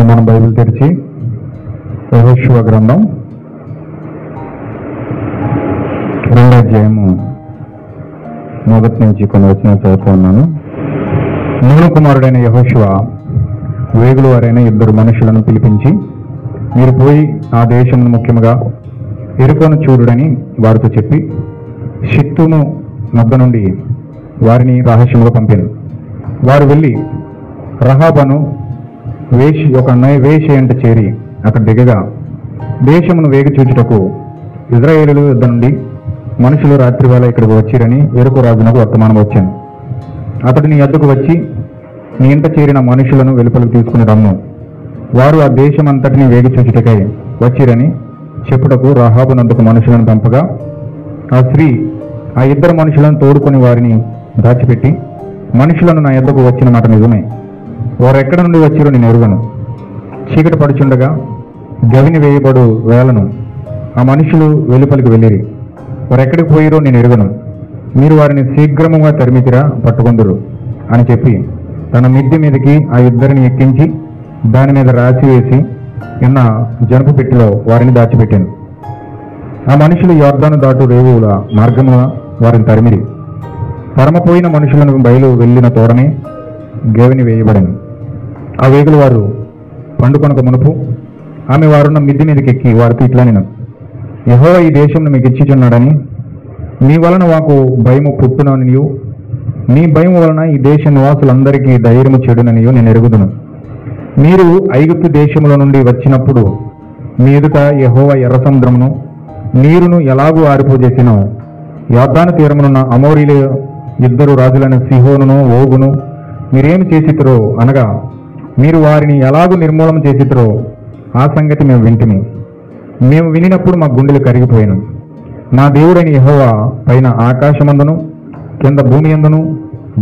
మనం బైబిల్ తెరిచి యెహోషువ గ్రంథం 2వ అధ్యాయము 1 నుంచి కొన్ని వచనాలు చదువుతున్నాను. నూను కుమారుడైన యెహోషువ వేగుల వారైన 2 మనుషులను పిలిపించి, మీరు పోయి ఆ దేశమును ముఖ్యముగా ఎరుకోను చూడుడని వారితో చెప్పి, షిత్తూము నద్ద నుండి వారిని రహస్యముగా పంపాను. వారు వెళ్ళి రహాబను ఒక వేష ఎంట చేరి అక్కడ దిగగా, దేశమును వేగి చూచుటకు ఇజ్రాయేలు యుద్ధ నుండి మనుషులు రాత్రి వేళ ఇక్కడికి వచ్చిరని ఎరుకు రాజునకు వర్తమానం వచ్చాను. అతడు నీ వద్దకు వచ్చి నీ ఇంట చేరిన మనుషులను వెలుపలకు తీసుకుని రమ్ము, వారు ఆ దేశం అంతటిని వేగి చూచుటకై వచ్చిరని చెప్పుటకు రహాబు నందుకు మనుషులను పంపగా, ఆ స్త్రీ ఆ 2 మనుషులను తోడుకొని వారిని దాచిపెట్టి, మనుషులను నా యొద్దకు వచ్చిన మాట నిజమే, వారు ఎక్కడ నుండి వచ్చిరో నేను ఎరుగను. చీకటి పడుచుండగా గవిని వేయబడు వేళను ఆ మనుషులు వెలుపలికి వెళ్ళిరి, వారు ఎక్కడికి పోయిరో నేను ఎరుగను. మీరు వారిని శీఘ్రముగా తరిమితిరా పట్టుకొందురు అని చెప్పి తన మిద్దె మీదకి ఆ 2 ఎక్కించి దాని మీద రాసి వేసి ఉన్న జనపు పెట్టిలో వారిని దాచిపెట్టాను. ఆ మనుషులు యొర్దాను దాటు రేవుల మార్గమున వారిని తరిమిరి. పరమపోయిన మనుషులను బయలు వెళ్ళిన తోడనే గేవిని వేయబడను. ఆ వేగులు వారు పండుకొనక మునుపు ఆమె వారున్న మిద్ది మీదకి ఎక్కి వారితో ఇట్లా నేను, యెహోవా ఈ దేశంను మీకు ఇచ్చిచున్నాడని, మీ వలన మాకు భయము పుట్టుననియు, మీ భయం వలన ఈ దేశ నివాసులందరికీ ధైర్యము చెడుననియు నేను ఎరుగుదును. మీరు ఐగుప్తు దేశముల నుండి వచ్చినప్పుడు మీ ఎదుట యెహోవా ఎర్ర సముద్రమును నీరును ఎలాగూ ఆరిపోజేసినో, యొర్దాను తీరమునున్న అమోరీల 2 రాజులైన సిహోనును ఓగును మీరేమి చేసితురో, అనగా మీరు వారిని ఎలాగూ నిర్మూలన చేసితురో ఆ సంగతి మేము వింటిమి. మేము వినినప్పుడు మా గుండెలు కరిగిపోయాను. మా దేవుడైన యెహోవా పైన ఆకాశమందును కింద భూమి యందును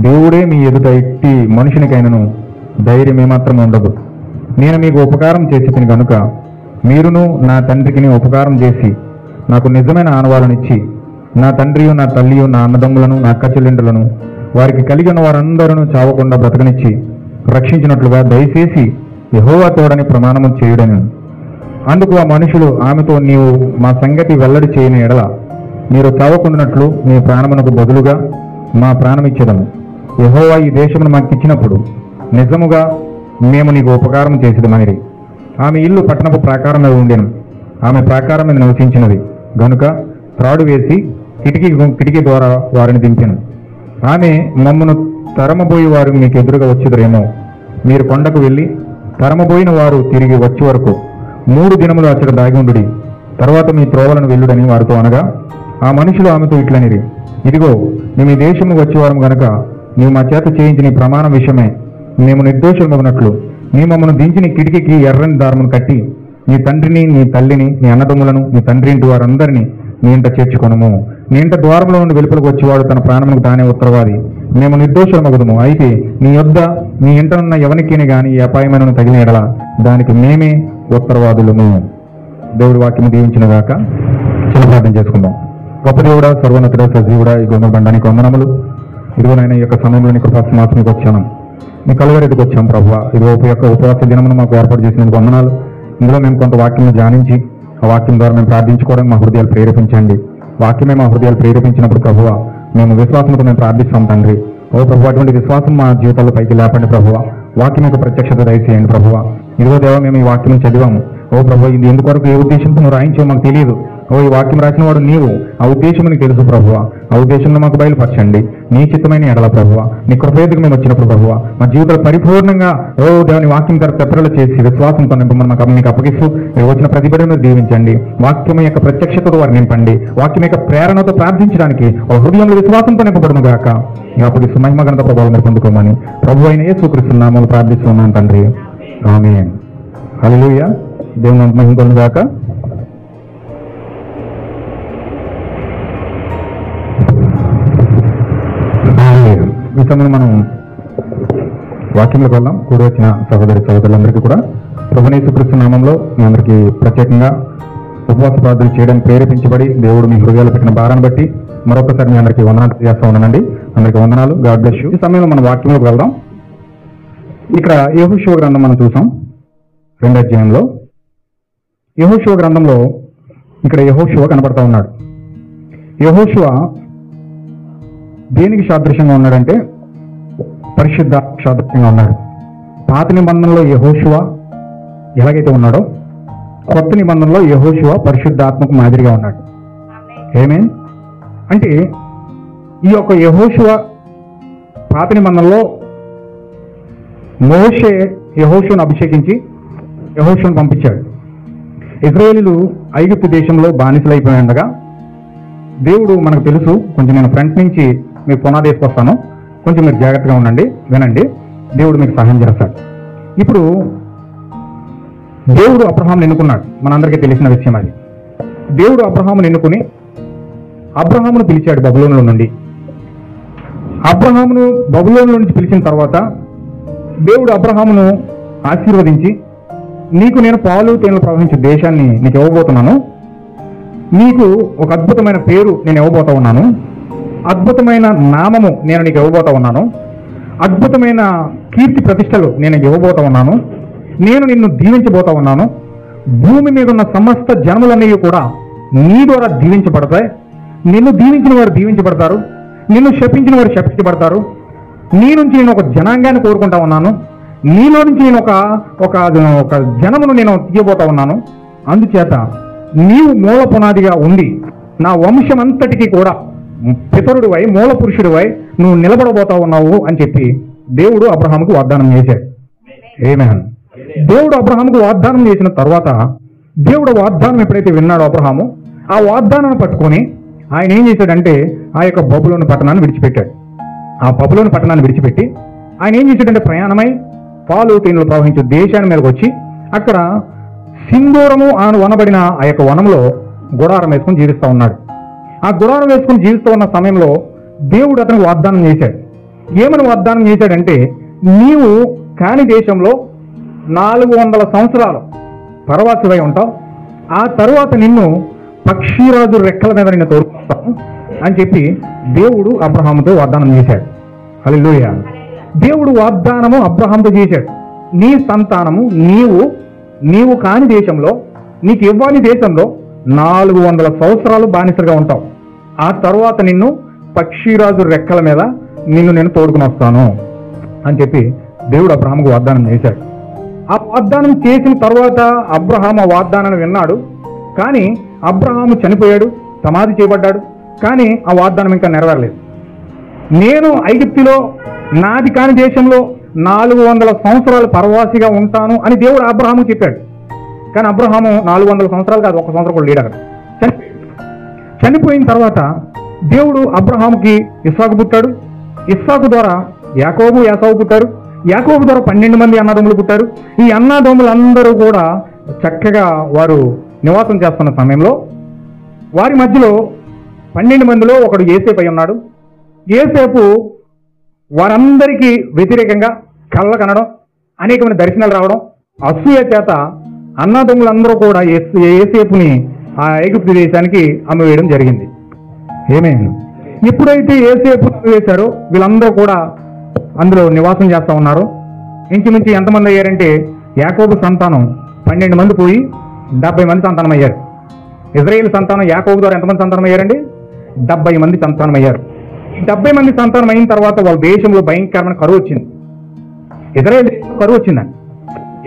దేవుడే మీ ఎదుట ఎట్టి మనుషునికైనను ధైర్యం ఏమాత్రం ఉండదు. నేను మీకు ఉపకారం చేసి తిని కనుక మీరును నా తండ్రికి ఉపకారం చేసి నాకు నిజమైన ఆనవాళ్ళనిచ్చి, నా తండ్రియు నా తల్లియు నా అన్నదమ్ములను నా అక్క చెల్లెండులను వారికి కలిగిన వారందరూ చావకుండా బ్రతకనిచ్చి రక్షించినట్లుగా దయచేసి యెహోవా తోడని ప్రమాణము చేయుడని. అందుకు ఆ మనుషులు ఆమెతో, నీవు మా సంగతి వెల్లడి చేయని ఎడల మీరు చావకుండానట్లు మీ ప్రాణమునకు బదులుగా మా ప్రాణమిచ్చేదము. యెహోవా ఈ దేశమును మాకు ఇచ్చినప్పుడు నిజముగా మేము నీకు ఉపకారం చేసేదమనిరి. ఆమె ఇల్లు పట్టణపు ప్రాకారం మీద ఉండెను. ఆమె ప్రాకారం మీద నివసించినది గనుక త్రాడు వేసి కిటికీ ద్వారా వారిని దింపాను. ఆమె మమ్మను తరమబోయి వారు మీకు ఎదురుగా వచ్చుదురేమో, మీరు కొండకు వెళ్ళి తరమబోయిన వారు తిరిగి వచ్చే వరకు 3 దినములు అచ్చట దాగిఉండుడి, తర్వాత మీ త్రోవలను వెళ్ళుడని వారితో అనగా, ఆ మనుషులు ఆమెతో ఇట్లనిరి, ఇదిగో మేము ఈ దేశము వచ్చేవారం గనక నీవు మా చేత చేయించిన ఈ ప్రమాణం విషయమే మేము నిర్దోషులమగునట్లు నీ మమ్మను దించిన కిటికీకి ఎర్రని దారమును కట్టి నీ తండ్రిని నీ తల్లిని నీ అన్నదమ్ములను నీ తండ్రి ఇంటి వారందరినీ నీ ఇంట చేర్చుకొనము. నీ ఇంట ద్వారంలో నుండి వెలుపలకు వచ్చేవాడు తన ప్రాణములకు తానే ఉత్తరవాది. మేము నిర్దోషులమగుదుము. అయితే నీ యొద్ద నీ ఇంటనున్న ఎవరికైనా గాని ఈ అపాయమైన తగిన ఎడల దానికి మేమే ఉత్తరవాదులము. దేవుడి వాక్యము దీవించిన గాక. చిన్న ప్రార్థన చేసుకుందాం. గొప్ప దేవుడా, సర్వోన్నతుడా, సజీవుడా, ఈ గొంగ బండానికి వందనములు. ఇదిగోనైనా ఈ యొక్క సమయంలో నీ కృపాసమాసనికి వచ్చాను, నీ కలువరెడ్డికి వచ్చాం ప్రభువా. ఇదిగో యొక్క ఉపవాస దినమును మాకు ఏర్పాటు చేసినందుకు వందనాలు. ఇందులో మేము కొంత వాక్యం ధ్యానించి ఆ వాక్యం ద్వారా మేము ప్రార్థించుకోవడానికి మా హృదయాలు ప్రేరేపించండి. వాక్యమే మా హృదయాలు ప్రేరేపించినప్పుడు ప్రభువా మేము విశ్వాసంతో మేము ప్రార్థిస్తాం తండ్రి. ఓ ప్రభు, అటువంటి విశ్వాసం మా జీవితాల్లో పైకి లేపండి ప్రభువా. వాక్యం యొక్క ప్రత్యక్షత దయచేయండి ప్రభువా. ఇదిగో దేవా, మేము ఈ వాక్యం చదివాము. ఓ ప్రభు, ఇది ఎందుకొరకు ఏ ఉద్దేశంతో నువ్వు రాయించో మాకు తెలియదు. ఓ ఈ వాక్యం రాసిన వాడు నీవు, ఆ ఉద్దేశం నీకు తెలుసు ప్రభువా. ఆ ఉద్దేశంలో మాకు బయలుపరచండి. నీ చిత్తమైన ఎడల ప్రభువా, నీ కృపేదకు మేము వచ్చినప్పుడు ప్రభువా మా జీవితాలు పరిపూర్ణంగా ఓ దేవుని వాక్యం ద్వారా తెప్పరలు చేసి విశ్వాసంతో నింపమని మాకు మీకు అప్పగిస్తూ వచ్చిన ప్రతిభను మీరు దీవించండి. వాక్యం యొక్క ప్రత్యక్షతతో వారు నింపండి. వాక్యం యొక్క ప్రేరణతో ప్రార్థించడానికి ఒక హృదయంలో విశ్వాసంతో నింపబడును గాక. అప్పగిస్తూ మహిమ ఘనత ప్రభావం మీరు పొందుకోమని ప్రభు అయిన యేసుక్రీస్తు నామములో ప్రార్థిస్తున్నాను తండ్రి, ఆమేన్. హల్లెలూయా. దేవుని మహిమ పొందును గాక. ఈ సమయంలో మనం వాక్యంలోకి వెళ్దాం. కూడి వచ్చిన సహోదరులందరికీ కూడా ప్రభువైన యేసుక్రీస్తు నామంలో మీ అందరికీ ప్రత్యేకంగా ఉపవాస ప్రార్థనలు చేయడానికి ప్రేరేపించబడి దేవుడు మీ హృదయాలు పెట్టిన భారాన్ని బట్టి మరొకసారి మీ అందరికీ వందనాలు చేస్తూ ఉన్నానండి. అందరికీ వందనాలు. God bless you. ఈ సమయంలో మనం వాక్యంలోకి వెళ్దాం. ఇక్కడ యెహోషువ గ్రంథం మనం చూసాం. 2వ అధ్యాయంలో యెహోషువ గ్రంథంలో ఇక్కడ యెహోషువ కనబడతా ఉన్నాడు. యెహోషువ దేనికి సాదృశ్యంగా ఉన్నాడంటే పరిశుద్ధ సాదృశ్యంగా ఉన్నాడు. పాత నిబంధనలో యెహోషువ ఎలాగైతే ఉన్నాడో కొత్త నిబంధనలో యెహోషువ పరిశుద్ధాత్మకు మాదిరిగా ఉన్నాడు. ఆమేన్. అంటే ఈ యొక్క యెహోషువ పాత నిబంధనలో మోషే యెహోషువను అభిషేకించి యెహోషువను పంపించాడు. ఇశ్రాయేలీయులు ఐగుప్తు దేశంలో బానిసలైపోయి ఉండగా దేవుడు మనకు తెలుసు, కొంచెం నేను ఫ్రంట్ నుంచి మీకు పునాది వేసుకొస్తాను, కొంచెం మీరు జాగ్రత్తగా ఉండండి, వినండి, దేవుడు మీకు సహాయం చేస్తాడు. ఇప్పుడు దేవుడు అబ్రహామును ఎన్నుకున్నాడు, మనందరికీ తెలిసిన విషయం అది. దేవుడు అబ్రహామును ఎన్నుకుని అబ్రహామును పిలిచాడు బబులోనులో నుండి. అబ్రహామును బబులోనులో నుంచి పిలిచిన తర్వాత దేవుడు అబ్రహామును ఆశీర్వదించి, నీకు నేను పాలు తేనెలు ప్రవహించే దేశాన్ని నీకు ఇవ్వబోతున్నాను, నీకు ఒక అద్భుతమైన పేరు నేను ఇవ్వబోతా ఉన్నాను, అద్భుతమైన నామము నేను నీకు ఇవ్వబోతా ఉన్నాను, అద్భుతమైన కీర్తి ప్రతిష్టలు నేను ఇవ్వబోతా ఉన్నాను, నేను నిన్ను దీవించబోతా ఉన్నాను, భూమి మీద ఉన్న సమస్త జనములన్నీ కూడా నీ ద్వారా దీవించబడతాయి, నిన్ను దీవించిన వారు దీవించబడతారు, నిన్ను శపించిన వారు శపించబడతారు, నీ నుంచి నేను ఒక జనాంగాన్ని కోరుకుంటా ఉన్నాను, నీలో నుంచి నేను ఒక జనమును నేను తీయబోతా ఉన్నాను, అందుచేత నీవు మూల పునాదిగా ఉండి నా వంశమంతటికి కూడా పితరుడివై మూల పురుషుడివై నువ్వు నిలబడబోతా ఉన్నావు అని చెప్పి దేవుడు అబ్రహాముకు వాగ్దానం చేశాడు. ఆమేన్. దేవుడు అబ్రహాముకు వాగ్దానం చేసిన తర్వాత దేవుడు వాగ్దానం ఎప్పుడైతే విన్నాడో అబ్రహాము ఆ వాగ్దానాన్ని పట్టుకొని ఆయన ఏం చేశాడంటే ఆ యొక్క బబులోను పట్టణాన్ని విడిచిపెట్టాడు. ఆ బబులోను పట్టణాన్ని విడిచిపెట్టి ఆయన ఏం చేశాడంటే ప్రయాణమై పాలు తేనెలు ప్రవహించే దేశాన్ని మీదకి వచ్చి అక్కడ సింధూరము వనబడిన ఆ యొక్క వనంలో గుడారం వేసుకుని జీవిస్తూ ఉన్నాడు. ఆ గుడారం వేసుకుని జీవిస్తూ ఉన్న సమయంలో దేవుడు అతనికి వాగ్దానం చేశాడు. ఏమని వాగ్దానం చేశాడంటే, నీవు కాని దేశంలో 400 సంవత్సరాలు పరవాసివై ఉంటావు, ఆ తరువాత నిన్ను పక్షిరాజు రెక్కల మీద నిన్ను తోడుకొస్తాను అని చెప్పి దేవుడు అబ్రహాముతో వాగ్దానం చేశాడు. హల్లెలూయా. దేవుడు వాగ్దానము అబ్రహాముతో చేశాడు, నీ సంతానము నీవు కాని దేశంలో, నీకు ఇవ్వని దేశంలో 400 సంవత్సరాలు బానిసగా ఉంటావు, ఆ తర్వాత నిన్ను పక్షిరాజు రెక్కల మీద నేను తోడుకుని వస్తాను అని చెప్పి దేవుడు అబ్రహాముకు వాగ్దానం చేశాడు. ఆ వాగ్దానం చేసిన తర్వాత అబ్రహాము ఆ వాగ్దానాన్ని విన్నాడు, కానీ అబ్రహాము చనిపోయాడు, సమాధి చేయబడ్డాడు, కానీ ఆ వాగ్దానం ఇంకా నెరవేరలేదు. నేను ఐగుప్తులో నాది కాని దేశంలో 400 సంవత్సరాలు పరవాసిగా ఉంటాను అని దేవుడు అబ్రహాము చెప్పాడు. కానీ అబ్రహాము 400 సంవత్సరాలు కాదు, 1 సంవత్సరం కూడా లేడు అక్కడ. చనిపోయిన తర్వాత దేవుడు అబ్రహాముకి ఇస్సాకు పుట్టాడు, ఇస్సాకు ద్వారా యాకోబు యాసావు పుట్టారు, యాకోబు ద్వారా 12 మంది అన్నదమ్ములు పుట్టారు. ఈ అన్నదమ్ములందరూ కూడా చక్కగా వారు నివాసం చేస్తున్న సమయంలో వారి మధ్యలో 12 మందిలో ఒకడు యోసేపు అయి ఉన్నాడు. యోసేపు వారందరికీ వ్యతిరేకంగా కళ్ళ కనడం, అనేకమైన దర్శనాలు రావడం, అసూయ చేత అన్నదమ్ములందరూ కూడా యోసేపుని ఆ ఐగుప్తు దేశానికి అమ్మివేయడం జరిగింది. ఆమేన్. ఎప్పుడైతే యోసేపు వేశారో వీళ్ళందరూ కూడా అందులో నివాసం చేస్తూ ఉన్నారు. ఇంచుమించు ఎంతమంది అయ్యారంటే యాకోబు సంతానం 12 మంది పోయి 70 మంది సంతానం అయ్యారు. ఇజ్రాయేల్ సంతానం యాకోబు ద్వారా ఎంతమంది సంతానం అయ్యారండి? 70 మంది సంతానం అయ్యారు. ఈ 70 మంది సంతానం అయిన తర్వాత వాళ్ళ దేశంలో భయంకరమైన కరువు వచ్చింది. ఇజ్రాయేల్ దేశంలో కరువు వచ్చిందండి.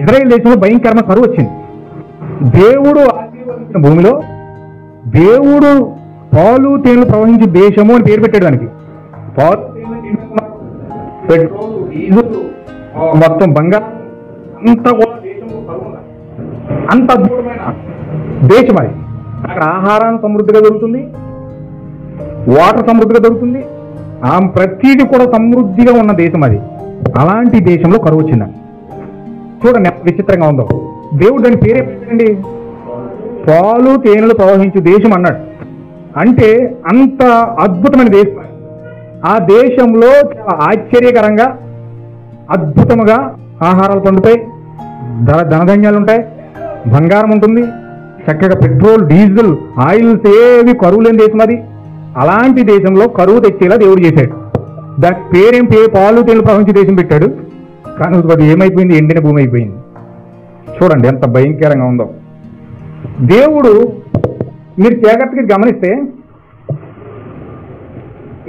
ఇజ్రాయేల్ దేశంలో భయంకరమైన కరువు వచ్చింది. దేవుడు ఆశీర్వదించిన భూమిలో దేవుడు పాలు తేనెలు ప్రవహించే దేశము అని పేరు పెట్టాడు దానికి. పాలు పెట్రోల్, డీజిల్, మొత్తం బంగారం అంతా కూడా దేశంలో కరువు ఉంది. అంత అద్భుతమైన దేశం అది. అక్కడ ఆహారం సమృద్ధిగా దొరుకుతుంది, వాటర్ సమృద్ధిగా దొరుకుతుంది, ప్రతిదీ కూడా సమృద్ధిగా ఉన్న దేశం అది. అలాంటి దేశంలో కరువు వచ్చిందండి. చూడండి ఎంత విచిత్రంగా ఉందో. దేవుడు దాని పేరే పెట్టండి, పాలు తేనెలు ప్రవహించే దేశం అన్నాడు. అంటే అంత అద్భుతమైన దేశం. ఆ దేశంలో చాలా ఆశ్చర్యకరంగా అద్భుతముగా ఆహారాలు పండుతాయి, ధనధాన్యాలు ఉంటాయి, బంగారం ఉంటుంది, చక్కగా పెట్రోల్, డీజిల్, ఆయిల్స్ ఏవి కరువు లేని దేశం అది. అలాంటి దేశంలో కరువు తెచ్చేలా దేవుడు చేశాడు. దాని పాలు తేనెలు ప్రవహించే దేశం పెట్టాడు. కానీ అది ఏమైపోయింది? ఎండిన భూమి అయిపోయింది. చూడండి ఎంత భయంకరంగా ఉందో. దేవుడు, మీరు జాగ్రత్తగా గమనిస్తే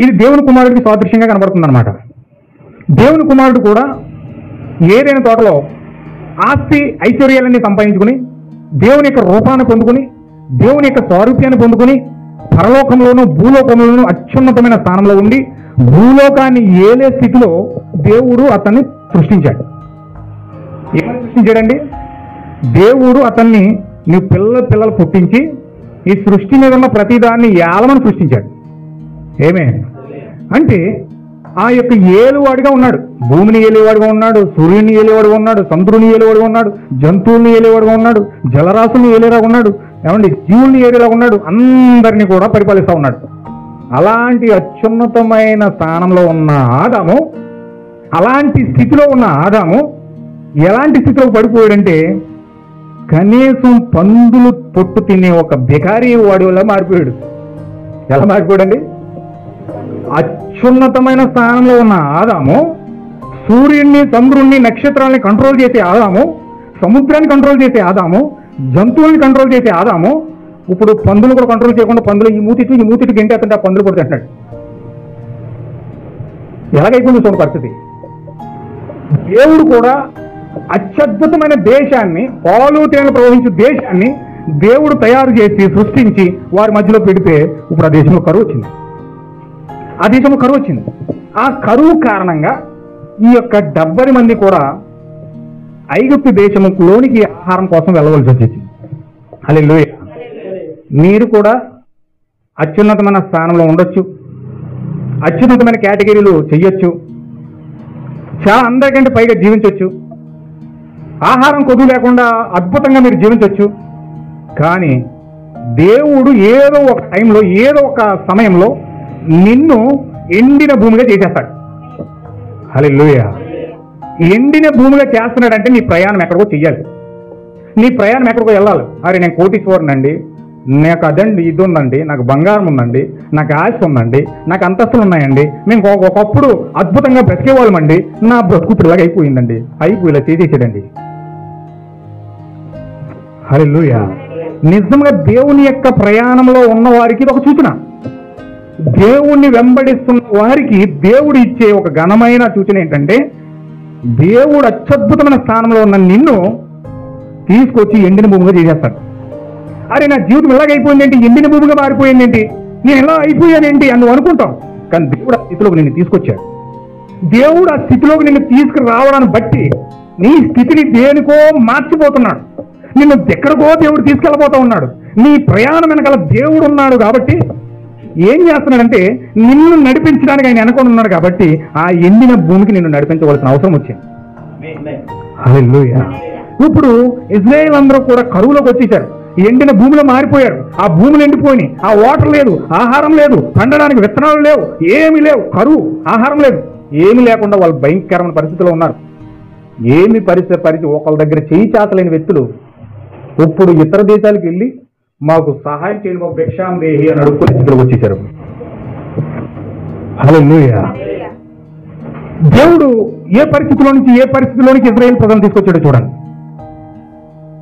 ఇది దేవుని కుమారుడికి సాదృశ్యంగా కనబడుతుంది అనమాట. దేవుని కుమారుడు కూడా ఏదైనా తోటలో ఆస్తి ఐశ్వర్యాలన్నీ సంపాదించుకుని, దేవుని యొక్క రూపాన్ని పొందుకుని, దేవుని యొక్క స్వారూప్యాన్ని పొందుకుని, పరలోకంలోనూ భూలోకంలోనూ అత్యున్నతమైన స్థానంలో ఉండి భూలోకాన్ని ఏలే స్థితిలో దేవుడు అతన్ని సృష్టించాడు. ఏమని సృష్టించాడండి? దేవుడు అతన్ని నీ పిల్లలు పుట్టించి ఈ సృష్టి మీద ఉన్న ప్రతిదాన్ని ఏలమని సృష్టించాడు. ఏమే అంటే ఆ యొక్క ఏలువాడిగా ఉన్నాడు. భూమిని ఏలేవాడుగా ఉన్నాడు, సూర్యుని ఏలేవాడుగా ఉన్నాడు, చంద్రుని ఏలేవాడుగా ఉన్నాడు, జంతువుల్ని ఏలేవాడుగా ఉన్నాడు, జలరాశుల్ని ఏలేలాగా ఉన్నాడు, ఏమండి జీవుల్ని ఏలేలాగా ఉన్నాడు, అందరినీ కూడా పరిపాలిస్తూ ఉన్నాడు. అలాంటి అత్యున్నతమైన స్థానంలో ఉన్న ఆదాము, అలాంటి స్థితిలో ఉన్న ఆదాము ఎలాంటి స్థితిలో పడిపోయాడంటే కనీసం పందులు పొట్టు తినే ఒక బికారీ వాడి వల్ల మారిపోయాడు. ఎలా మారిపోయాడండి? అత్యున్నతమైన స్థానంలో ఉన్న ఆదాము, సూర్యుడిని, చంద్రుణ్ణి, నక్షత్రాలని కంట్రోల్ చేసే ఆదాము, సముద్రాన్ని కంట్రోల్ చేసే ఆదాము, జంతువుల్ని కంట్రోల్ చేసే ఆదాము, ఇప్పుడు పందులు కూడా కంట్రోల్ చేయకుండా పందులు ఈ మూతిటి గంటేస్తుంటే ఆ పందులు కూడా తింటున్నాడు. ఎలాగైపోయింది చూడండి పరిస్థితి. దేవుడు కూడా అత్యద్భుతమైన దేశాన్ని, పాలు తేనెలు ప్రవహించే దేశాన్ని దేవుడు తయారు చేసి సృష్టించి వారి మధ్యలో పెడితే ఇప్పుడు ఆ దేశంలో కరువు వచ్చింది. ఆ కరువు కారణంగా ఈ యొక్క 70 మంది కూడా ఐగుప్తు దేశంలోనికి ఆహారం కోసం వెళ్ళవలసి వచ్చింది. హల్లెలూయా. మీరు కూడా అత్యున్నతమైన స్థానంలో ఉండొచ్చు, అత్యున్నతమైన కేటగిరీలు చెయ్యొచ్చు, చాలా అందరికంటే పైగా జీవించవచ్చు, ఆహారం కొదువు లేకుండా అద్భుతంగా మీరు జీవించవచ్చు. కానీ దేవుడు ఏదో ఒక టైంలో, ఏదో ఒక సమయంలో నిన్ను ఎండిన భూమిగా చేసేస్తాడు. హల్లెలూయా. ఎండిన భూమిగా చేస్తున్నాడంటే నీ ప్రయాణం ఎక్కడికో చెయ్యాలి, నీ ప్రయాణం ఎక్కడికో వెళ్ళాలి. అరే నేను కోటీశ్వరునండి, నాకు అదండి, ఇది ఉందండి, నాకు బంగారం ఉందండి, నాకు ఆశ ఉందండి, నాకు అంతస్తులు ఉన్నాయండి, మేము ఒకప్పుడు అద్భుతంగా బ్రతికేవాళ్ళమండి, నా బ్రతుకు పిల్లగా అయిపోయిందండి, ఇలా చేసేసాడండి. హల్లెలూయా. నిజంగా దేవుని యొక్క ప్రయాణంలో ఉన్న వారికి ఇది ఒక సూచన. దేవుణ్ణి వెంబడిస్తున్న వారికి దేవుడు ఇచ్చే ఒక ఘనమైన సూచన ఏంటంటే, దేవుడు అత్యద్భుతమైన స్థానంలో ఉన్న నిన్ను తీసుకొచ్చి ఎండిన భూమిగా చేసేస్తాడు. అరే నా జీవితం ఎలాగైపోయిందేంటి, ఎండిన భూమిగా మారిపోయిందేంటి, నేను ఎలా అయిపోయానేంటి అని నువ్వు అనుకుంటాం. కానీ దేవుడు ఆ స్థితిలోకి నిన్ను తీసుకొచ్చాడు. దేవుడు ఆ స్థితిలోకి నిన్ను తీసుకురావడాన్ని బట్టి నీ స్థితిని దేనికో మార్చిపోతున్నాడు, నిన్ను ఎక్కడికో దేవుడు తీసుకెళ్ళబోతా ఉన్నాడు. నీ ప్రయాణం వెనకాల దేవుడు ఉన్నాడు కాబట్టి ఏం చేస్తున్నాడంటే నిన్ను నడిపించడానికి ఆయన అనుకొని ఉన్నాడు కాబట్టి ఆ ఎండిన భూమికి నిన్ను నడిపించవలసిన అవసరం వచ్చింది. హల్లెలూయా. ఇప్పుడు ఇజ్రాయేల్ అందరూ కూడా కరువులోకి వచ్చేసారు, ఎండిన భూమిలో మారిపోయారు. ఆ భూములు ఎండిపోయినాయి, ఆ వాటర్ లేదు, ఆహారం లేదు, పండడానికి విత్తనాలు లేవు, ఏమీ లేవు, కరువు, ఆహారం లేదు, ఏమీ లేకుండా వాళ్ళు భయంకరమైన పరిస్థితిలో ఉన్నారు. ఏమి పరిస్థితి ఒకళ్ళ దగ్గర చేయి చాచలేని వ్యక్తులు ఇప్పుడు ఇతర దేశాలకు వెళ్ళి మాకు సహాయం చేయండి, మాకు భిక్షాం దేహి అని అడుక్కుని ఇక్కడికి వచ్చేసారు. హల్లెలూయా. దేవుడు ఏ పరిస్థితిలోనికి ఇజ్రాయేల్ ప్రజలను తీసుకొచ్చాడో చూడండి.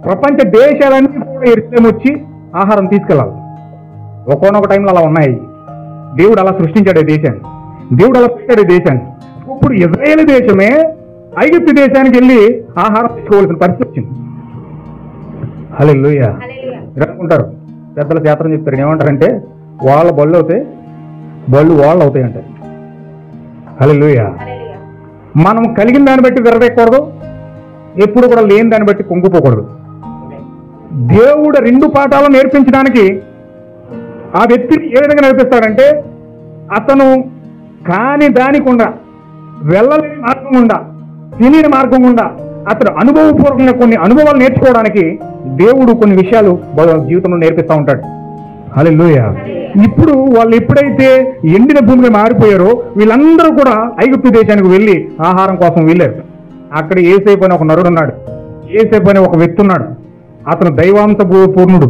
ప్రపంచ దేశాలన్నీ కూడా ఎరుసలేము వచ్చి ఆహారం తీసుకెళ్ళాలి. ఒకనొక టైంలో అలా ఉన్నాయి. దేవుడు అలా సృష్టించాడు ఈ దేశాన్ని, దేవుడు అలా పెట్టాడు ఈ దేశాన్ని. ఇప్పుడు ఇజ్రాయేల్ దేశమే ఐగుప్తు దేశానికి వెళ్ళి ఆహారం తీసుకోవాల్సిన పరిస్థితి వచ్చింది. హల్లెలూయా. అనుకుంటారు పెద్దల శాస్త్రం చెప్తారు, ఏమంటారంటే వాళ్ళ బళ్ళు అవుతాయి, బళ్ళు వాళ్ళు అవుతాయి అంటారు. హల్లెలూయా. మనం కలిగిన దాన్ని బట్టి విరవేయకూడదు, ఎప్పుడు కూడా లేని దాన్ని బట్టి కుంగిపోకూడదు. దేవుడు 2 పాఠాలు నేర్పించడానికి ఆ వ్యక్తిని ఏ విధంగా నేర్పిస్తాడంటే, అతను కాని దానికి ఉండా, వెళ్ళలేని మార్గం ఉండా, తెలియని మార్గం ఉండా, అతను అనుభవపూర్వకంగా కొన్ని అనుభవాలు నేర్చుకోవడానికి దేవుడు కొన్ని విషయాలు జీవితంలో నేర్పిస్తూ ఉంటాడు. హల్లెలూయా. ఇప్పుడు వాళ్ళు ఎప్పుడైతే ఎండిన భూమిగా మారిపోయారో వీళ్ళందరూ కూడా ఐగుప్తు దేశానికి వెళ్ళి ఆహారం కోసం వెళ్ళారు. అక్కడ యేసేపు అని ఒక నరుడు ఉన్నాడు, యేసేపు అని ఒక వ్యక్తి ఉన్నాడు. అతను దైవాంశ పూర్ణుడు,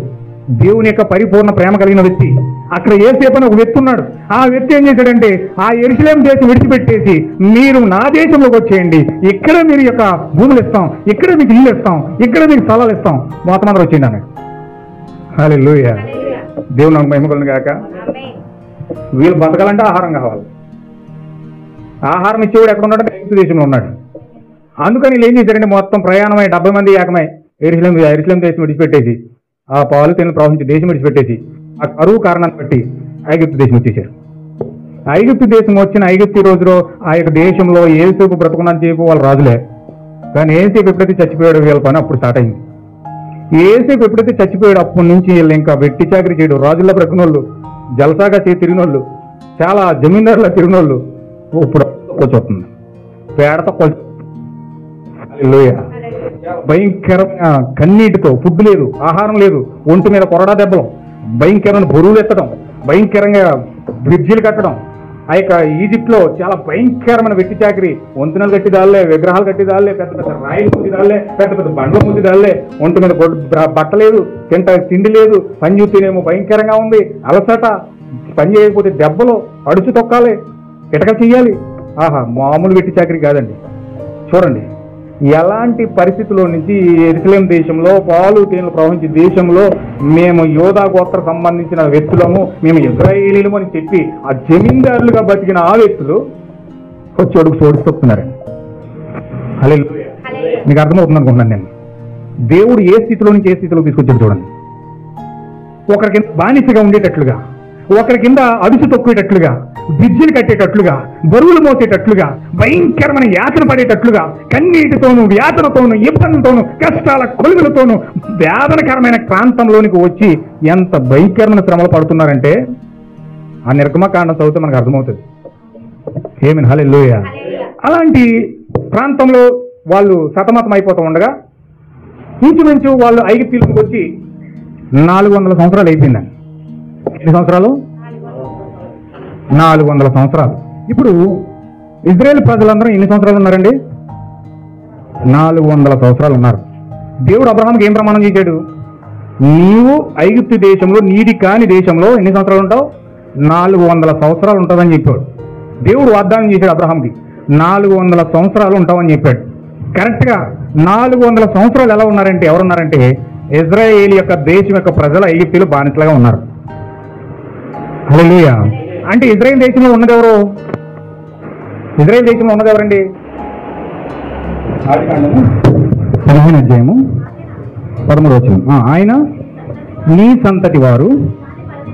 దేవుని యొక్క పరిపూర్ణ ప్రేమ కలిగిన వ్యక్తి. అక్కడ యోసేపు అని ఒక వ్యక్తి ఉన్నాడు. ఆ వ్యక్తి ఏం చేశాడంటే ఆ యెరూషలేము దేశం విడిచిపెట్టేసి మీరు నా దేశంలోకి వచ్చేయండి, ఇక్కడ మీరు యొక్క భూములు ఇస్తాం, ఇక్కడ మీకు ఇల్లు ఇస్తాం, ఇక్కడ మీకు స్థలాలు ఇస్తాం, మొత్తం అందరూ వచ్చేయండి అన్నాడు. హల్లెలూయా. దేవుని నాకు మహిమ కలుగును గాక. వీళ్ళు బతకాలంటే ఆహారం కావాలి. ఆహారం ఇచ్చేవాడు ఎక్కడ ఉన్నాడు? ఐగుప్తు దేశంలో ఉన్నాడు. అందుకని వీళ్ళు ఏం చేశారంటే మొత్తం ప్రయాణమై 70 మంది ఏకమై యెరూషలేము దేశం విడిచిపెట్టేసి, ఆ పాలు తేనెలు ప్రవహించే దేశం విడిచిపెట్టేసి ఆ కరువు కారణాన్ని బట్టి ఐగుప్తు దేశం వచ్చేసారు. ఐగుప్తు దేశం వచ్చిన ఐగుప్తు రోజులో ఆ యొక్క దేశంలో యేసేపు బ్రతుకున్నంత సేపు వాళ్ళ రాజులే. కానీ యేసేపు ఎప్పుడైతే చచ్చిపోయాడు వీళ్ళ పని అప్పుడు స్టార్ట్ అయింది. యేసేపు ఎప్పుడైతే చచ్చిపోయాడు అప్పటి నుంచి వీళ్ళు ఇంకా వెట్టి చాకరీ చేయడం, రాజుల్లో బ్రతికినోళ్ళు, జలసాగా తిరిగినోళ్ళు, చాలా జమీందారులా తిరిగినోళ్ళు ఇప్పుడు వచ్చేస్తుంది పేడతో కొలుచు. భయంకరమైన కన్నీటితో, ఫుడ్ లేదు, ఆహారం లేదు, ఒంటి మీద కొరడా దెబ్బలు, భయంకరమైన బరువులు ఎత్తడం, భయంకరంగా బ్రిడ్జిలు కట్టడం. ఆ యొక్క ఈజిప్ట్లో చాలా భయంకరమైన వెట్టి చాకరీ, వంతెనలు కట్టిదాళ్లే, విగ్రహాలు కట్టిదాళ్లే, పెద్ద పెద్ద రాయిలు మూసిదాళ్లే, పెద్ద పెద్ద బండ్లు మూసిదాళ్లే, ఒంటి మీద బట్ట లేదు, తిండి లేదు, పని చూస్తేనేమో భయంకరంగా ఉంది, అలసట, పని చేయకపోతే దెబ్బలు, అడుచు తొక్కాలి, ఇటక చెయ్యాలి. ఆహా, మామూలు వెట్టి చాకరీ కాదండి. చూడండి ఎలాంటి పరిస్థితుల్లో నుంచి యెరూషలేము దేశంలో పాలు తేనెలు ప్రవహించే దేశంలో మేము యోధా గోత్ర సంబంధించిన వ్యక్తులము, మేము ఇశ్రాయేలీలము అని చెప్పి ఆ జమీందారులుగా బతికిన ఆ వ్యక్తులు వచ్చి అడుగు చోడిస్తున్నారు. హల్లెలూయా. మీకు అర్థమవుతుంది అనుకుంటున్నాను నేను. దేవుడు ఏ స్థితిలో నుంచి ఏ స్థితిలో తీసుకొచ్చాడు చూడండి. ఒకరి కింద బానిసగా ఉండేటట్లుగా, ఒకరి కింద అడుసు తొక్కేటట్లుగా, బ్రిడ్జిలు కట్టేటట్లుగా, బరువులు మోసేటట్లుగా, భయంకరమైన యాతన పడేటట్లుగా, కన్నీటితోనూ వ్యాతనతోనూ ఇబ్బందులతోనూ కష్టాల కొలుగులతోనూ వేదనకరమైన ప్రాంతంలోనికి వచ్చి ఎంత భయంకరమైన శ్రమలు పడుతున్నారంటే ఆ నిర్గమకాండం చదివితే మనకు అర్థమవుతుంది. ఆమేన్, హల్లెలూయా. అలాంటి ప్రాంతంలో వాళ్ళు సతమతం అయిపోతూ ఉండగా ఇంచుమించు వాళ్ళు ఐగుప్తులోకి వచ్చి 400 సంవత్సరాలు అయిపోయిందండి. ఎన్ని సంవత్సరాలు? 400 సంవత్సరాలు. ఇప్పుడు ఇజ్రాయేల్ ప్రజలందరూ ఎన్ని సంవత్సరాలు ఉన్నారండి? 400 సంవత్సరాలు ఉన్నారు. దేవుడు అబ్రహాంకి ఏం ప్రమాణం చేశాడు? నీవు ఐగుప్తు దేశంలో, నీటి కాని దేశంలో ఎన్ని సంవత్సరాలు ఉంటావు? 400 సంవత్సరాలు ఉంటుందని చెప్పాడు. దేవుడు వాగ్దానం చేశాడు అబ్రహాంకి, 400 సంవత్సరాలు ఉంటావని చెప్పాడు. కరెక్ట్గా 400 సంవత్సరాలు ఎలా ఉన్నారంటే, ఎవరున్నారంటే ఇజ్రాయేల్ యొక్క దేశం యొక్క ప్రజలు ఐగుప్తులు బానిసలుగా ఉన్నారు. హల్లెలూయా. అంటే ఇజ్రాయేల్ దేశంలో ఉన్నది ఎవరు? ఇజ్రాయేల్ దేశంలో ఉన్నది ఎవరండి? 15వ అధ్యాయము 13వ వచనం. ఆయన నీ సంతతి వారు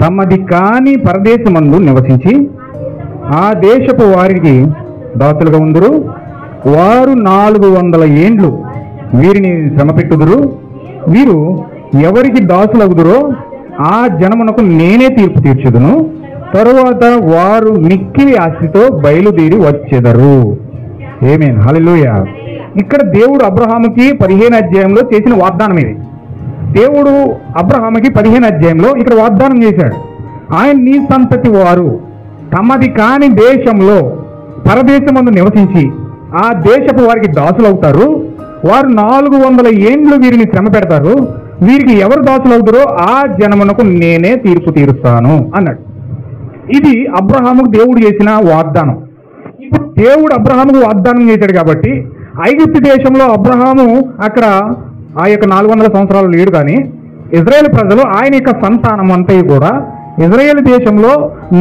తమది కాని పరదేశమందు నివసించి ఆ దేశపు వారికి దాసులుగా ఉందురు. వారు 400 ఏండ్లు వీరిని శ్రమ పెట్టుదురు. వీరు ఎవరికి దాసులగుదురో ఆ జనమునకు నేనే తీర్పు తీర్చుదును. తరువాత వారు మిక్కిలి ఆస్తితో బయలుదేరి వచ్చెదరు. ఆమేన్, హల్లెలూయా. ఇక్కడ దేవుడు అబ్రహాముకి 15వ అధ్యాయంలో చేసిన వాగ్దానం ఇది. దేవుడు అబ్రహాముకి 15వ అధ్యాయంలో ఇక్కడ వాగ్దానం చేశాడు. ఆయన నీ సంతతి వారు తమది కాని దేశంలో పరదేశమందు నివసించి ఆ దేశపు వారికి దాసులవుతారు. వారు 400 ఏండ్లు వీరిని శ్రమ పెడతారు. వీరికి ఎవరు దాసులు అవుతారో ఆ జనమునకు నేనే తీర్పు తీరుస్తాను అన్నాడు. ఇది అబ్రహాముకు దేవుడు చేసిన వాగ్దానం. ఇప్పుడు దేవుడు అబ్రహాముకు వాగ్దానం చేశాడు కాబట్టి ఐగుప్తు దేశంలో అబ్రహాము అక్కడ ఆ యొక్క 400 సంవత్సరాలు లేడు. కానీ ఇజ్రాయేల్ ప్రజలు, ఆయన యొక్క సంతానం అంతా కూడా ఇజ్రాయేల్ దేశంలో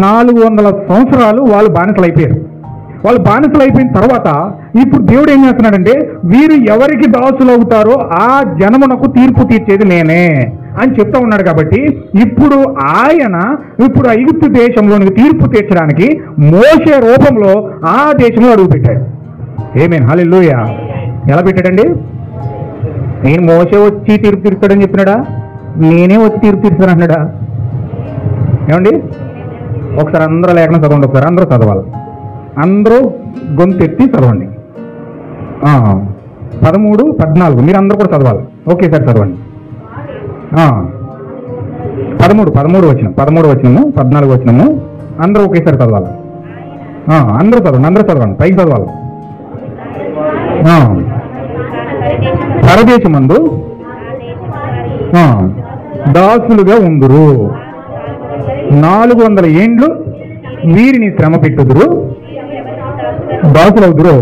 400 సంవత్సరాలు వాళ్ళు బానిసలు అయిపోయారు. వాళ్ళు బానిసలు అయిపోయిన తర్వాత ఇప్పుడు దేవుడు ఏం చేస్తున్నాడంటే, వీరు ఎవరికి దాసులు అవుతారో ఆ జనమునకు తీర్పు తీర్చేది నేనే అని చెప్తా ఉన్నాడు. కాబట్టి ఇప్పుడు ఆయన ఐగుప్తు దేశంలోనికి తీర్పు తీర్చడానికి మోషే రూపంలో ఆ దేశంలో అడుగుపెట్టాడు. ఆమేన్, హల్లెలూయా. ఎలా పెట్టాడండి? నేను మోషే వచ్చి తీర్పు తీర్చాడని చెప్పినాడా? నేనే వచ్చి తీర్పు తీర్చాను అన్నాడా? ఏమండి, ఒకసారి అందరూ లేఖనం చదవండి. ఒకసారి అందరూ చదవాలి. అందరూ గొంతెత్తి చదవండి. 13, 14 మీరు అందరూ కూడా చదవాలి. ఓకే సార్ చదవండి. 13 వచనం, 14 వచనము అందరూ ఒకేసారి చదవాలి. అందరూ చదవండి, పైకి చదవాలి. పరదేశమందు దాసులుగా ఉందురు. 400 ఏండ్లు వీరిని శ్రమ పెట్టుదురు, దాసులవుదురు.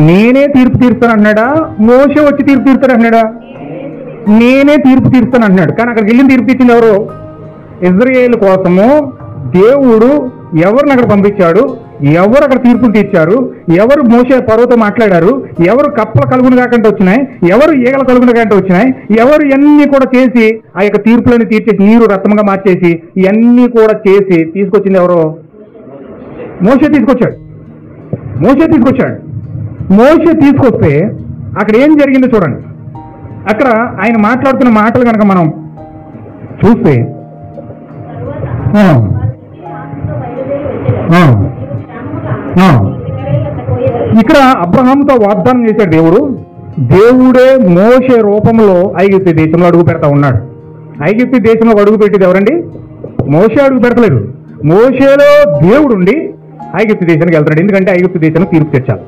నేనే తీర్పు తీరుస్తాను అన్నాడా? మోషే వచ్చి తీర్పు తీరుస్తాడు అన్నాడా? నేనే తీర్పు తీరుస్తాను అన్నాడు. కానీ అక్కడికి వెళ్ళిన తీర్పు తీర్చింది ఎవరు? ఇజ్రాయేలు కోసము దేవుడు ఎవరిని అక్కడ పంపించాడు, ఎవరు అక్కడ తీర్పులు తీర్చారు, ఎవరు మోషే పర్వతో మాట్లాడారు, ఎవరు కప్పల కలుగును కాకుండా వచ్చినాయి, ఎవరు ఈగల కలుగును కాకుండా వచ్చినాయి, ఎవరు ఇవన్నీ కూడా చేసి ఆ యొక్క తీర్పులను తీర్చేసి నీరు రక్తంగా మార్చేసి ఇవన్నీ కూడా చేసి తీసుకొచ్చింది ఎవరు? మోషే తీసుకొచ్చాడు. మోషే తీసుకొచ్చాడు. మోషే తీసుకొస్తే అక్కడ ఏం జరిగిందో చూడండి. అక్కడ ఆయన మాట్లాడుతున్న మాటలు కనుక మనం చూస్తే ఇక్కడ అబ్రహాముతో వాగ్దానం చేశాడు దేవుడు. దేవుడే మోషే రూపంలో ఐగుప్తు దేశంలో అడుగు పెడతా ఉన్నాడు. ఐగుప్తు దేశంలో అడుగు పెట్టేది ఎవరండి? మోషే అడుగు పెడతలేదు. మోషేలో దేవుడుండి ఐగుప్తు దేశానికి వెళ్తాడు. ఎందుకంటే ఐగుప్తు దేశానికి తీర్పు తెచ్చాలి.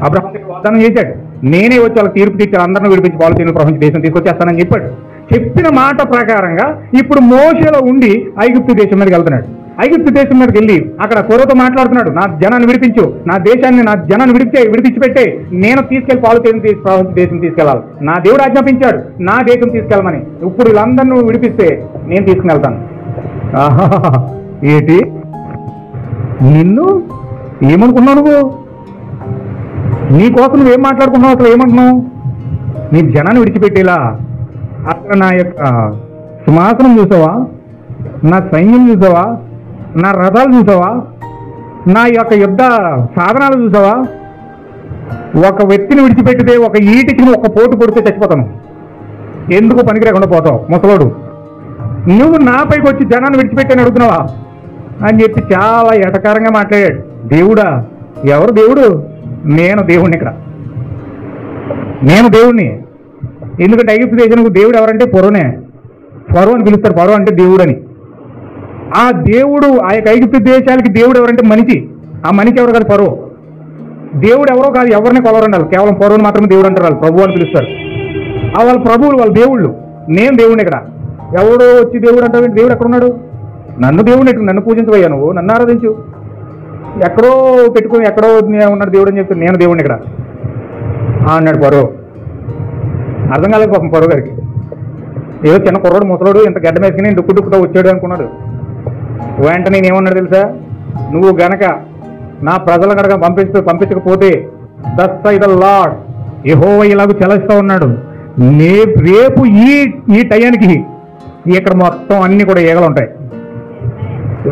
అబ్రహాం వాగ్దానం చేశాడు, నేనే వచ్చి వాళ్ళకి తీర్పు తెచ్చాను, అందరిని విడిపించి పాలస్తీనా ప్రపంచ దేశం తీసుకొచ్చేస్తానని చెప్పాడు. చెప్పిన మాట ప్రకారంగా ఇప్పుడు మోషేలో ఉండి ఐగుప్తు దేశం మీదకి వెళ్తున్నాడు. ఐగుప్తు దేశం మీదకి వెళ్ళి అక్కడ ఫరోతో మాట్లాడుతున్నాడు, నా జనాన్ని విడిపించు, నా దేశాన్ని, నా జనాన్ని విడిపించిపెట్టే, నేను తీసుకెళ్లి పాలస్తీనా ప్రపంచ దేశం తీసుకెళ్లాలి, నా దేవుడు ఆజ్ఞాపించాడు నా దేశం తీసుకెళ్ళమని. ఇప్పుడు వీళ్ళందరినీ విడిపిస్తే నేను తీసుకుని వెళ్తాను. ఏంటి నిన్ను ఏమనుకున్నావు నువ్వు? నీ కోసం నువ్వేం మాట్లాడుకున్నావు? అసలు ఏమంటున్నావు? నీ జనాన్ని విడిచిపెట్టేలా అక్కడ నా యొక్క సింహాసనం చూసావా, నా సైన్యం చూసావా, నా రథాలు చూసావా, నా యొక్క యుద్ధ సాధనాలు చూసావా? ఒక వ్యక్తిని విడిచిపెట్టితే ఒక ఈటికి ఒక పోటు పొడితే చచ్చిపోతాను, ఎందుకు పనికి రాకుండా పోతావు ముసలోడు, నువ్వు నాపైకి వచ్చి జనాన్ని విడిచిపెట్టని అడుగుతున్నావా అని చెప్పి చాలా ఎటకారంగా మాట్లాడాడు. దేవుడా? ఎవరు దేవుడు? నేను దేవుణ్ణి. ఇక్కడ నేను దేవుణ్ణి. ఎందుకంటే ఐగుప్తు దేశానికి దేవుడు ఎవరంటే ఫరోనే. ఫరో అని పిలుస్తారు. ఫరో అంటే దేవుడు అని. ఆ దేవుడు ఆ యొక్క ఐగుప్తు దేశాలకి దేవుడు ఎవరంటే మనిషి. ఆ మనిషి ఎవరు కాదు? ఫరో. దేవుడు ఎవరో కాదు, ఎవరిని కొలవరండాలి, కేవలం ఫరోని మాత్రమే దేవుడు అంటారు. వాళ్ళు ప్రభు అని పిలుస్తారు. ఆ వాళ్ళ ప్రభువులు, వాళ్ళ దేవుళ్ళు. నేను దేవుడిని. ఇక్కడ ఎవడో వచ్చి దేవుడు అంటావు? దేవుడు ఎక్కడ ఉన్నాడు? నన్ను దేవుడిని ఎట్టు, నన్ను పూజించబోయా, నువ్వు నన్ను ఆరాధించు. ఎక్కడో పెట్టుకుని ఎక్కడో ఉన్నాడు దేవుడు అని చెప్తే నేను దేవుడిని ఇక్కడ అన్నాడు ఫరో. అర్థం కాలేదు పాపం ఫరో గారికి. ఏదో చిన్న కుర్రోడు ముసలోడు ఇంత గడ్డ వేసుకుని డుక్కుతో వచ్చాడు అనుకున్నాడు. వెంటనే నేనేమన్నాడు తెలుసా? నువ్వు గనక నా ప్రజల కనుక పంపించకపోతే దట్ సై ద లార్డ్ యెహోవా ఇలాగ చెలస్తా ఉన్నాడు, రేపు ఈ టయానికి ఇక్కడ మొత్తం అన్ని కూడా ఈగలు ఉంటాయి.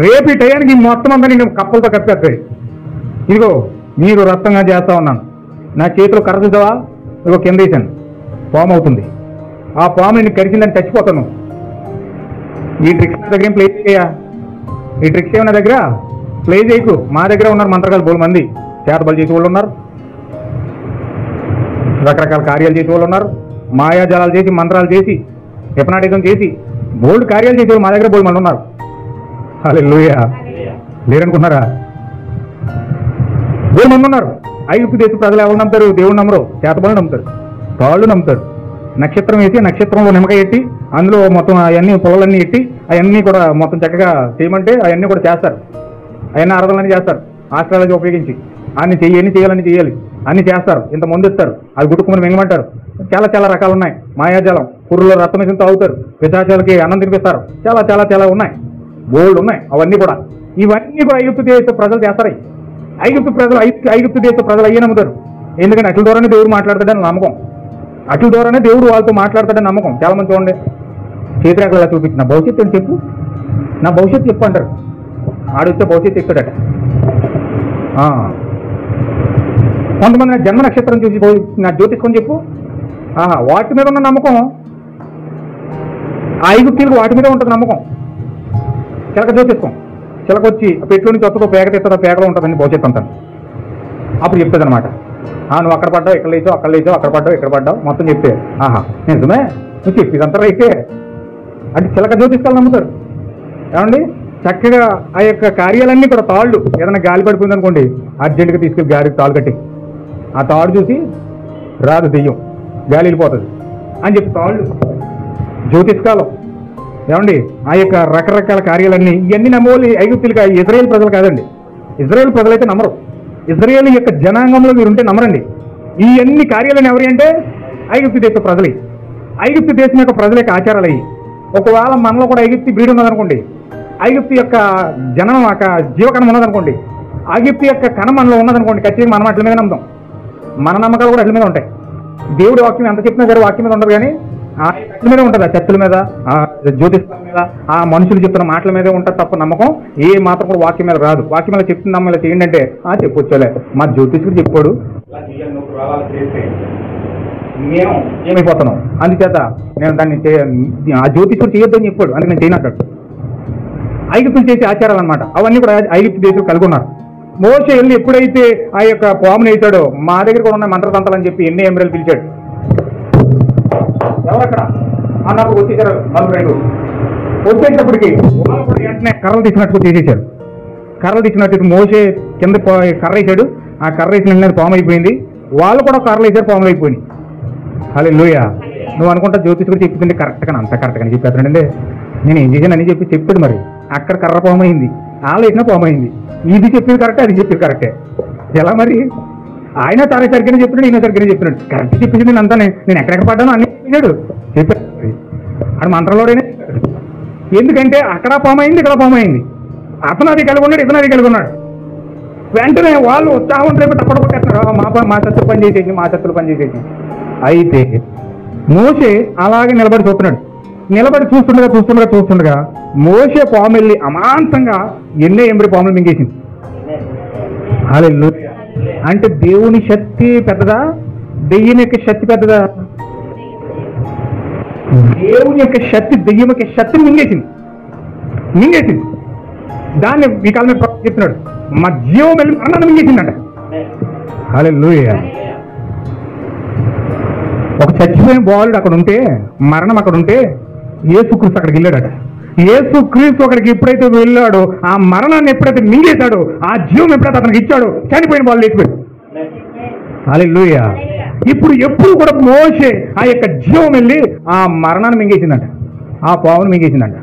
రేపు ఈ టయానికి మొత్తం అంతా నేను కప్పలతో కప్పేస్తాయి. ఇదిగో మీరు రక్తంగా చేస్తా ఉన్నాను. నా చేతిలో కర్ర చూసావా? ఇదిగో కింద వేసాను, పాము అవుతుంది. ఆ పాము నేను కరిచిందని చచ్చిపోతాను. ఈ ట్రిక్స్ నా దగ్గర ఏం ప్లే చేయా? ఈ ట్రిక్స్ ఏమన్నా దగ్గర ప్లే చేయకు. మా దగ్గర ఉన్నారు మంత్రగాలు బోలు మంది, చేతబలు చేసే వాళ్ళు ఉన్నారు, రకరకాల కార్యాలు చేసే వాళ్ళు ఉన్నారు, మాయాజాలాలు చేసి మంత్రాలు చేసి హిప్నాటిజం చేసి బోల్డ్ కార్యాలు చేసే వాళ్ళు మా దగ్గర బోల్డ్ మంది ఉన్నారు. హల్లెలూయా. లేరనుకున్నారా? బోల్డ్ మంది ఉన్నారు. ఐగుప్తు దేశ ప్రజలు ఎవరు నమ్ముతారు? దేవుడు నమ్మరు, చేతబడులు నమ్ముతారు, తాళ్ళు నమ్ముతారు. నక్షత్రం వేసి నక్షత్రంలో నిమ్మకాయ ఎట్టి అందులో మొత్తం అవన్నీ పొలాలన్నీ ఎట్టి అవన్నీ కూడా మొత్తం చక్కగా చేయమంటే అవన్నీ కూడా చేస్తారు. అవన్నీ ఆరాధనలన్నీ చేస్తారు ఆస్ట్రాలజీ ఉపయోగించి. అన్ని చేయాలని చేయాలి అన్ని చేస్తారు. ఇంత మందు ఇస్తారు, అది గుట్టుకుని మింగమంటారు. చాలా చాలా రకాలు ఉన్నాయి. మాయాజాలం, కుర్రలో రక్తం వేసి తాగుతారు, పిశాచాలకి అన్నం తినిపిస్తారు. చాలా చాలా చాలా ఉన్నాయి, బోల్డ్ ఉన్నాయి. అవన్నీ కూడా ఇవన్నీ కూడా ఐగుప్తు దేశ ప్రజలు చేస్తారు. ఐగుప్తు దేశ ప్రజలు అయ్యే నమ్ముతారు. ఎందుకంటే అట్ల ద్వారానే దేవుడు మాట్లాడతాడని నమ్మకం. అట్ల ద్వారానే దేవుడు వాళ్ళతో మాట్లాడతాడని నమ్మకం. చాలా మంది చూడండి, చేతిరేఖలు ఎలా చూపించి నా భవిష్యత్తు అని చెప్పు, నా భవిష్యత్తు చెప్పు అంటారు. ఆడొచ్చే భవిష్యత్తు చెప్తాడట. కొంతమంది నా జన్మ నక్షత్రం చూసి నా జ్యోతిష్కొని చెప్పు. వాటి మీద ఉన్న నమ్మకం ఐగుప్తీలకు వాటి మీద ఉంటుంది నమ్మకం. చిలక జ్యోతిష్కం, చిలక వచ్చి పెట్లో నుంచి వస్తుందో పేక తెస్తుందో పేకలో ఉంటుందని భవిష్యత్తు అంటాను. అప్పుడు చెప్తుంది అనమాట. నువ్వు అక్కడ పడ్డావు, ఇక్కడ లేచావు, అక్కడ లేచావు, అక్కడ పడ్డావు, ఇక్కడ పడ్డావు, మొత్తం చెప్తే నిజమే నువ్వు చెప్పి ఇదంతా అయితే అంటే చిలక జ్యోతిష్కాలు నమ్ముతారు. ఏమండి చక్కగా ఆ యొక్క కార్యాలన్నీ కూడా తాళ్ళు, ఏదైనా గాలి పడిపోయింది అనుకోండి అర్జెంటుగా తీసుకెళ్ళి గాలికి తాళ్ళు కట్టి ఆ తాడు చూసి రాదు దెయ్యం, గాలి వెళ్ళిపోతుంది అని చెప్పి తాళ్ళు జ్యోతిష్కాలం ఏమండి, ఆ యొక్క రకరకాల కార్యాలన్నీ ఇవన్నీ నమ్మోలి ఐగుప్తులు ఇజ్రాయేల్ ప్రజలు కాదండి. ఇజ్రాయేల్ ప్రజలైతే నమ్మరు. ఇజ్రాయేల్ యొక్క జనాంగంలో మీరుంటే నమ్మరండి. ఈ అన్ని కార్యాలను ఎవరి అంటే ఐగుప్తు దేశ ప్రజలే. ఐగుప్తు దేశం యొక్క ప్రజల యొక్క ఆచారాలు అయ్యి. ఒకవేళ మనలో కూడా ఐగుప్తు బ్రీడ్ ఉన్నదనుకోండి, ఐగుప్తు యొక్క జనం జీవకణం ఉన్నదనుకోండి, ఐగుప్తు యొక్క కణం మనలో ఉన్నదనుకోండి, ఖచ్చితంగా మనం అట్ల మీద నమ్ముతాం. మన నమ్మకాలు కూడా అట్ల మీద ఉంటాయి. దేవుడి వాక్యం ఎంత చెప్పినా సరే వాక్యం మీద ఉండదు, కానీ ఆ చెట్ల మీద ఉంటుంది, ఆ చెట్టుల మీద, ఆ జ్యోతిష్ల మీద, ఆ మనుషులు చెప్తున్న మాటల మీదే ఉంటుంది తప్ప నమ్మకం ఏ మాత్రం కూడా వాక్యం మీద రాదు. వాక్యం మీద చెప్తున్న నమ్మలా చేయండి అంటే చెప్పొచ్చులే, మా జ్యోతిష్కుడు చెప్పాడు నేను ఏమైపోతున్నాం, అందుచేత నేను దాన్ని ఆ జ్యోతిష్కుడు చేయొద్దని చెప్పాడు, అందుకు నేను చేయనట్టు. ఐగుప్తులు చేసే ఆచారాలు అనమాట, అవన్నీ కూడా ఐగుప్తు దేశం కలిగి ఉన్నారు. మోషే వెళ్ళి ఎప్పుడైతే ఆ యొక్క పామును వేసాడో, మా దగ్గర కూడా ఉన్న మంత్రతంత్రాలు అని చెప్పి ఎన్ని ఎంబ్రెలు పిలిచాడు. ఎవరక్కడ అన్నప్పుడు వచ్చేసారు నలుగురు. వచ్చేటప్పటికి వాళ్ళు కూడా వెంటనే కర్రలు తీసినట్టు చేసేసారు. కర్రలు తీసినట్టు మోసే కింద కర్ర వేసాడు, ఆ కర్ర వేసిన పాము అయిపోయింది. వాళ్ళు కూడా కర్రలు వేసారు, పాములు అయిపోయినాయి. హల్లెలూయా. నువ్వు అనుకుంటా జ్యోతిష్కుడు చెప్తుంది కరెక్ట్ కానీ అంత కరెక్ట్ అని చెప్పేస్తాడండి. నేను ఏం చేశాను అని చెప్పి చెప్పాడు. మరి అక్కడ కర్ర పాము అయింది, వాళ్ళు వేసిన పాము అయింది. ఇది చెప్పింది కరెక్టే, అది చెప్పింది కరెక్టే. ఎలా మరి? ఆయన తానే సరిగ్గా చెప్తున్నాడు, ఈయన సరిగ్గా చెప్తున్నాడు. కరెక్ట్ చెప్పింది నేను అంతా, నేను ఎక్కడెక్కడ పడ్డాను అన్ని చెప్పాడు. చెప్పాడు ఆడు మంత్రంలోనే. ఎందుకంటే అక్కడ పాము అయింది, ఇక్కడ పాము అయింది. అతను అది కలిగి ఉన్నాడు, ఇతను అది కలిగి ఉన్నాడు. వెంటనే వాళ్ళు ఉత్సాహం రేపు తప్పడ కొట్టేస్తున్నారు, మా శత్రులు పని చేసేసి, మా శత్రులు పని చేసేసి. అయితే మోషే అలాగే నిలబడి చూస్తున్నాడు. నిలబడి చూస్తుండగా మోషే పాము వెళ్ళి అమాంతంగా ఎన్నో ఎంబడి పాములు మింగేసింది. హల్లెలూయా. అంటే దేవుని శక్తి పెద్దదా, దెయ్యం యొక్క శక్తి పెద్దదా? దేవుని యొక్క శక్తి దెయ్యం యొక్క శక్తిని మింగేసింది. దాన్ని ఈ కాలం చెప్తున్నాడు, మా జీవం వెళ్ళి మరణాన్ని మింగేసిందంట. హల్లెలూయా. ఒక చచ్చిపోయిన బాలుడు అక్కడ ఉంటే, మరణం అక్కడ ఉంటే, యేసుక్రీస్తు అక్కడికి వెళ్ళాడట. యేసుక్రీస్తు అక్కడికి ఎప్పుడైతే వెళ్ళాడో, ఆ మరణాన్ని ఎప్పుడైతే మింగేశాడో, ఆ జీవం ఎప్పుడైతే అతనికి ఇచ్చాడో, చనిపోయిన బాలు లేచిపోయాడు. హల్లెలూయా. ఎప్పుడు కూడా మోషే ఆ యొక్క జీవం వెళ్ళి ఆ మరణాన్ని మింగేసిందంట, ఆ పావును మింగేసిందంట.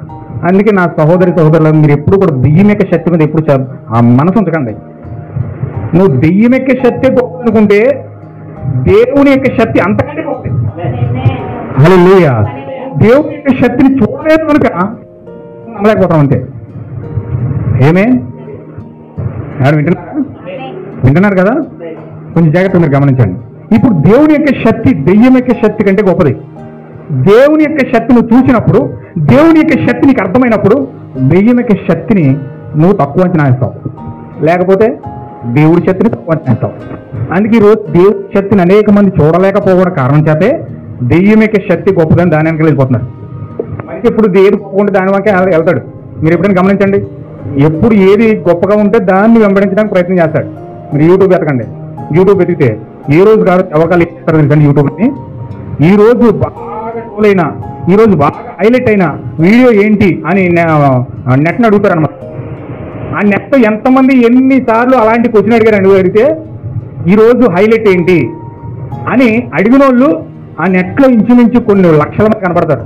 అందుకే నా సహోదరులు, మీరు ఎప్పుడు కూడా దెయ్యం యొక్క శక్తి మీద ఎప్పుడు ఆ మనసు ఉంచకండి. నువ్వు దెయ్యం యొక్క శక్తి అనుకుంటే దేవుని యొక్క శక్తి అంతకంటే గొప్పది. హల్లెలూయా. దేవుని యొక్క శక్తిని చూడలేదు కనుక నమ్మలేకపోతాం అంతే. ఏమే వింటున్నారు కదా? కొంచెం జాగ్రత్తగా మీరు గమనించండి. ఇప్పుడు దేవుని యొక్క శక్తి దెయ్యం యొక్క శక్తి కంటే గొప్పది. దేవుని యొక్క శక్తిని చూసినప్పుడు, దేవుని యొక్క శక్తి నీకు అర్థమైనప్పుడు, దెయ్యం యొక్క శక్తిని నువ్వు తక్కువ అంచనా వేస్తావు, లేకపోతే దేవుడి శక్తిని తక్కువ అంచనా వేస్తావు. అందుకే ఈరోజు దేవుడి శక్తిని అనేక మంది చూడలేకపోవడం కారణం చేతే దెయ్యం యొక్క శక్తి గొప్పదని దాని వెనక వెళ్ళిపోతున్నారు. మనకి ఇప్పుడు ఏది గొప్ప ఉంటే దాని వెనక వెళ్తాడు. మీరు ఎప్పుడైనా గమనించండి, ఎప్పుడు ఏది గొప్పగా ఉంటే దాన్ని వెంబడించడానికి ప్రయత్నం చేస్తాడు. మీరు యూట్యూబ్ ఎతకండి, యూట్యూబ్ ఎతికితే ఏ రోజు కాదు అవకాశాలు ఇస్తారు తెలుసండి. యూట్యూబ్ని ఈ రోజు బాగా ట్రోల్ అయినా, ఈ రోజు బాగా హైలైట్ అయిన వీడియో ఏంటి అని నెట్ని అడుగుతారు అనమాట. ఆ నెట్ ఎంతమంది ఎన్నిసార్లు అలాంటి క్వశ్చన్ అడిగితే ఈరోజు హైలైట్ ఏంటి అని అడిగిన వాళ్ళు ఆ నెట్లో ఇంచుమించు కొన్ని లక్షల మంది కనపడతారు.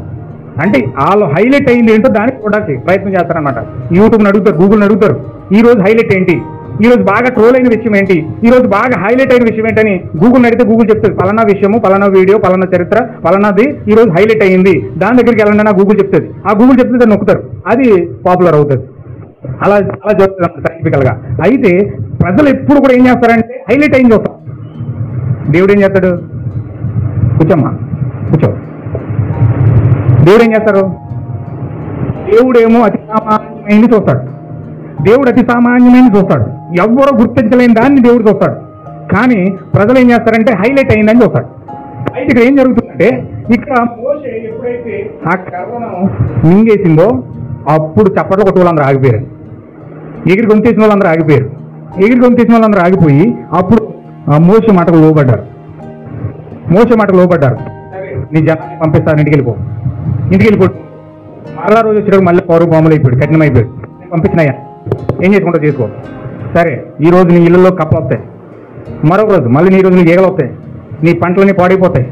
అంటే వాళ్ళు హైలైట్ అయింది ఏంటో దానికి చూడడానికి ప్రయత్నం చేస్తారనమాట. యూట్యూబ్ని అడుగుతారు, గూగుల్ని అడుగుతారు, ఈ రోజు హైలైట్ ఏంటి, ఈ రోజు బాగా ట్రోల్ అయిన విషయం ఏంటి, ఈ రోజు బాగా హైలైట్ అయిన విషయం ఏంటని గూగుల్ని అడిగితే గూగుల్ చెప్తుంది పలానా విషయము, పలానా వీడియో, పలానా చరిత్ర, పలానాది ఈ రోజు హైలైట్ అయింది, దాని దగ్గరికి వెళ్ళండి అని గూగుల్ చెప్తుంది. ఆ గూగుల్ చెప్తే దాన్ని నొక్కుతారు, అది పాపులర్ అవుతుంది. అలా జరుగుతుంది సైంటిఫికల్ గా. అయితే ప్రజలు ఎప్పుడు కూడా ఏం చేస్తారంటే హైలైట్ అయింది చూస్తాం. దేవుడు ఏం చేస్తాడు? కూర్చోమ్మా, కూర్చో. దేవుడు ఏం చేస్తారు? దేవుడేమో అతి సామాన్యమైనది చూస్తాడు. దేవుడు అతి సామాన్యమైనది చూస్తాడు. ఎవరో గుర్తించలేని దాన్ని దేవుడు చూస్తాడు. కానీ ప్రజలు ఏం చేస్తారంటే హైలైట్ అయిందని చూస్తాడు. అయితే ఇక్కడ ఏం జరుగుతుందంటే, ఇక్కడ మోషే ఎప్పుడైతే ఆ కర్రను మింగేసిందో అప్పుడు చప్పట్లు కొట్టే వాళ్ళందరూ ఆగిపోయారు. ఎగిరి గొంతేసిన వాళ్ళందరూ ఆగిపోయారు. ఎగిరి గొంతేసిన వాళ్ళందరూ ఆగిపోయి అప్పుడు మోషే మాటకు లోబడ్డారు. నీ జనాన్ని పంపిస్తాను, ఇంటికి వెళ్ళిపోడు. మరలా రోజు వచ్చేటప్పుడు మళ్ళీ పౌరు బాములు అయిపోయాడు, కఠినం అయిపోయాడు. పంపించినాయా, ఏం చేసుకుంటా చేసుకో. సరే, ఈ రోజు నీ ఇళ్ళల్లో కప్పలు వస్తాయి, మరొక రోజు మళ్ళీ నీ రోజు నీ ఈగలు వస్తాయి, నీ పంటలన్నీ పాడైపోతాయి,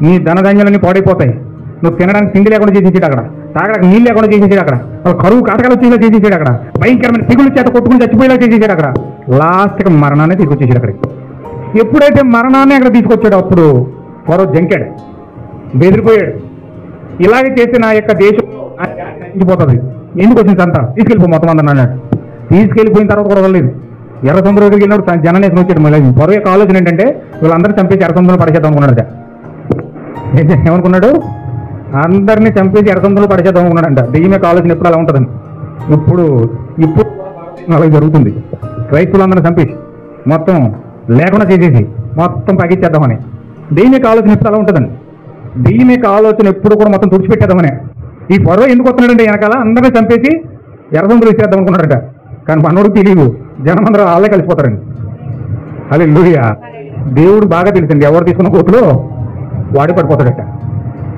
నీ ధనధాన్యాలన్నీ పాడైపోతాయి, నువ్వు తినడానికి తిండి లేకుండా చేసేసాడు అక్కడ, తాగడానికి నీళ్ళు లేకుండా చేసేసాడు అక్కడ, వాళ్ళ కరువు కాటకాలు వచ్చేలా చేసేసాడు అక్కడ, భయంకరమైన తెగులు చేత కొట్టుకుని చచ్చిపోయేలా చేసేసాడు అక్కడ. లాస్ట్కి మరణాన్ని తీసుకొచ్చేసాడు అక్కడికి. ఎప్పుడైతే మరణాన్ని అక్కడ తీసుకొచ్చాడో అప్పుడు ఫరో జంకాడు, బెదిరిపోయాడు. ఇలాగే చేస్తే నా యొక్క దేశం నశించిపోతుంది, ఎందుకు వచ్చింది అంతా తీసుకెళ్ళిపో మొత్తం అందరిని అన్నాడు. తీసుకెళ్ళిపోయిన తర్వాత కూడా వదలలేదు. ఎర్ర సముద్రం దగ్గరికి వెళ్ళినప్పుడు జనాన్ని వేసుకుని వచ్చాడు. మళ్ళీ ఫరో యొక్క ఆలోచన ఏంటంటే వీళ్ళందరూ చంపేసి ఎర్ర సముద్రంలో పడేసేద్దాం అనుకున్నాడు. ఏమనుకున్నాడు? అందరినీ చంపేసి ఎర్ర సముద్రంలో పడేసేద్దాం అనుకున్నాడంట. దెయ్యం యొక్క ఆలోచన ఎప్పుడు అలా ఉంటుందని. ఇప్పుడు అలా జరుగుతుంది. క్రైస్తవులందరినీ చంపేసి మొత్తం లేకుండా చేసేసి మొత్తం పగిచ్చేద్దామని దెయ్యం యొక్క ఆలోచన ఎప్పుడు అలా ఉంటుందండి. దెయ్యం యొక్క ఆలోచన ఎప్పుడు కూడా మొత్తం తుడిచిపెట్టేద్దామని. ఈ ఫరో ఎందుకు వస్తున్నాడంటే వెనకాల అందరినీ చంపేసి ఎర్ర సముద్రం ఇచ్చేద్దాం అనుకున్నాడట. కానీ మనోడికి తెలియదు, జనమందరూ వాళ్ళే కలిసిపోతారండి. హల్లెలూయా. దేవుడు బాగా తెలుసండి, ఎవరు తీసుకున్న గోతులో వాడి పడిపోతాడట,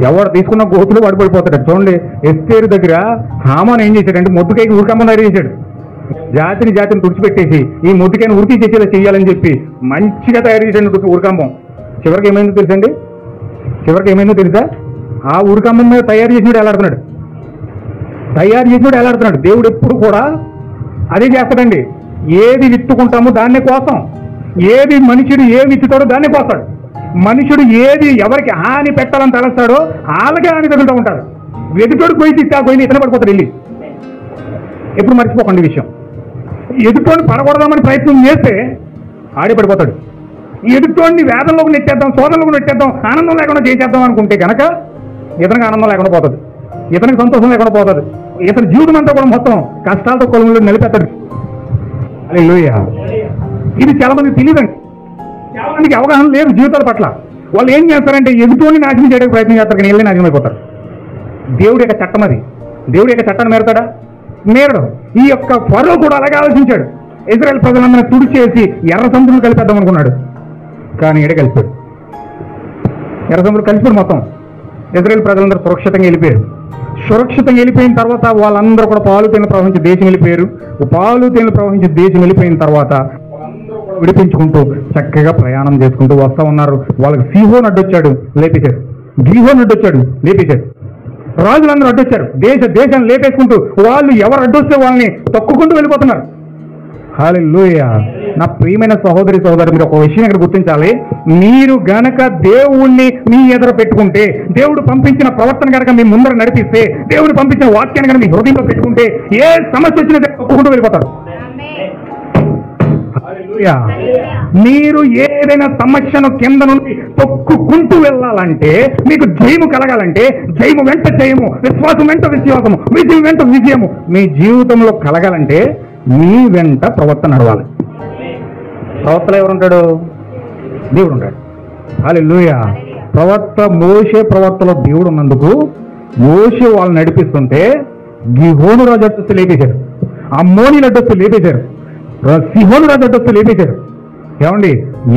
ఎవరు తీసుకున్న గోతులు వాడి పడిపోతాడట. చూడండి, ఎస్తేరు దగ్గర హామాను ఏం చేశాడంటే మొద్దుకైకి ఉరికమ్మని తయారు చేశాడు. జాతిని తుడిచిపెట్టేసి ఈ మొద్దుకైని ఉరికి చేసేలా చేయాలని చెప్పి మంచిగా తయారు చేశాడు ఉరికంబం. చివరికి ఏమైందో తెలుసండి? చివరికి ఏమైందో తెలుసా? ఆ ఉరికంబం మీద తయారు చేసినాడు ఎలాడుతున్నాడు. దేవుడు ఎప్పుడు కూడా అదే చేస్తాడండి. ఏది విత్తుకుంటామో దాన్నే కోసం, ఏది మనుషుడు ఏ విత్తుతాడో దాన్నే కోస్తాడు. మనుషుడు ఏది ఎవరికి హాని పెట్టాలని తలస్తాడో వాళ్ళకే హాని తగులుతూ ఉంటాడు. ఎదుటోడు పోయి తిట్టా పోయి ఇతనే పడిపోతాడు వెళ్ళి. ఎప్పుడు మర్చిపోకండి ఈ విషయం. ఎదుటోడిని పడగొడదామని ప్రయత్నం చేస్తే ఆడే పడిపోతాడు. ఎదుటోడిని వేదంలోకి నెట్టేద్దాం, సోదరులకు నెట్టేద్దాం, ఆనందం లేకుండా చేసేద్దాం అనుకుంటే కనుక ఇతనికి ఆనందం లేకుండా పోతుంది, ఇతనికి సంతోషం లేకుండా పోతుంది. ఇతని జీవితం అంతా కూడా మొత్తం కష్టాలతో కొలుములు నిలిపేస్తాడు. హల్లెలూయా. ఇది చాలా మందికి తెలియదండి, చాలా మందికి అవగాహన లేదు జీవితాల పట్ల. వాళ్ళు ఏం చేస్తారంటే ఎదుటోని నాశనం చేయడానికి ప్రయత్నం చేస్తారు, కానీ వెళ్ళి నాశనం అయిపోతారు. దేవుడి యొక్క చట్టం అది. దేవుడి యొక్క చట్టాన్ని మేరతాడా? మేరడు. ఈ యొక్క ఫరో కూడా అలాగే ఆలోచించాడు. ఇజ్రాయెల్ ప్రజలందరినీ తుడిచేసి ఎర్ర సముద్రం కలిపేద్దాం అనుకున్నాడు, కానీ ఎడ కలిపాడు. ఎర్ర సముద్రం కలిసిపోయాడు మొత్తం. ఇజ్రాయెల్ ప్రజలందరూ సురక్షితంగా వెళ్ళిపోయారు. సురక్షితంగా వెళ్ళిపోయిన తర్వాత వాళ్ళందరూ కూడా పాలు తేనెలు ప్రవహించే దేశం వెళ్ళిపోయారు. పాలు తేనెలు ప్రవహించే దేశం వెళ్ళిపోయిన తర్వాత విడిపించుకుంటూ చక్కగా ప్రయాణం చేసుకుంటూ వస్తూ ఉన్నారు. వాళ్ళకి సీహోన్ అడ్డొచ్చాడు, లేపేశాడు. గీహోన్ అడ్డొచ్చాడు, లేపేశాడు. రాజులందరూ అడ్డొచ్చారు, దేశాన్ని లేపేసుకుంటూ వాళ్ళు ఎవరు అడ్డొస్తే వాళ్ళని తొక్కుకుంటూ వెళ్ళిపోతున్నారు. హల్లెలూయా. నా ప్రియమైన సహోదరి సహోదరు, మీరు ఒక విషయం ఇక్కడ గుర్తించాలి. మీరు గనక దేవుణ్ణి మీ ఎదుర పెట్టుకుంటే, దేవుడు పంపించిన ప్రవర్తన కనుక మీ ముందర నడిపిస్తే, దేవుడు పంపించిన వాక్యాన్ని కనుక మీ హృదయంలో పెట్టుకుంటే, ఏ సమస్య వచ్చినా తొక్కుకుంటూ వెళ్ళిపోతారు. మీరు ఏదైనా సమస్యను కింద నుండి తొక్కుకుంటూ వెళ్ళాలంటే, మీకు జయము కలగాలంటే, జయము వెంట జయము, విశ్వాసం వెంట విశ్వాసము, విజయం వెంట విజయము మీ జీవితంలో కలగాలంటే మీ వెంట ప్రవర్తన నడవాలి. ప్రవర్తలో ఎవరుంటాడు? దేవుడు ఉంటాడు. హల్లెలూయా. మోషే ప్రవర్తలో దేవుడు ఉన్నందుకు మోషే వాళ్ళు నడిపిస్తుంటే గిహోను రాజు అడ్డొస్తూ లేపేశారు, అమ్మోనీలు అడ్డొస్తూ లేపేశారు, సిహోను రాజు అడ్డొస్తూ లేపేశారు. ఏమండి,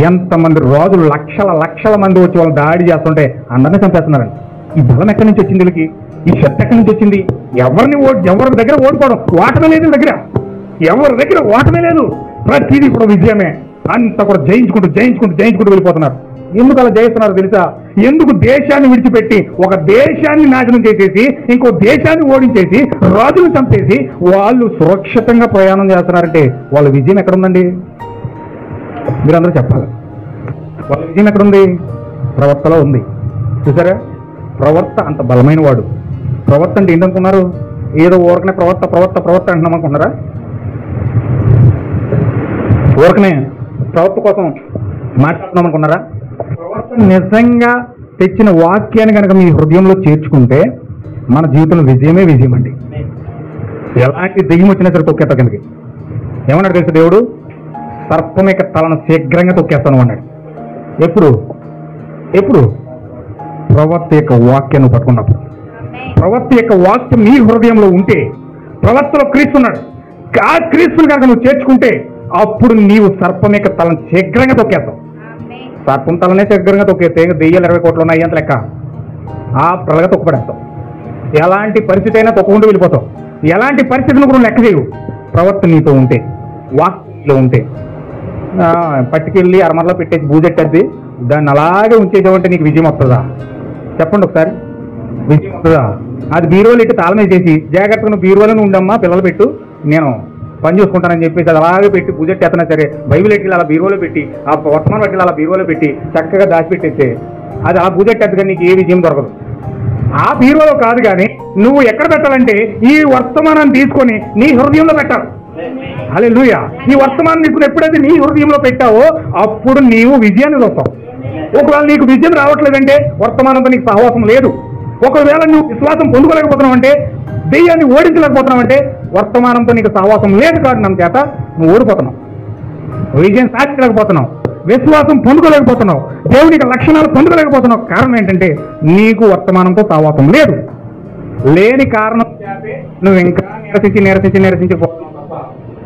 ఎంతమంది రాజులు లక్షల మంది వచ్చి వాళ్ళు దాడి చేస్తుంటే అందరినీ చంపేస్తున్నారండి. ఈ బలం ఎక్కడి నుంచి వచ్చింది వీళ్ళకి? ఈ శక్తి ఎక్కడి నుంచి వచ్చింది? ఎవరి దగ్గర ఓడిపోవడం, ఓటమే లేదు దగ్గర, ఎవరి దగ్గర ఓటమే లేదు. ప్రతిదీ కూడా విజయమే. అంతా కూడా జయించుకుంటూ వెళ్ళిపోతున్నారు. ఎందుకు అలా జయిస్తున్నారు తెలుసా? ఎందుకు దేశాన్ని విడిచిపెట్టి ఒక దేశాన్ని నాశనం చేసేసి ఇంకో దేశాన్ని ఓడించేసి రాజును చంపేసి వాళ్ళు సురక్షితంగా ప్రయాణం చేస్తున్నారంటే వాళ్ళ విజయం ఎక్కడుందండి? మీరందరూ చెప్పాలి. వాళ్ళ విజయం ఎక్కడుంది? ప్రవర్తలో ఉంది. చూసారా? ప్రవర్త అంత బలమైన వాడు. ప్రవర్త అంటే ఏంటనుకున్నారు? ఏదో ఊరకనే ప్రవర్త అంటున్నాం అనుకున్నారా? ఊరకనే ప్రవర్త కోసం మాట్లాడుతున్నాం అనుకున్నారా? ప్రవర్త నిజంగా తెచ్చిన వాక్యాన్ని కనుక మీ హృదయంలో చేర్చుకుంటే మన జీవితంలో విజయం అండి. ఎలాంటి దెయ్యం వచ్చినా సరే తొక్కేస్తా కిందకి. ఏమన్నాడు తెలుసు దేవుడు? సర్పం యొక్క తలను శీఘ్రంగా తొక్కేస్తాను అన్నాడు. ఎప్పుడు ప్రవర్త యొక్క వాక్యాన్ని పట్టుకున్నప్పుడు. ప్రవర్త యొక్క వాక్యం నీ హృదయంలో ఉంటే, ప్రవర్తలో క్రీస్తున్నాడు, ఆ క్రీస్తుని కనుక నువ్వు చేర్చుకుంటే అప్పుడు నీవు సర్పం యొక్క తలను శీఘ్రంగా తొక్కేస్తావు. సర్పం తలనే శీఘ్రంగా తొక్కేస్తే దెయ్యాలు 20 కోట్లు ఉన్నాయి అంత లెక్క. ఆ ప్రలగా తొక్కుపడేస్తావు. ఎలాంటి పరిస్థితి అయినా తొక్కుకుంటూ వెళ్ళిపోతావు. ఎలాంటి పరిస్థితిని కూడా లెక్క చేయవు. ప్రవర్తన నీతో ఉంటే, వాక్యంలో ఉంటే. పట్టుకెళ్ళి అరమరలో పెట్టేసి బూజెట్టద్ది దాన్ని అలాగే ఉంచేసావంటే నీకు విజయం వస్తుందా? చెప్పండి ఒకసారి. విజయం వస్తుందా? అది బీరువాలు ఇట్టి తాళమే చేసి జాగ్రత్తగా నువ్వు బీరువాలను ఉండమ్మా, పిల్లలు పెట్టు, నేను పని చూసుకుంటానని చెప్పేసి అది అలాగే పెట్టి పూజెట్టి ఎత్తనా సరే బైబిల్ ఎట్టి అలా బీరువాలో పెట్టి ఆ వర్తమానం పెట్టి అలా బీరువాలో పెట్టి చక్కగా దాచిపెట్టేస్తే అది ఆ పూజెట్టి ఎత్తగా నీకు ఏ విజయం దొరకదు. ఆ బీరువాలో కాదు, కానీ నువ్వు ఎక్కడ పెట్టాలంటే ఈ వర్తమానాన్ని తీసుకొని నీ హృదయంలో పెట్టాలి. హల్లెలూయా. ఈ వర్తమానం తీసుకుని ఎప్పుడైతే నీ హృదయంలో పెట్టావో అప్పుడు నీవు విజయాన్ని చూస్తావు. ఒకవేళ నీకు విజయం రావట్లేదంటే వర్తమానంతో నీకు సహవాసం లేదు. ఒకవేళ నువ్వు విశ్వాసం పొందుకోలేకపోతున్నావు అంటే, దెయ్యాన్ని ఓడించలేకపోతున్నావు అంటే వర్తమానంతో నీకు సహవాసం లేదు కారణం చేత నువ్వు ఓడిపోతున్నావు, విజయం సాధించలేకపోతున్నావు, విశ్వాసం పొందుకోలేకపోతున్నావు, దేవునికి లక్షణాలు పొందుకోలేకపోతున్నావు. కారణం ఏంటంటే నీకు వర్తమానంతో సహవాసం లేదు. లేని కారణం చేతే నువ్వు ఇంకా నిరసించిపోతున్నావు తప్ప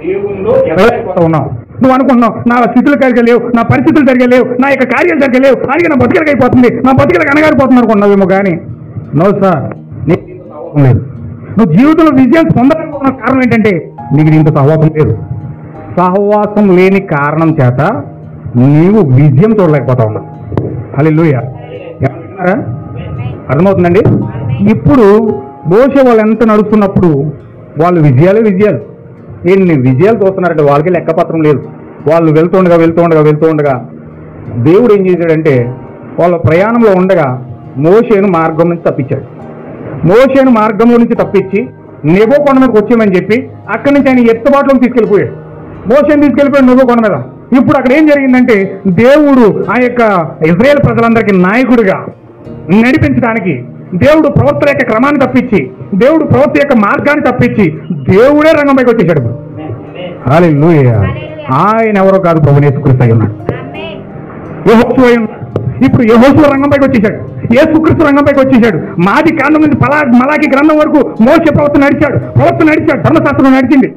దేవునిలో ఎదగలేకపోతున్నావు. నువ్వు అనుకుంటున్నావు నా స్థితులు కలిగలేవు, నా పరిస్థితులు జరిగలేవు, నా యొక్క కార్యాలు జరగలేవు, అలాగే నా బతుకలకు అయిపోతుంది, నా బతుకలకు అనగారిపోతుంది అనుకున్నావేమో. కానీ నో సార్, నీకు సహవాసం లేదు. నువ్వు జీవితంలో విజయం పొందలేకపోతున్న కారణం ఏంటంటే నీకు దీంతో సహవాసం లేదు. సహవాసం లేని కారణం చేత నీవు విజయం చూడలేకపోతా ఉన్నావు. హల్లెలూయా. ఏమంటున్నారా? అర్థమవుతుందండి? ఇప్పుడు మోషే వాళ్ళు ఎంత నడుస్తున్నప్పుడు వాళ్ళు విజయాలు ఎన్ని విజయాలు చూస్తున్నారంటే వాళ్ళకి లెక్కపత్రం లేదు. వాళ్ళు వెళ్తుండగా దేవుడు ఏం చేశాడంటే వాళ్ళ ప్రయాణంలో ఉండగా మోషేను మార్గం నుంచి తప్పించాడు. మోషేను మార్గంలో నుంచి తప్పించి నెబో కొండ మీదకి వచ్చామని చెప్పి అక్కడి నుంచి ఆయన ఎత్తుబాటులోకి తీసుకెళ్ళిపోయాడు. మోషేను తీసుకెళ్ళిపోయాడు నెబో కొండ మీద. ఇప్పుడు అక్కడ ఏం జరిగిందంటే దేవుడు ఆ యొక్క ఇశ్రాయేల్ ప్రజలందరికీ నాయకుడిగా నడిపించడానికి దేవుడు ప్రవక్తల యొక్క క్రమాన్ని తప్పించి, దేవుడు ప్రవక్త యొక్క మార్గాన్ని తప్పించి దేవుడే రంగంపైకి వచ్చేసాడు. హల్లెలూయా. ఆయన ఎవరో కాదు, ప్రభువు యేసుక్రీస్తు అయి ఉన్నాడు. యెహోషువ అయి ఉన్నాడు. ఇప్పుడు యెహోషువ రంగంపైకి వచ్చేసాడు, యేసుక్రీస్తు రంగంపైకి వచ్చేసాడు. మాది కాండం నుంచి మలాకి గ్రంథం వరకు మోషే ప్రవక్త నడిచాడు, ధర్మశాస్త్రం నడిచింది.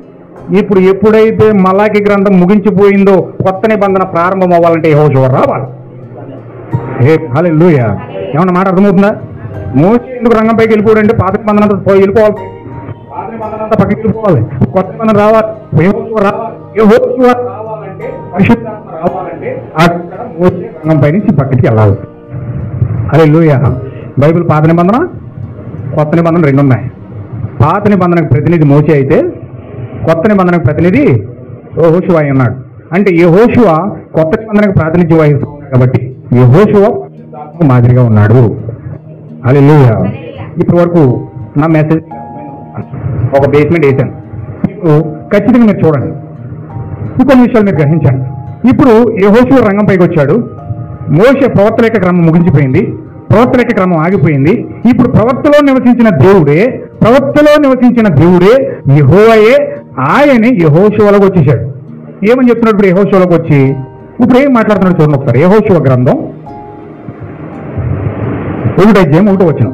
ఇప్పుడు ఎప్పుడైతే మలాకి గ్రంథం ముగించిపోయిందో కొత్త నిబంధన ప్రారంభం అవ్వాలంటే యెహోషువ రావాలి. హల్లెలూయా. ఏమన్నా మాట అర్థమవుతుందా? మోషే ఎందుకు రంగంపైకి వెళ్ళిపోయాడు అంటే పాత నిబంధన వెళ్ళిపోవాలి, పాత నిబంధన అంతా పక్కకి వెళ్ళిపోవాలి, కొత్త నిబంధన రావాలి. యెహోషువ రావాలంటే, పరిశుద్ధాత్మ రావాలంటే అక్కడ మోషే రంగంపై నుంచి పక్కకి వెళ్ళాలి. హల్లెలూయా. బైబిల్ పాత నిబంధన కొత్త నిబంధన రెండు ఉన్నాయి. పాత నిబంధనకు ప్రతినిధి మోషే అయితే కొత్త నిబంధనకు ప్రతినిధి యెహోషువ అయి ఉన్నాడు. అంటే యెహోషువ కొత్త నిబంధనకు ప్రాతినిధ్యం వహిస్తున్నాడు కాబట్టి యెహోషువ మాదిరిగా ఉన్నాడు. హల్లెలూయా. ఇప్పటి వరకు నా మెసేజ్ ఒక బేస్మెంట్ వేసాను. ఇప్పుడు ఖచ్చితంగా మీరు చూడండి, ఇంకొన్ని విషయాలు మీరు గ్రహించండి. ఇప్పుడు యెహోషువ రంగంపైకి వచ్చాడు. మోషే ప్రవక్తల యొక్క క్రమం ముగించిపోయింది, ప్రవక్తల యొక్క క్రమం ఆగిపోయింది. ఇప్పుడు ప్రవక్తలో నివసించిన దేవుడే యెహోవాయే, ఆయనే యెహోషువలోకి వచ్చేసాడు. ఏమని చెప్తున్నాడు ఇప్పుడు యెహోషువలోకి వచ్చి? ఇప్పుడు ఏం మాట్లాడుతున్నాడు చూడండి ఒకసారి. యెహోషువ గ్రంథం 1:1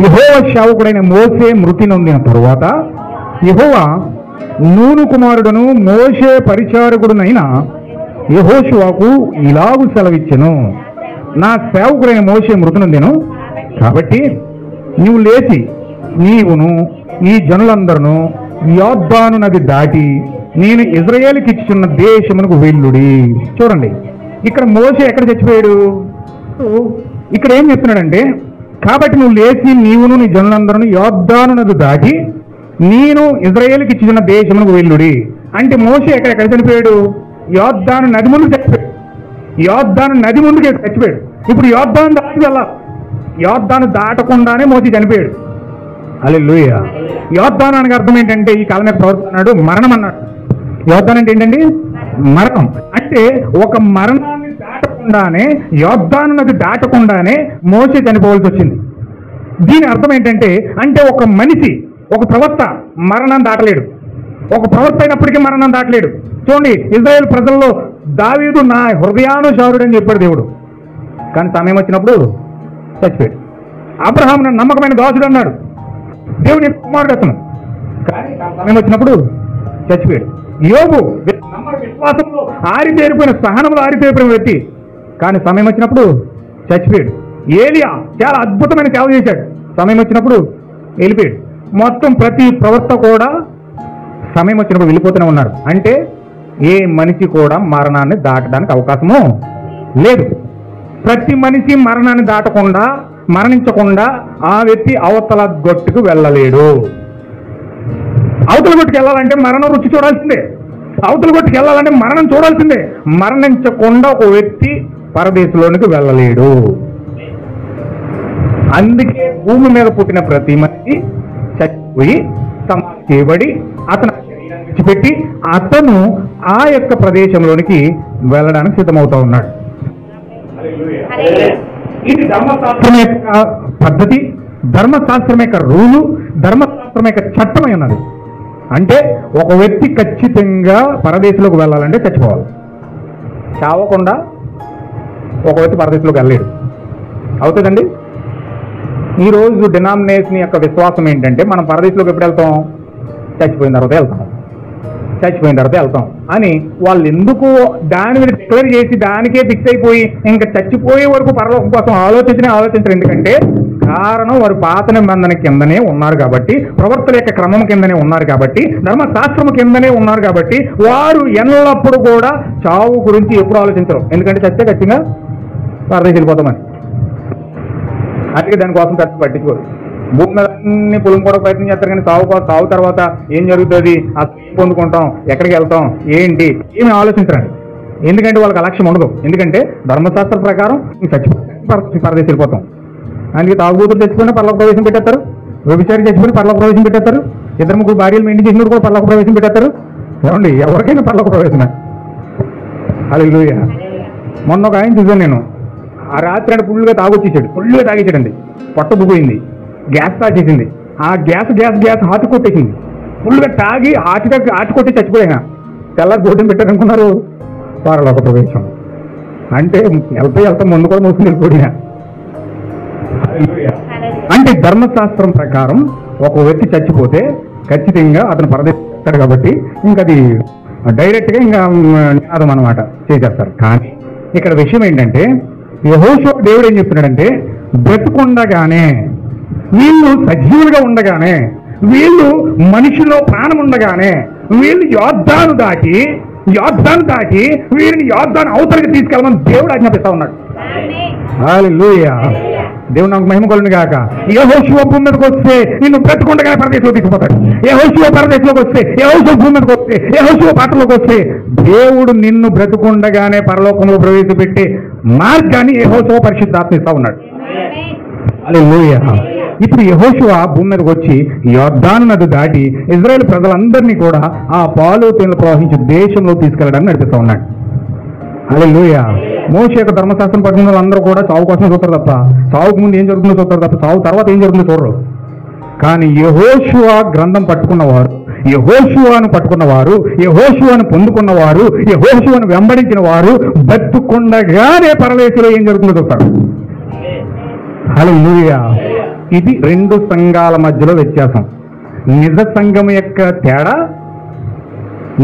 యెహోవా సేవకుడైన మోషే మృతి నొందిన తరువాత యెహోవా నూను కుమారుడును మోషే పరిచారకుడునైన యెహోషువకు ఇలాగు సెలవిచ్చెను, నా సేవకుడైన మోషే మృతి నొందెను కాబట్టి నీవు లేచి నీవును ఈ జనులందరూ యొర్దాను నది దాటి నేను ఇజ్రాయేలుకి ఇచ్చుచున్న దేశమునకు వెళ్ళుడి. చూడండి, ఇక్కడ మోషే ఎక్కడ చచ్చిపోయాడు? ఇక్కడ ఏం చెప్తున్నాడంటే, కాబట్టి నువ్వు లేచి నీవును నీ జనులందరూ యొర్దాను నది దాటి నేను ఇజ్రాయేలుకి ఇచ్చిన దేశమునకు వెళ్ళుడి. అంటే మోషే ఎక్కడ చనిపోయాడు? యొర్దాను నది ముందు చచ్చిపోయాడు. యొర్దాను నది ముందుకు చచ్చిపోయాడు. ఇప్పుడు యొర్దాను దాటి వెళ్ళాలి. యొర్దాను దాటకుండానే మోషే చనిపోయాడు. హల్లెలూయా. యొర్దాను అనగా అర్థం ఏంటంటే ఈ కాలం మీద ప్రవర్తనాడు మరణం అన్నాడు. యొర్దాను అంటే ఏంటండి? మరణం. అంటే ఒక మరణాన్ని దాటకుండానే, యొర్దాను నది దాటకుండానే మోషే చనిపోవాల్సి వచ్చింది. దీని అర్థం ఏంటంటే, అంటే ఒక మనిషి, ఒక ప్రవక్త మరణం దాటలేడు. ఒక ప్రవక్త అయినప్పటికీ మరణం దాటలేడు. చూడండి, ఇజ్రాయేల్ ప్రజల్లో దావీదు నా హృదయానుసారుడు అని చెప్పాడు దేవుడు, కానీ సమయం వచ్చినప్పుడు చచ్చిపోయాడు. అబ్రహాం నా నమ్మకమైన దాసుడు అన్నాడు, దేవుని కుమారుడు అతను, కానీ సమయం వచ్చినప్పుడు చచ్చిపోయాడు. యోబు విశ్వాసంలో ఆరితేరిపోయిన, సహనంలో ఆరితేరిపోయిన వ్యక్తి, కానీ సమయం వచ్చినప్పుడు చచ్చిపోయాడు. ఏలియా చాలా అద్భుతమైన సేవ చేశాడు, సమయం వచ్చినప్పుడు వెళ్ళిపోయాడు. మొత్తం ప్రతి ప్రవక్త కూడా సమయం వచ్చినప్పుడు వెళ్ళిపోతూనే ఉన్నారు. అంటే ఏ మనిషి కూడా మరణాన్ని దాటడానికి అవకాశము లేదు. ప్రతి మనిషి మరణాన్ని దాటకుండా, మరణించకుండా ఆ వ్యక్తి అవతల గొట్టుకు వెళ్ళలేడు. అవతల గొట్టుకు వెళ్ళాలంటే మరణం రుచి చూడాల్సిందే. అవతల గొట్టుకు వెళ్ళాలంటే మరణం చూడాల్సిందే. మరణించకుండా ఒక వ్యక్తి పరదేశంలోనికి వెళ్ళలేడు. అందుకే భూమి మీద పుట్టిన ప్రతి మనిషి చచ్చిపోయి సమాధి చేయబడి అతను శరీరాన్ని విడిచిపెట్టి అతను ఆ యొక్క ప్రదేశంలోనికి వెళ్ళడానికి సిద్ధమవుతా ఉన్నాడు. ఇది ధర్మశాస్త్రం యొక్క పద్ధతి, ధర్మశాస్త్రం యొక్క రూలు, ధర్మశాస్త్రం యొక్క చట్టమై ఉన్నది. అంటే ఒక వ్యక్తి ఖచ్చితంగా పరదేశంలోకి వెళ్ళాలంటే చచ్చిపోవాలి. చావకుండా ఒక వ్యక్తి పరదేశంలోకి వెళ్ళలేడు. అవుతుందండి. ఈరోజు డినామినేషన్ యొక్క విశ్వాసం ఏంటంటే మనం పరదేశంలోకి ఎప్పుడు వెళ్తాం? చచ్చిపోయిన తర్వాత వెళ్తాం, చచ్చిపోయిన తర్వాత వెళ్తాం అని వాళ్ళు ఎందుకు దాని మీద డిక్లేర్ చేసి దానికే ఫిక్స్ అయిపోయి ఇంకా చచ్చిపోయే వరకు పరలోకం కోసం ఆలోచించరు. ఎందుకంటే కారణం వారు పాత నిబంధన కిందనే ఉన్నారు కాబట్టి, ప్రవర్తన యొక్క క్రమం కిందనే ఉన్నారు కాబట్టి, ధర్మశాస్త్రం కిందనే ఉన్నారు కాబట్టి వారు ఎల్లప్పుడూ కూడా చావు గురించి ఎప్పుడు ఆలోచించరు. ఎందుకంటే చస్తే ఖచ్చితంగా పరదేశం వెళ్ళిపోతామని. అందుకే దానికోసం ఖర్చు పట్టించుకోరు. భూమి మీద అన్ని పొలం కూడా ప్రయత్నం చేస్తారు, కానీ సాగు తర్వాత ఏం జరుగుతుంది, అసలు ఏం పొందుకుంటాం, ఎక్కడికి వెళ్తాం, ఏంటి ఏమి ఆలోచించరండి. ఎందుకంటే వాళ్ళకి లక్ష్యం ఉండదు. ఎందుకంటే ధర్మశాస్త్రం ప్రకారం చచ్చిపోయి పరదేశం వెళ్ళిపోతాం. అందుకే తాగుబోతులు చచ్చిపోయినా పరలోక ప్రవేశం పెట్టేస్తారు, వ్యభిచారి చచ్చిపోయినా పరలోక ప్రవేశం పెట్టేస్తారు, 2-3 భార్యలు మెయింటైన్ చేసినప్పుడు కూడా పరలోక ప్రవేశం పెట్టేస్తారు. ఏమండి, ఎవరికైనా పరలోక ప్రవేశమే. హల్లెలూయా. మొన్న ఒక ఆయన చూసాను నేను. ఆ రాత్రి అంటే ఫుల్గా తాగొచ్చేసాడండి. పొట్ట బుగ్గిపోయింది, గ్యాస్ తాగేసింది. ఆ గ్యాస్ హార్ట్ కొట్టేసింది. ఫుల్గా తాగి హార్ట్ కొట్టి చచ్చిపోయాను. తెల్లారి భోజనం పెట్టారనుకున్నారు, పరలోక ప్రవేశం. అంటే వెళ్తా ముందు కూడా మోసుకుని వెళ్ళిపోయినా. అంటే ధర్మశాస్త్రం ప్రకారం ఒక వ్యక్తి చచ్చిపోతే ఖచ్చితంగా అతను పరదేశం చేస్తాడు కాబట్టి ఇంకా అది డైరెక్ట్గా ఇంకా నినాదం అన్నమాట చేసేస్తారు. కానీ ఇక్కడ విషయం ఏంటంటే యెహోషువ దేవుడు ఏం చెప్తున్నాడంటే బ్రతుకుండగానే, వీళ్ళు సజీవులుగా ఉండగానే, వీళ్ళు మనిషిలో ప్రాణం ఉండగానే, వీళ్ళు యోర్దాను దాటి వీరిని యోర్దాను అవతలికి తీసుకెళ్ళమని దేవుడు ఆజ్ఞాపిస్తా ఉన్నాడు. హల్లెలూయా. దేవుడు నాకు మహిమ కలుగును గాక. యెహోషువ భూమి మీదకి వస్తే నిన్ను బ్రతుకుండగానే పరదేశంలో తీసుకుపోతాడు. యెహోషువ పరదేశంలోకి వస్తే, యెహోషువ భూమి మీదకి వస్తే, యెహోషువ పాటలోకి వస్తే దేవుడు నిన్ను బ్రతుకుండగానే పరలోకంలో ప్రవేశపెట్టే మార్గాన్ని యెహోషువ పరిశుద్ధాత్మ ఇస్తా ఉన్నాడు. హల్లెలూయా. ఇప్పుడు యెహోషువ భూమి మీదకి వచ్చి యొర్దాను నది దాటి ఇజ్రాయేల్ ప్రజలందరినీ కూడా ఆ పాలు తేనెలు ప్రవహించే దేశంలో తీసుకెళ్ళడానికి నడిపిస్తా ఉన్నాడు. హల్లెలూయా. మోషే యొక్క ధర్మశాస్త్రం పట్టిన వాళ్ళందరూ కూడా చావు కోసం చూస్తారు తప్ప, చావుకు ముందు ఏం జరుగుతుందో చూస్తారు తప్ప, చావు తర్వాత ఏం జరుగుతుందో చూడరు. కానీ యెహోషువ గ్రంథం పట్టుకున్నవారు, యెహోషువను పట్టుకున్నవారు, యెహోషువను పొందుకున్నవారు, యెహోషువను వెంబడించిన వారు బతుకుండగానే పరదేశంలో ఏం జరుగుతుందో చూస్తారు. హల్లెలూయా. ఇది 2 సంఘాల మధ్యలో వ్యత్యాసం. నిజ సంఘం యొక్క తేడా,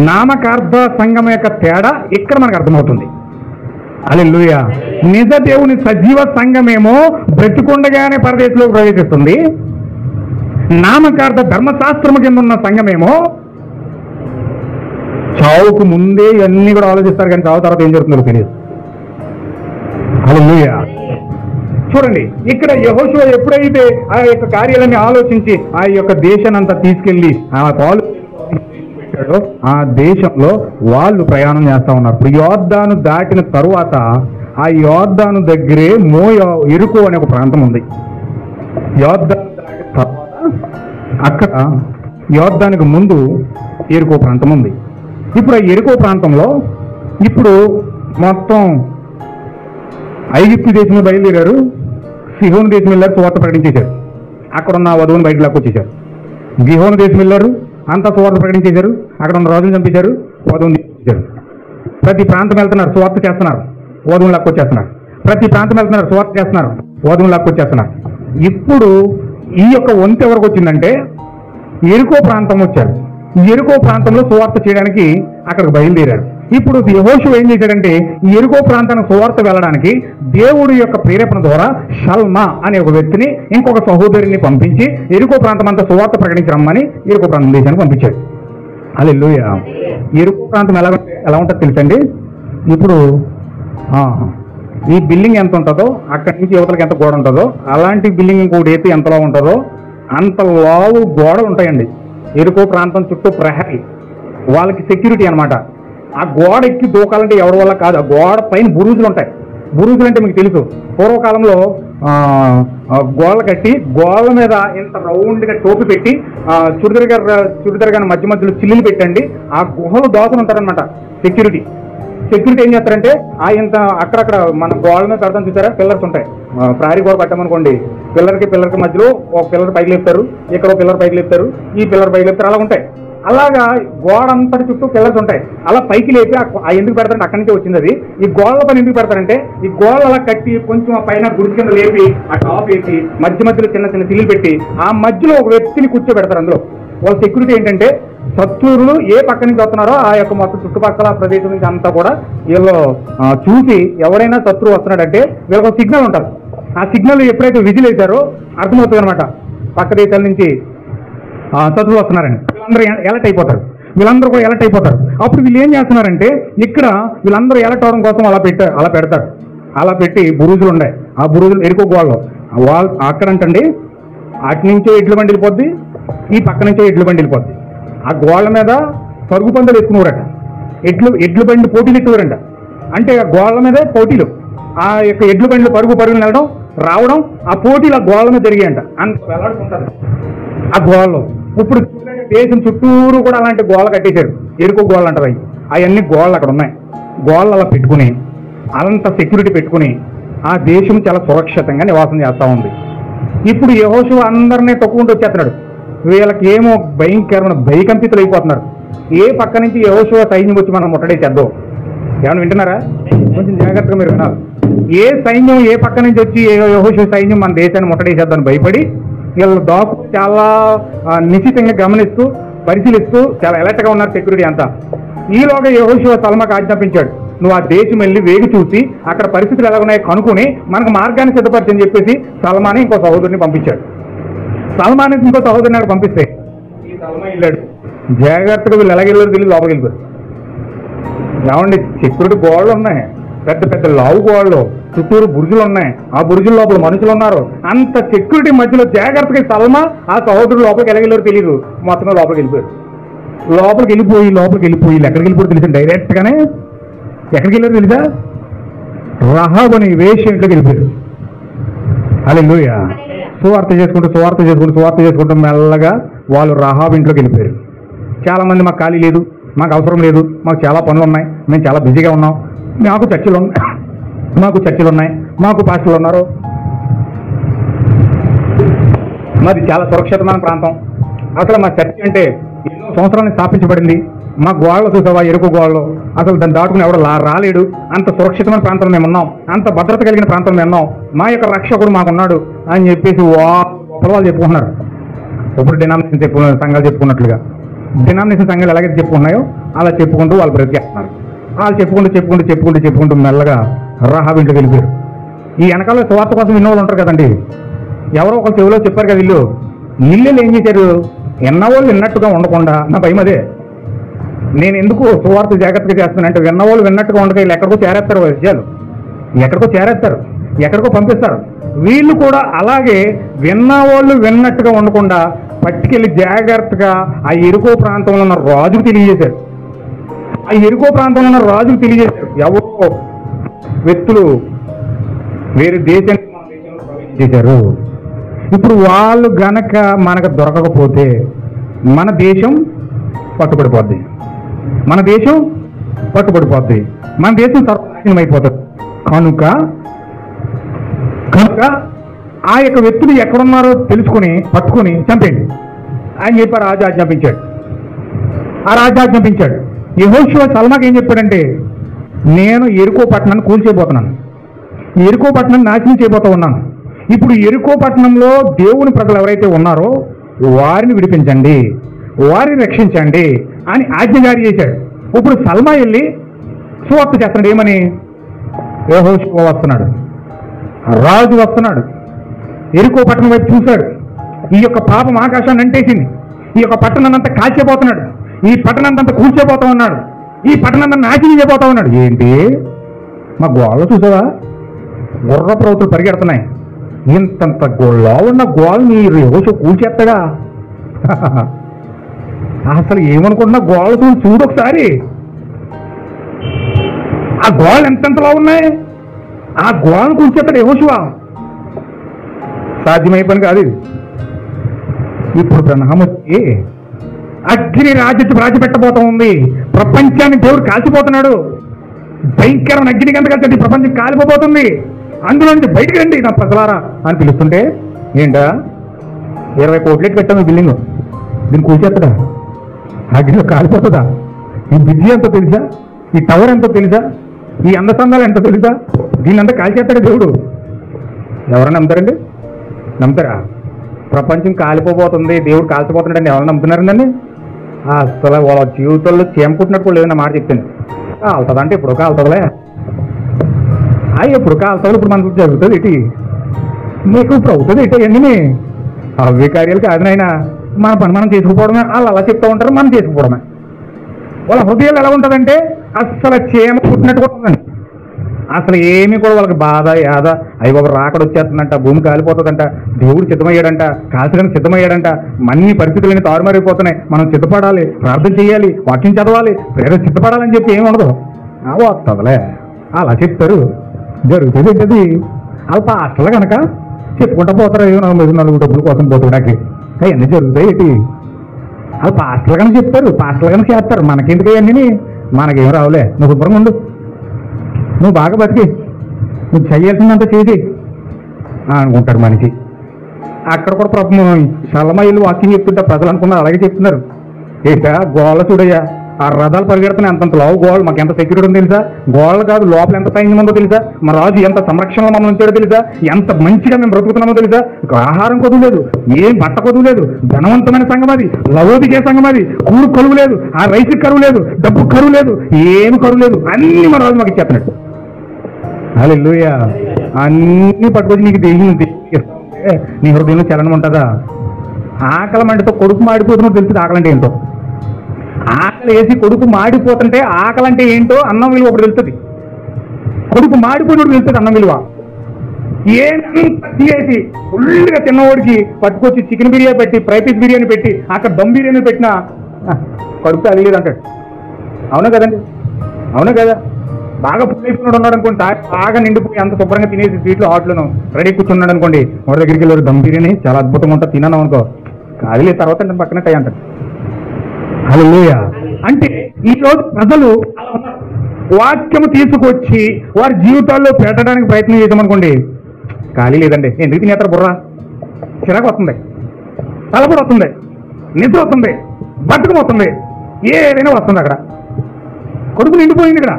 నామకార్థ సంఘం యొక్క తేడా ఇక్కడ మనకు అర్థమవుతుంది. హల్లెలూయా. నిజ దేవుని సజీవ సంఘమేమో బ్రతికుండగానే పరదేశంలో ప్రవేశిస్తుంది. నామకార్థ ధర్మశాస్త్రము కింద ఉన్న సంఘమేమో చావుకు ముందే ఇవన్నీ కూడా ఆలోచిస్తారు, కానీ చావు తర్వాత ఏం జరుగుతుందో తెలియదు. హల్లెలూయా. చూడండి, ఇక్కడ యెహోషువ ఎప్పుడైతే ఆ యొక్క కార్యాలన్నీ ఆలోచించి ఆ యొక్క దేశాన్ని అంతా తీసుకెళ్లి ఆ పాలు పెట్టాడో ఆ దేశంలో వాళ్ళు ప్రయాణం చేస్తా ఉన్నారు. ఇప్పుడు యోర్దాను దాటిన తరువాత ఆ యోర్దాను దగ్గరే ఎరుకో అనే ఒక ప్రాంతం ఉంది. యోర్దాను దాటిన తర్వాత అక్కడ యోర్దానికి ముందు ఎరుకో ప్రాంతం ఉంది. ఇప్పుడు ఆ ఎరుకో ప్రాంతంలో ఇప్పుడు మొత్తం ఐగుప్తు దేశంలో బయలుదేరారు, సిహోను దేశం వెళ్ళారు, సువార్త ప్రకటించేశారు. అక్కడ ఉన్న వధువుని బయటకు లాక్కొచ్చేశారు. గిహోను దేశం వెళ్ళారు, అంతా సువార్త ప్రకటించేశారు. అక్కడ ఉన్న రాజుని చంపించారు, వధువుని తీసుకొచ్చారు. ప్రతి ప్రాంతం వెళ్తున్నారు, సువార్త చేస్తున్నారు, వధువుని లాక్కొచ్చేస్తున్నారు. ప్రతి ప్రాంతం వెళ్తున్నారు, సువార్త చేస్తున్నారు, వధువుని లాక్కొచ్చేస్తున్నారు. ఇప్పుడు ఈ యొక్క వంతు ఎవరికి వచ్చిందంటే ఎరుకో ప్రాంతం వచ్చారు. ఎరుకో ప్రాంతంలో సువార్త చేయడానికి అక్కడికి బయలుదేరారు. ఇప్పుడు యెహోషువ ఏం చేశాడంటే ఎరుకో ప్రాంతానికి సువార్త వెళ్ళడానికి దేవుడి యొక్క ప్రేరేపణ ద్వారా షల్మా అనే ఒక వ్యక్తిని, ఇంకొక సహోదరిని పంపించి ఎరుకో ప్రాంతం అంతా సువార్త ప్రకటించి రమ్మని ఎరుకో ప్రాంతం దేశానికి పంపించాడు. హల్లెలూయా. ఎరుకో ప్రాంతం ఎలా ఉంటుందో తెలుసండి. ఇప్పుడు ఈ బిల్డింగ్ ఎంత ఉంటుందో అక్కడి నుంచి యువతలకు ఎంత గోడ ఉంటుందో అలాంటి బిల్డింగ్ ఇంకోటి అయితే ఎంతలో ఉంటుందో అంత లావు గోడలు ఉంటాయండి. ఎరుకో ప్రాంతం చుట్టూ ప్రహరీ, వాళ్ళకి సెక్యూరిటీ అనమాట. ఆ గోడ ఎక్కి దూకాలంటే ఎవరి వల్ల కాదు. ఆ గోడ పైన బురుజులు ఉంటాయి. బురుజులు అంటే మీకు తెలుసు, పూర్వకాలంలో గోడలు కట్టి గోడల మీద ఇంత రౌండ్గా టోపి పెట్టి చుడిదర్ గారి మధ్య మధ్యలో చిల్లులు పెట్టండి. ఆ గుహలు దోతలు ఉంటారనమాట సెక్యూరిటీ ఏం చేస్తారంటే ఇంత అక్కడక్కడ మన గోడల మీద పెడతాం చూసారా, పిల్లర్స్ ఉంటాయి. ప్రహరీ గోడ కట్టామనుకోండి, పిల్లర్కి మధ్యలో ఒక పిల్లర్ పైకి లేపుతారు, ఇక్కడ పిల్లర్ పైకి లేపుతారు, ఈ పిల్లర్ పైకి లేపుతారు, అలా ఉంటాయి. అలాగా గోడ అంతటి చుట్టూ పిల్లర్స్ ఉంటాయి. అలా పైకి లేపి ఎందుకు పెడతారంటే అక్కడి నుంచి వచ్చింది అది. ఈ గోడల పైన ఎందుకు పెడతారంటే ఈ గోడలు అలా కట్టి కొంచెం ఆ పైన గుడి కింద లేపి ఆ టాప్ వేసి మధ్యలో చిన్న చిన్న సిల్లులు పెట్టి ఆ మధ్యలో ఒక వ్యక్తిని కూర్చోబెడతారు. అందులో వాళ్ళ సెక్యూరిటీ ఏంటంటే శత్రువులు ఏ పక్క నుంచి వస్తున్నారో ఆ యొక్క మొత్తం చుట్టుపక్కల ప్రదేశం నుంచి అంతా కూడా వీళ్ళు చూసి ఎవరైనా శత్రువు వస్తున్నాడంటే వీళ్ళకి సిగ్నల్ ఉంటుంది. ఆ సిగ్నల్ ఎప్పుడైతే విజిల్ వేశారో అర్థమవుతుంది అనమాట పక్క దేశాల నుంచి శత్రువులు వస్తున్నారని. వీళ్ళందరూ కూడా ఎలర్ట్ అయిపోతారు. అప్పుడు వీళ్ళు ఏం చేస్తున్నారంటే ఇక్కడ వీళ్ళందరూ ఎలర్ట్ అవడం కోసం అలా పెడతారు. అలా పెట్టి బురుజులు ఉన్నాయి. ఆ బురుజులు ఎరుకో గోడలో అక్కడంటండి అటు నుంచో ఎడ్ల బండి వెళ్ళిపోద్ది, ఈ పక్క నుంచో ఎడ్ల బండి వెళ్ళిపోద్ది. ఆ గోడల మీద పరుగు పందులు ఎత్తుకునేవారట. ఎడ్ల బండి పోటీలు ఎత్తువారంట. అంటే ఆ గోడల మీదే పోటీలు, ఆ యొక్క ఎడ్ల బండ్లు పరుగులు వెళ్ళడం రావడం, ఆ పోటీలు ఆ గోడల మీద జరిగాయంట. అంత వెళ్లాడుకుంటారు ఆ గోడలో. ఇప్పుడు దేశం చుట్టూరు కూడా అలాంటి గోడలు కట్టేశారు. ఎరుకో గోడలు అంటారు. అవన్నీ గోడలు అక్కడ ఉన్నాయి. గోడలు అలా పెట్టుకుని అంత సెక్యూరిటీ పెట్టుకుని ఆ దేశం చాలా సురక్షితంగా నివాసం చేస్తూ ఉంది. ఇప్పుడు యెహోషువ అందరినీ తొక్కుకుంటూ వచ్చేస్తున్నాడు. వీళ్ళకి ఏమో భయంకరమైన భయకంపితులు అయిపోతున్నారు. ఏ పక్క నుంచి యెహోషువ సైన్యం వచ్చి మనం ముట్టడేసేద్దాం. ఏమైనా వింటున్నారా? కొంచెం జాగ్రత్తగా మీరు వినాలి. ఏ సైన్యం ఏ పక్క నుంచి వచ్చి యెహోషువ సైన్యం మన దేశాన్ని ముట్టడేసేద్దామని భయపడి వీళ్ళు చాలా నిశ్చితంగా గమనిస్తూ పరిశీలిస్తూ చాలా అలర్ట్గా ఉన్నారు సెక్యూరిటీ అంతా. ఈలోగా యెహోషువ సల్మాకు ఆజ్ఞాపించాడు, నువ్వు ఆ దేశం వెళ్ళి వేగి చూసి అక్కడ పరిస్థితులు ఎలా ఉన్నాయో కనుక్కుని మనకు మార్గాన్ని సిద్ధపరచని చెప్పేసి సల్మాని ఇంకో సహోదరుని పంపించాడు. సల్మాన్ ఇంకో సహోదరుని అక్కడ పంపిస్తే ఈ సల్మా వెళ్ళాడు. జాగ్రత్తగా వీళ్ళు ఎలాగెళ్ళారు తెలియదు, లోపలికి వెళ్ళిపోయారు. ఏమండి, సెక్యూరిటీ గోడలు ఉన్నాయి, పెద్ద పెద్ద లావు గోడలు, చుట్టూరు బురుజులు ఉన్నాయి. ఆ బురుజుల లోపల మనుషులు ఉన్నారు. అంత సెక్యూరిటీ మధ్యలో జాగ్రత్తగా సల్మా ఆ సహోదరుడు లోపలికి ఎలాగెళ్ళారు తెలియదు. మొత్తం లోపలికి వెళ్ళిపోయారు. లోపలికి వెళ్ళిపోయి ఎక్కడికి వెళ్ళిపోయారు తెలుసు, డైరెక్ట్గానే ఎక్కడికి వెళ్ళారు తెలుసా? రహాబ్ అని వేశ్య ఇంట్లోకి వెళ్ళిపోయారు. హల్లెలూయా. సువార్త చేసుకుంటూ మెల్లగా వాళ్ళు రహాబ్ ఇంట్లోకి వెళ్ళిపోయారు. చాలామంది మాకు ఖాళీ లేదు, మాకు అవసరం లేదు, మాకు చాలా పనులు ఉన్నాయి, మేము చాలా బిజీగా ఉన్నాం, మాకు చర్చలు ఉన్నాయి, మాకు పాస్టర్లు ఉన్నారు, మరి చాలా సురక్షితమైన ప్రాంతం, అసలు మా చర్చ్ అంటే ఎన్నో సంవత్సరాలు స్థాపించబడింది, మా గోడలు చూసావా ఎరుకు గోడలు, అసలు దాన్ని దాటుకుని ఎవడో రాలేడు, అంత సురక్షితమైన ప్రాంతంలో మేము ఉన్నాం, అంత భద్రత కలిగిన ప్రాంతంలో మేము ఉన్నాం, మా యొక్క రక్షకుడు మాకున్నాడు అని చెప్పేసి వాళ్ళు చెప్పుకుంటున్నారు. ఇప్పుడు డినామినేషన్ సంఘాలు చెప్పుకున్నట్లుగా డినామినేషన్ సంఘాలు ఎలాగైతే చెప్పుకున్నాయో అలా చెప్పుకుంటూ వాళ్ళు బ్రతికేస్తున్నారు. వాళ్ళు చెప్పుకుంటూ మెల్లగా రహాబ్ ఇంట్లోకి వెళ్ళిపోయారు. ఈ వెనకాల సువార్త కోసం విన్నోళ్ళు ఉంటారు కదండి, ఎవరో ఒక చెవిలో చెప్పారు కదా, వీళ్ళు ఏం చేశారు, విన్నవాళ్ళు విన్నట్టుగా ఉండకుండా, నా భయం అదే, నేను ఎందుకు సువార్త జాగ్రత్తగా చేస్తానంటే విన్నవాళ్ళు విన్నట్టుగా ఉండగా వీళ్ళు ఎక్కడికో చేరేస్తారు, ఎక్కడికో పంపిస్తారు. వీళ్ళు కూడా అలాగే విన్నవాళ్ళు విన్నట్టుగా ఉండకుండా పట్టుకెళ్ళి జాగ్రత్తగా ఆ ఎరుకో ప్రాంతంలో ఉన్న రాజుకు తెలియజేశారు. ఎవరో వ్యక్తులు వేరే దేశానికి మన దేశంలో ప్రవేశించేశారు. ఇప్పుడు వాళ్ళు గనక మనకు దొరకకపోతే మన దేశం పట్టుబడిపోద్ది, మన దేశం సర్వనాశనం అయిపోతుంది. కనుక ఆ యొక్క వ్యక్తులు ఎక్కడున్నారో తెలుసుకుని పట్టుకుని చంపేయండి ఆయన చెప్పి రాజు ఆజ్ఞాపించాడు. యెహోషువ సల్మాకి ఏం చెప్పాడంటే, నేను ఎరుకో పట్టణాన్ని కూల్చేయబోతున్నాను, ఎరుకో పట్టణాన్ని నాశనం చేయబోతూ ఉన్నాను. ఇప్పుడు ఎరుకో పట్టణంలో దేవుని ప్రజలు ఎవరైతే ఉన్నారో వారిని విడిపించండి, వారిని రక్షించండి అని ఆజ్ఞ జారీ చేశాడు. ఇప్పుడు సల్మా వెళ్ళి సువార్త చేస్తున్నాడు. ఏమని? యెహోషువ వస్తున్నాడు, రాజు వస్తున్నాడు, ఎరుకో పట్టణం వైపు చూశాడు. ఈ యొక్క పాపం ఆకాశాన్ని అంటేసింది, ఈ యొక్క పట్టణాన్ని అంతా కాల్చిపోతున్నాడు, ఈ పట్టణాన్ని అంతా కూల్చిపోతా ఉన్నాడు, ఈ పట్టణాన్ని నాశనం చేయబోతా ఉన్నాడు. ఏంటి, మా గోడలో చూసావా గుర్రపు రౌతులు పరిగెడుతున్నాయి. ఇంతంత గోళ్ళలో ఉన్న గోల్ మీరు యెహోషువ కూల్చేస్తాడా? అసలు ఏమనుకుంటున్నా గోళ్ళ చూడు ఒకసారి. ఆ గోళ్ళు ఎంతెంతలో ఉన్నాయి. ఆ గోళ్ళను కూల్చేస్తాడు యెహోషువ. సాధ్యమైపోయింది కాదు ఇది. ఇప్పుడు బ్రహ్మ వచ్చి అగ్ని రాజు పెట్టబోతా ఉంది. ప్రపంచాన్ని దేవుడు కాల్చిపోతున్నాడు. భయంకరమైన అగ్ని గంట కలిసి ప్రపంచం కాలిపోతుంది. అందులో నుంచి బయటికి రండి నా ప్రజలారా అని పిలుస్తుంటే ఏంటా 20 కోట్లకి పెట్టాము బిల్డింగ్, దీన్ని కూల్చేస్తుందా? అగ్నిలో కాలిపోతుందా? ఈ బిజీ ఎంతో తెలుసా? ఈ టవర్ ఎంతో తెలుసా? ఈ అందచందాలు ఎంతో తెలుసా? దీన్నంతా కాల్చేస్తాడు దేవుడు. ఎవరైనా నమ్ముతారండి? నమ్ముతారా? ప్రపంచం కాలిపోబోతుంది, దేవుడు కాల్చిపోతున్నాడండి ఎవరైనా నమ్ముతున్నారండి? అసలు వాళ్ళ జీవితంలో చేమకుట్టినట్టు లేదన్న మాట చెప్తాను. కాలుతుంది అంటే ఇప్పుడు కాలుతుందిలే. ఎప్పుడు కాలుతుంది, ఇప్పుడు మనకు జరుగుతుంది ఏంటి? మీకు ఇప్పుడు అవుతుంది ఏంటి? అన్నీ అవి కార్యాలు కాదు నాయన. మన పని మనం చేసుకుపోవడమే. వాళ్ళు అలా చెప్తూ ఉంటారు, మనం చేసుకుపోవడమే. వాళ్ళ హృదయాలు ఎలా ఉంటుందంటే అసలు చేమ పుట్టినట్టు కూడా ఉందండి. అసలు ఏమీ కూడా వాళ్ళకి బాధ యాద అవి ఒక రాకడ వచ్చేస్తుందంట, భూమి కాలిపోతుందంట, దేవుడు సిద్ధమయ్యాడంట, కాల్చడానికి సిద్ధమయ్యాడంట, అన్ని పరిస్థితులన్నీ తారుమారిపోతున్నాయి, మనం సిద్ధపడాలి, ప్రార్థన చేయాలి, వాక్యం చదవాలి, ప్రేర సిద్ధపడాలని చెప్పి ఏమి ఉండదు. వస్తుందిలే అలా చెప్తారు, జరుగుతుంది ఏంటది. వాళ్ళ పాస్టర్లు కనుక చెప్పుకుంటూ పోతారు. నలుగురు డబ్బుల కోసం పోతున్నాకి అవన్నీ జరుగుతాయి ఏంటి? వాళ్ళు పాస్టర్లు కనుక చెప్తారు, పాస్టర్లు కనుక చేస్తారు. మనకెందుకు అవన్నీ? మనకేం రావులే, నువ్వు శుభ్రంగా ఉండు, నువ్వు బాగా బతికి, నువ్వు చేయాల్సిందంతా చేసి అనుకుంటారు మనిషి. అక్కడ కూడా ప్రభుత్వం శలమయ్యలు వాక్యం చెప్తుంటే ప్రజలు అనుకున్నారు అలాగే చెప్తున్నారు. ఏంటా గోళ్ళ చూడయ్యా, ఆ రథాలు పరిగెడుతున్నాయి, అంతంత లావు గోళ్ళు, మాకు ఎంత సెక్యూరిటీ ఉందో తెలుసా? గోళ్ళు కాదు, లోపల ఎంత సైన్యం ఉందో తెలుసా? మా రాజు ఎంత సంరక్షణలో మమ్మల్ని ఉంచాడో తెలుసా? ఎంత మంచిగా మేము బ్రతుకుతున్నామో తెలుసా? ఆహారం కొదువు లేదు, ఏం బట్ట కొదువు లేదు, ధనవంతమైన సంఘం అది, లవోదికే సంఘం అది. కూడు కరువు లేదు, ఆ రైతుకి కరువు లేదు, డబ్బు కరువు లేదు, ఏమి కరువు లేదు, అన్ని మా రాజు మాకు ఇచ్చేస్తున్నాడు. హల్లెలూయా. అన్ని పట్టుకొచ్చి నీకు దేవుని నీ హృదయంలో చలనం ఉంటుందా? ఆకలి మంటతో కొడుకు మాడిపోతున్నో తెలుస్తుంది ఆకలి అంటే ఏంటో. ఆకలి వేసి కొడుకు మాడిపోతుంటే ఆకలి అంటే ఏంటో అన్నం విలువ ఒకటి తెలుస్తుంది. కొడుకు మాడిపోయినప్పుడు తెలుస్తుంది అన్నం విలువ. ఏమంత తీసి ఫుల్గా తిన్నవాడికి పట్టుకొచ్చి చికెన్ బిర్యానీ పెట్టి, ఫ్రై పీస్ బిర్యానీ పెట్టి, అక్కడ దమ్ బిర్యానీ పెట్టినా కడుపు తగలేదు అంటాడు. అవునా కదండి? అవునా కదా? బాగా ఫుల్ అయిపోయినాడు ఉన్నాడు అనుకోండి, బాగా నిండిపోయి అంత శుభ్రంగా తినేసి స్వీట్లు హాట్లను రెడీ కూర్చున్నాడు అనుకోండి, వాడి దగ్గరికి వెళ్ళారు దమ్ బిర్యానీ చాలా అద్భుతంగా ఉంటుంది తిన్నాను అనుకో, కాదు తర్వాత నేను పక్కన టై అంటాడు. హల్లెలూయా. అంటే ఈరోజు ప్రజలు వాక్యము తీసుకొచ్చి వారి జీవితాల్లో పెట్టడానికి ప్రయత్నం చేద్దామనుకోండి, ఖాళీ లేదండి. ఎందుకు తినేస్తారు? బుర్ర చిరాకు వస్తుంది, తలపడి వస్తుంది, నిద్ర వస్తుంది, బతుకం వస్తుంది, ఏదైనా వస్తుంది. అక్కడ కొడుకు నిండిపోయింది, ఇక్కడ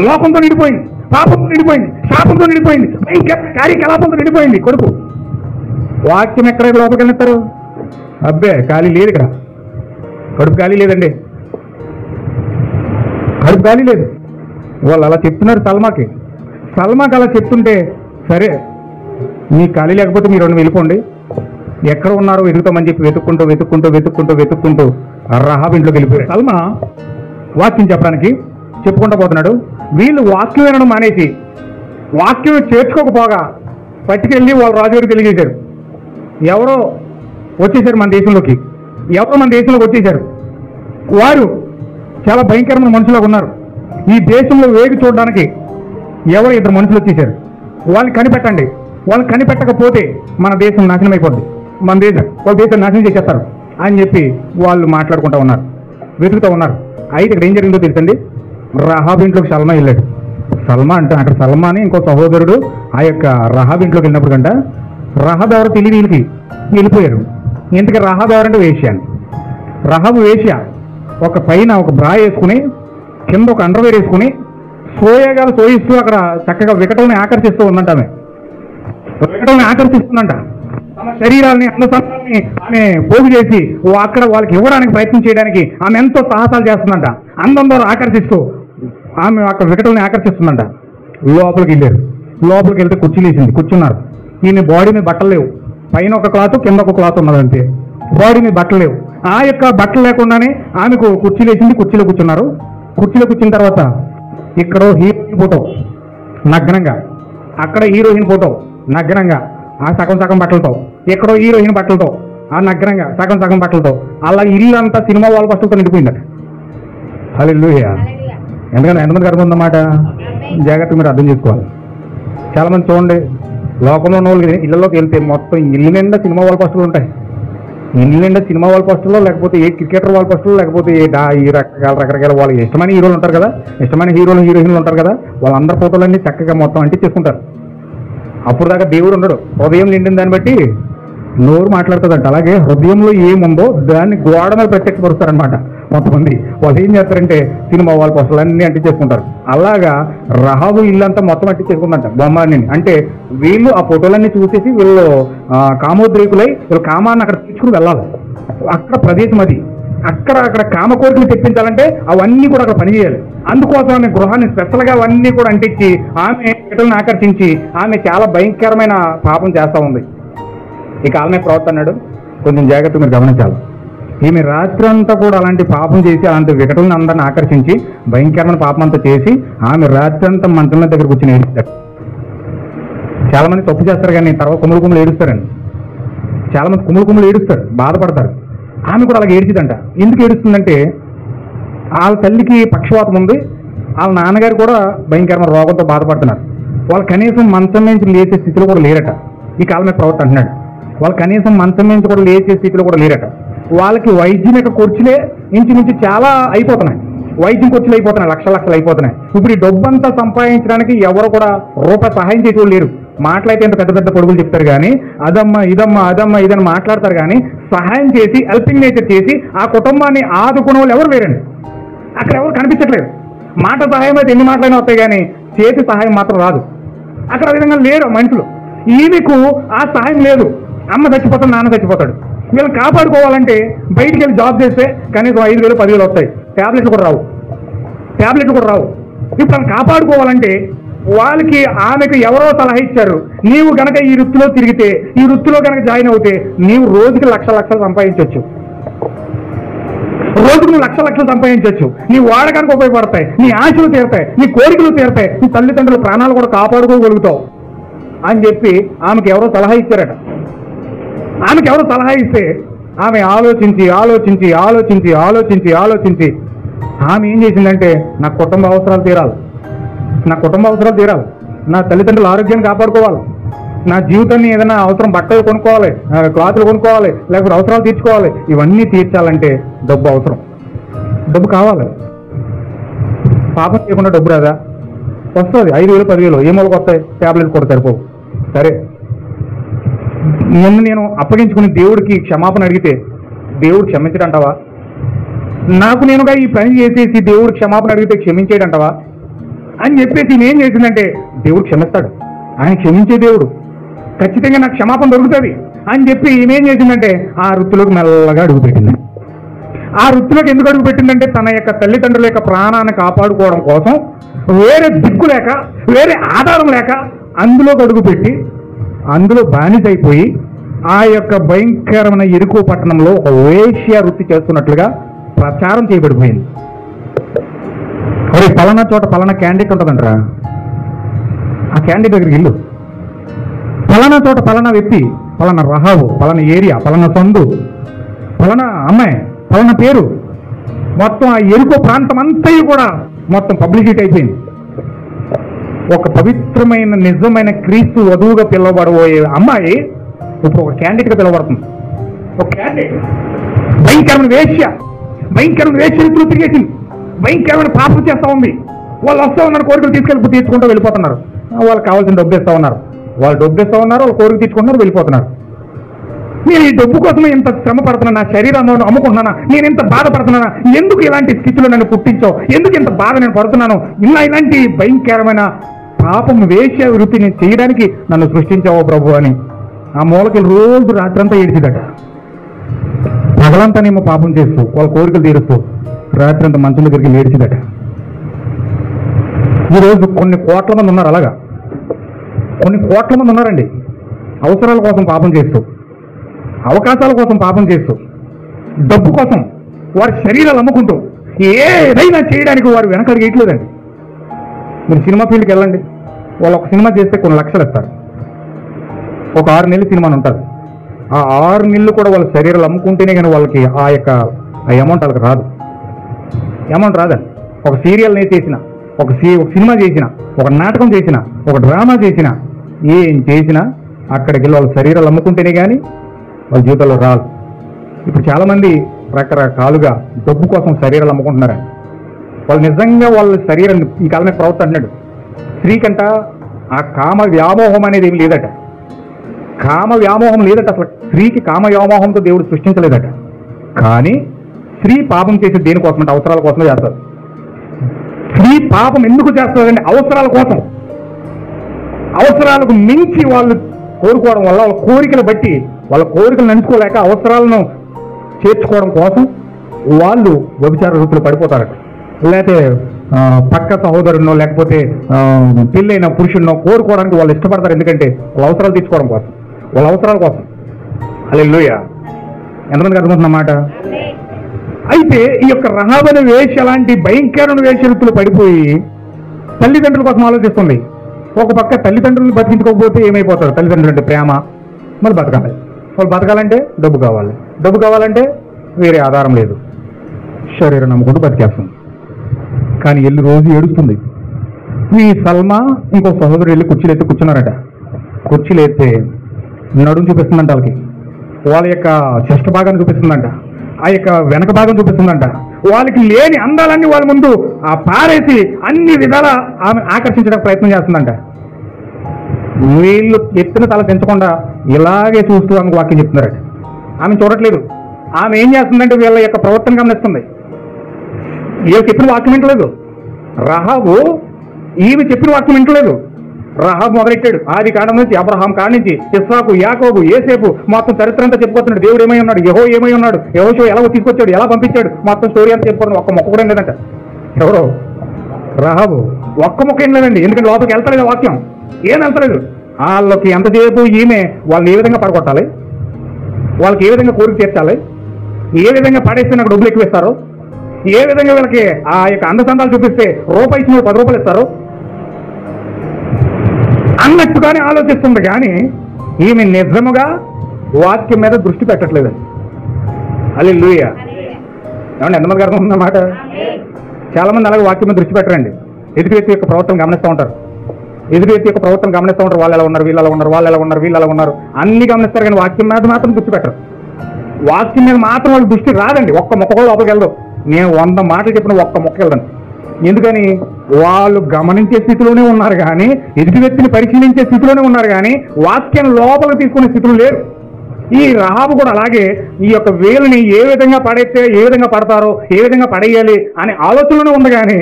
లోకంతో నిండిపోయింది, పాపంతో నిండిపోయింది, శాపంతో నిండిపోయింది, భయంకర కార్యకలాపంతో నిండిపోయింది కొడుకు. వాక్యం ఎక్కడ లోపలికి వెళ్ళిస్తారు? అబ్బే ఖాళీ లేదు, ఇక్కడ కడుపు ఖాళీ లేదండి, కడుపు ఖాళీ లేదు. వాళ్ళు అలా చెప్తున్నారు సల్మాకి. సల్మాకి అలా చెప్తుంటే సరే మీ ఖాళీ లేకపోతే మీరు వెళ్ళిపోండి, ఎక్కడ ఉన్నారో వెతుకుతామని చెప్పి వెతుక్కుంటూ వెతుక్కుంటూ వెతుక్కుంటూ వెతుక్కుంటూ రహాబ్ ఇంట్లోకి వెళ్ళిపోయారు. సల్మా వాక్యం చెప్పడానికి చెప్పుకుంటూ పోతున్నాడు. వీళ్ళు వాక్యం వినడం మానేసి వాక్యం చేర్చుకోకపోగా పట్టుకెళ్ళి వాళ్ళ రాజుగారికి తెలియజేశారు. ఎవరో వచ్చేసారు మన దేశంలోకి, ఎవరో మన దేశంలోకి వచ్చేసారు. వారు చాలా భయంకరమైన మనుషులుగా ఉన్నారు. ఈ దేశంలో వేగి చూడడానికి ఎవరో 2 మనుషులు వచ్చేసారు. వాళ్ళని కనిపెట్టండి, వాళ్ళని కనిపెట్టకపోతే మన దేశం నాశనం అయిపోద్ది, వాళ్ళ దేశం నాశనం చేసేస్తారు అని చెప్పి వాళ్ళు మాట్లాడుకుంటూ ఉన్నారు, వెతుకుతూ ఉన్నారు. అయితే ఇక్కడ ఏం జరిగిందో తెలుసండి, రహాబ్ ఇంట్లోకి సల్మా వెళ్ళాడు. సల్మా అంటే అక్కడ సల్మా అని ఇంకో సహోదరుడు ఆ యొక్క రహాబ్ ఇంట్లోకి వెళ్ళినప్పుడు కంట రహాబ్ ఎవరో తెలియదు వీళ్ళకి, వెళ్ళిపోయారు. ఇంతకీ రహాబ్ ఎవరంటే వేశ్య. రహాబు వేశ్య ఒక పైన ఒక బ్రా వేసుకుని కింద ఒక అండర్వేర్ వేసుకుని సోయగాలు సోయిస్తూ అక్కడ చక్కగా వికటల్ని ఆకర్షిస్తూ ఉందంట. ఆమె వికటల్ని ఆకర్షిస్తుందంట. తమ శరీరాన్ని అందసాన్ని ఆమె పోగు చేసి అక్కడ వాళ్ళకి ఇవ్వడానికి ప్రయత్నం చేయడానికి ఆమె ఎంతో సాహసాలు చేస్తుందంట. అందం ద్వారా ఆకర్షిస్తూ ఆమె అక్కడ వికటల్ని ఆకర్షిస్తుందంట. లోపలికి వెళ్ళారు. లోపలికి వెళ్తే కుర్చీలు వేసింది, కూర్చున్నారు. ఈయన బాడీ మీద బట్టలు లేవు, పైన ఒక క్లాత్ కింద ఒక క్లాత్ ఉన్నదంటే, బాడీ మీద బట్టలు లేవు. ఆ యొక్క బట్టలు లేకుండానే ఆమెకు కుర్చీలు వేసింది, కుర్చీలో కూర్చున్నారు. కుర్చీలో కూర్చున్న తర్వాత ఇక్కడ హీరో ఫోటో నగ్నంగా అక్కడ హీరోయిన్ ఫోటో నగ్నంగా ఆ సగం సగం బట్టలతో, ఎక్కడో హీరోయిన్ బట్టలతో ఆ నగ్నంగా సగం సగం బట్టలతో, అలా ఇల్లు అంతా సినిమా వాళ్ళ బట్టలతో నిండిపోయిందట. హల్లెలూయా. ఎందుకంటే ఎంతమంది అర్థం ఉందన్నమాట. జాగ్రత్తగా మీరు అర్థం చేసుకోవాలి. చాలామంది చూడండి, లోకంలో ఉన్న వాళ్ళు ఇళ్లలోకి వెళ్తే మొత్తం ఇల్లు నిండా సినిమా వాళ్ళ పోస్టులు ఉంటాయి. ఇల్లు నిండా సినిమా వాళ్ళ పోస్టుల్లో, లేకపోతే ఏ క్రికెటర్ వాళ్ళ పోస్టులు, లేకపోతే ఈ రకరకాల వాళ్ళకి ఇష్టమైన హీరోలు ఉంటారు కదా, ఇష్టమైన హీరోయిన్లు ఉంటారు కదా, వాళ్ళందరి ఫోటోలన్నీ చక్కగా మొత్తం అంటించేసుకుంటారు. అప్పుడు దాకా దేవుడు ఉండడు. హృదయం నిండిన దాన్ని బట్టి నోరు మాట్లాడుతుందంట. అలాగే హృదయంలో ఏముందో దాన్ని గోడ మీద ప్రత్యక్షపరుస్తారనమాట కొంతమంది. వాళ్ళు ఏం చేస్తారంటే సినిమా వాళ్ళ పోస్టులు అన్నీ అంటించేసుకుంటారు. అలాగా రహాబు ఇల్లంతా మొత్తం అంటించేసుకుందంట బొమ్మని. అంటే వీళ్ళు ఆ ఫోటోలన్నీ చూసేసి వీళ్ళు కామోద్రేకులై వీళ్ళు కామాన్ని అక్కడ తీసుకుని వెళ్ళాలి. అక్కడ ప్రదేశం అది. అక్కడ కామ కోరికలు తెప్పించాలంటే అవన్నీ కూడా అక్కడ పనిచేయాలి. అందుకోసం ఆమె గృహాన్ని స్పెషల్గా అవన్నీ కూడా అంటించి ఆమె ఇతరులను ఆకర్షించి ఆమె చాలా భయంకరమైన పాపం చేస్తూ ఉంది. ఇక ఆమె ప్రవర్తన అన్నాడు, కొంచెం జాగ్రత్త మీరు గమనించాలి. ఈమె రాత్రి అంతా కూడా అలాంటి పాపం చేసి అలాంటి వికటులను అందరిని ఆకర్షించి భయంకరమైన పాపం అంతా చేసి ఆమె రాత్రి అంతా మంచం దగ్గర కూర్చొని ఏడుస్తారు. చాలా మంది తప్పు చేస్తారు కానీ తర్వాత కుమ్ములు ఏడుస్తారండి. చాలా మంది కుమ్ములు ఏడుస్తారు, బాధపడతారు. ఆమె కూడా అలాగే ఏడ్చిదంట. ఎందుకు ఏడుస్తుందంటే వాళ్ళ తల్లికి పక్షవాతం ఉంది, వాళ్ళ నాన్నగారు కూడా భయంకరమైన రోగంతో బాధపడుతున్నారు. వాళ్ళు కనీసం మంచం నుంచి లేచే స్థితిలో కూడా లేరట. ఈ కాలమే ప్రవర్తన అంటున్నాడు. వాళ్ళు కనీసం మంచం నుంచి కూడా లేచే స్థితిలో కూడా లేరట. వాళ్ళకి వైద్యం యొక్క ఖర్చులే ఇంచుమించు చాలా అయిపోతున్నాయి. వైద్యం ఖర్చులు అయిపోతున్నాయి, లక్షలు అయిపోతున్నాయి. ఇప్పుడు ఈ డబ్బంతా సంపాదించడానికి ఎవరు కూడా రూపాయి సహాయం చేసేవాళ్ళు లేరు. మాట్లాడితే ఇంత పెద్ద పెద్ద పొడుగులు చెప్తారు కానీ అదమ్మా ఇదని మాట్లాడతారు కానీ సహాయం చేసి హెల్పింగ్ నేచర్ చేసి ఆ కుటుంబాన్ని ఆదుకునే వాళ్ళు ఎవరు లేరండి. అక్కడ ఎవరు కనిపించట్లేదు. మాట సహాయం అయితే ఎన్ని మాటలైనా వస్తాయి కానీ చేతి సహాయం మాత్రం రాదు. అక్కడ ఆ విధంగా లేరు మనుషులు. ఈమెకు ఆ సహాయం లేదు. అమ్మ చచ్చిపోతాడు, నాన్న చచ్చిపోతాడు. వీళ్ళని కాపాడుకోవాలంటే బయటికి వెళ్ళి జాబ్ చేస్తే కనీసం 5,000 10,000 వస్తాయి. ట్యాబ్లెట్లు కూడా రావు. ఇప్పుడు ఆమె కాపాడుకోవాలంటే వాళ్ళకి ఆమెకు ఎవరో సలహా ఇచ్చారు, నీవు గనక ఈ వృత్తిలో తిరిగితే, ఈ వృత్తిలో కనుక జాయిన్ అవుతే నీవు రోజుకి లక్షలు సంపాదించవచ్చు. రోజుకు నువ్వు లక్షలు సంపాదించవచ్చు. నీ వాడకానికి ఉపయోగపడతాయి, నీ ఆశలు తీరుతాయి, నీ కోరికలు తీరుతాయి, నీ తల్లిదండ్రుల ప్రాణాలు కూడా కాపాడుకోగలుగుతావు అని చెప్పి ఆమెకు ఎవరో సలహా ఇచ్చారట. ఆమెకు ఎవరో సలహా ఇస్తే ఆమె ఆలోచించి ఆమె ఏం చేసిందంటే నా కుటుంబ అవసరాలు తీరాలి, నా తల్లిదండ్రుల ఆరోగ్యాన్ని కాపాడుకోవాలి, నా జీవితాన్ని ఏదైనా అవసరం బట్టలు కొనుక్కోవాలి, క్లాతులు కొనుక్కోవాలి, లేకపోతే అవసరాలు తీర్చుకోవాలి. ఇవన్నీ తీర్చాలంటే డబ్బు అవసరం, డబ్బు కావాలి. పాపం చేయకుండా డబ్బు రాదా? వస్తుంది. 5,000 10,000 ఏ మూలకు వస్తాయి? ట్యాబ్లెట్ కూడా సరిపోవు. సరే, నేను అప్పగించుకుని దేవుడికి క్షమాపణ అడిగితే దేవుడు క్షమించడంటావా? నాకు నేనుగా ఈ పని చేసేసి దేవుడు క్షమాపణ అడిగితే క్షమించేయడంటావా అని చెప్పేసి నేనేం చేసిందంటే దేవుడు క్షమిస్తాడు, ఆయన క్షమించే దేవుడు, ఖచ్చితంగా నాకు క్షమాపణ దొరుకుతుంది అని చెప్పి ఈమెం చేసిందంటే ఆ వృత్తిలోకి మెల్లగా అడుగుపెట్టింది. ఆ వృత్తిలోకి ఎందుకు అడుగుపెట్టిందంటే తన యొక్క తల్లిదండ్రుల యొక్క ప్రాణాన్ని కాపాడుకోవడం కోసం వేరే దిక్కు లేక, వేరే ఆధారం లేక అందులోకి అడుగుపెట్టి అందులో బానిసైపోయి ఆ యొక్క భయంకరమైన ఇరుకు పట్టణంలో ఒక వేశ్య వృత్తి చేస్తున్నట్లుగా ప్రచారం చేయబడిపోయింది. మరి పలానా చోట పలానా క్యాండిడేట్ ఉంటుందంటారా, ఆ క్యాండిడేట్ దగ్గరికి ఇల్లు, పలానా చోట పలానా వ్యక్తి, పలానా రహావు, పలానా ఏరియా, పలానా సందు, పలానా అమ్మాయి, పలానా పేరు, మొత్తం ఆ ఎరుకు ప్రాంతం అంతా కూడా మొత్తం పబ్లిసిటీ అయిపోయింది. ఒక పవిత్రమైన నిజమైన క్రీస్తు వధువుగా పిలువబడబోయే అమ్మాయి ఇప్పుడు ఒక క్యాండిడేట్గా పిలువబడుతుంది. ఒక క్యాండిడేట్ భయంకరమైన వేశ్య రీతిలో తిరిగేసింది, భయంకరమైన పాపం చేస్తూ ఉంది. వాళ్ళు వస్తూ ఉన్నారు, కోరికలు తీర్చుకుంటూ వెళ్ళిపోతున్నారు. వాళ్ళకి కావాల్సిన డబ్బు ఇస్తూ ఉన్నారు, వాళ్ళ కోరిక తీర్చుకుంటున్నారు, వెళ్ళిపోతున్నారు. నేను ఈ డబ్బు కోసమే ఇంత శ్రమ పడుతున్నా, నా శరీరాన్ని అమ్ముకుంటున్నానా, నేను ఇంత బాధపడుతున్నానా, ఎందుకు ఇలాంటి స్థితిలో నన్ను పుట్టించావు, ఎందుకు ఇంత బాధ నేను పడుతున్నాను, ఇలాంటి భయంకరమైన పాపం వేశ్య వృత్తిని చేయడానికి నన్ను సృష్టించావో ప్రభు అని ఆ మూలకి రోజు రాత్రంతా ఏడ్చిదట. పగలంతానేమో పాపం చేస్తూ వాళ్ళ కోరికలు తీరుస్తూ రాత్రంతా మంచం దగ్గరికి ఏడ్చిదట. ఈరోజు కొన్ని కోట్ల మంది ఉన్నారు, అలాగా కొన్ని కోట్ల మంది ఉన్నారండి. అవసరాల కోసం పాపం చేస్తూ, అవకాశాల కోసం పాపం చేస్తూ, డబ్బు కోసం వారి శరీరాలు అమ్ముకుంటూ ఏదైనా చేయడానికి వారు వెనకడిగేయట్లేదండి. మీరు సినిమా ఫీల్డ్కి వెళ్ళండి, వాళ్ళు ఒక సినిమా చేస్తే కొన్ని లక్షలు ఇస్తారు. ఒక 6 నెలల సినిమా ఉంటుంది. ఆ 6 నెలలు కూడా వాళ్ళ శరీరాలు అమ్ముకుంటేనే కానీ వాళ్ళకి ఆ అమౌంట్ వాళ్ళకి రాదు. అమౌంట్ రాదండి. ఒక సీరియల్ని చేసిన, ఒక సినిమా చేసిన, ఒక నాటకం చేసిన, ఒక డ్రామా చేసిన, ఏం చేసినా అక్కడికి వెళ్ళి వాళ్ళ శరీరాలు అమ్ముకుంటేనే కానీ వాళ్ళ జీవితంలో రాదు. ఇప్పుడు చాలామంది రకరకాలుగా డబ్బు కోసం శరీరాలు అమ్ముకుంటున్నారండి. వాళ్ళు నిజంగా వాళ్ళ శరీరం ఈ కాలమే ప్రవర్తన అన్నాడు. స్త్రీకంట ఆ కామ వ్యామోహం అనేది ఏమి లేదట. కామ వ్యామోహం లేదట. అసలు స్త్రీకి కామ వ్యామోహంతో దేవుడు సృష్టించలేదట. కానీ స్త్రీ పాపం చేసి దేనికోసం అంటే అవసరాల కోసమే చేస్తారు. స్త్రీ పాపం ఎందుకు చేస్తారంటే అవసరాల కోసం. అవసరాలకు మించి వాళ్ళు కోరుకోవడం వల్ల వాళ్ళ కోరికలు బట్టి వాళ్ళ కోరికలు నడుచుకోలేక అవసరాలను చేర్చుకోవడం కోసం వాళ్ళు వ్యభిచార వృత్తులు పడిపోతారట. లేకపోతే పక్క సహోదరునో లేకపోతే పెళ్ళైన పురుషుడినో కోరుకోవడానికి వాళ్ళు ఇష్టపడతారు. ఎందుకంటే వాళ్ళ అవసరాలు తీర్చుకోవడం కోసం, వాళ్ళ అవసరాల కోసం. హల్లెలూయా. ఎంతమందికి అర్థమవుతుందన్నమాట? అయితే ఈ యొక్క రహాబు అనే వేశ్య అలాంటి భయంకరమైన వేశ్యవృత్తులు పడిపోయి తల్లిదండ్రుల కోసం ఆలోచిస్తుంది. ఒక పక్క తల్లిదండ్రులను బతికించుకోకపోతే ఏమైపోతారు? తల్లిదండ్రులు అంటే ప్రేమ, మరి బతకాలి. వాళ్ళు బతకాలంటే డబ్బు కావాలి. డబ్బు కావాలంటే వేరే ఆధారం లేదు. శరీరం నమ్ముకుంటూ బతికేస్తుంది. కానీ వెళ్ళి రోజు ఏడుస్తుంది. ఈ సల్మా ఇంకో సహోదరు వెళ్ళి కుర్చీలు ఎత్తి కూర్చున్నారట. కుర్చీలు ఎత్తే నడుము చూపిస్తుందంట. వాళ్ళ యొక్క చెస్ట్ భాగాన్ని చూపిస్తుందంట. ఆ యొక్క వెనక భాగం చూపిస్తుందంట. వాళ్ళకి లేని అందాలన్నీ వాళ్ళ ముందు పారేసి అన్ని విధాల ఆమె ఆకర్షించడానికి ప్రయత్నం చేస్తుందంట. వీళ్ళు ఎత్తిన తల పెంచకుండా ఇలాగే చూస్తూ ఆమెకు వాక్యం చెప్తున్నారట. ఆమె చూడట్లేదు. ఆమె ఏం చేస్తుందంటే వీళ్ళ యొక్క ప్రవర్తన గమనిస్తుంది. ఈమె చెప్పిన వాక్యం వింటలేదు. రహాబు ఈమె చెప్పిన వాక్యం వింటలేదు. రహాబు మొదలెట్టాడు. ఆది కాండం నుంచి, అబ్రహాం కాడ నుంచి, ఇస్సాకు, యాకోబు, యోసేపు మొత్తం చరిత్ర అంతా చెప్పుకొస్తున్నాడు. దేవుడు ఏమై ఉన్నాడు, యెహోవా ఏమై ఉన్నాడు, యెహోషువ ఎలా తీసుకొచ్చాడు, ఎలా పంపించాడు, మొత్తం స్టోరీ అంతా చెప్పుకోవడం. ఒక్క మొక్క కూడా ఏం లేదంట. ఎవరో రహాబు ఒక్క మొక్క ఏం లేదండి. ఎందుకంటే లోపలికి వెళ్తలేదు వాక్యం, ఏం వెళ్తలేదు. వాళ్ళకి ఎంతసేపు ఈమె వాళ్ళని ఏ విధంగా పడగొట్టాలి, వాళ్ళకి ఏ విధంగా కోరిక తీర్చాలి, ఏ విధంగా పడేస్తే నాకు డబ్బులు ఎక్కువ ఇస్తారు, ఏ విధంగా వీళ్ళకి ఆ యొక్క అందచందాలు చూపిస్తే రూపాయి ఇచ్చిన 10 రూపాయలు ఇస్తారు అన్నట్టుగానే ఆలోచిస్తుంది. కానీ ఈమె నిజముగా వాక్యం మీద దృష్టి పెట్టట్లేదండి. హల్లెలూయా. ఏమంటే ఎంతమందికి అర్థం ఉందన్నమాట? చాలా మంది అలాగే వాక్యం మీద దృష్టి పెట్టరండి. ఎదుటి వ్యక్తి యొక్క ప్రవర్తన గమనిస్తూ ఉంటారు. ఎదుటి వ్యక్తి యొక్క ప్రవర్తన గమనిస్తూ ఉంటారు. వాళ్ళు ఎలా ఉన్నారు, వీళ్ళు ఎలా ఉన్నారు, వాళ్ళు ఎలా ఉన్నారు, వీళ్ళు ఎలా ఉన్నారు అన్ని గమనిస్తారు. కానీ వాక్యం మీద మాత్రం దృష్టి పెట్టరు. వాక్యం మీద మాత్రం వాళ్ళకి దృష్టి రాదండి. ఒక్క మొక్క కూడా లోపలికి వెళ్దాం. నేను 100 మాటలు చెప్పిన ఒక్క మొక్క వెళ్దాను. ఎందుకని? వాళ్ళు గమనించే స్థితిలోనే ఉన్నారు కానీ, ఎదుటి వ్యక్తిని పరిశీలించే స్థితిలోనే ఉన్నారు కానీ వాక్యం లోపలికి తీసుకునే స్థితిలో లేరు. ఈ రహాబు కూడా అలాగే ఈ యొక్క వేలుని ఏ విధంగా పడేస్తే ఏ విధంగా పడతారో, ఏ విధంగా పడేయాలి అనే ఆలోచనలోనే ఉంది. కానీ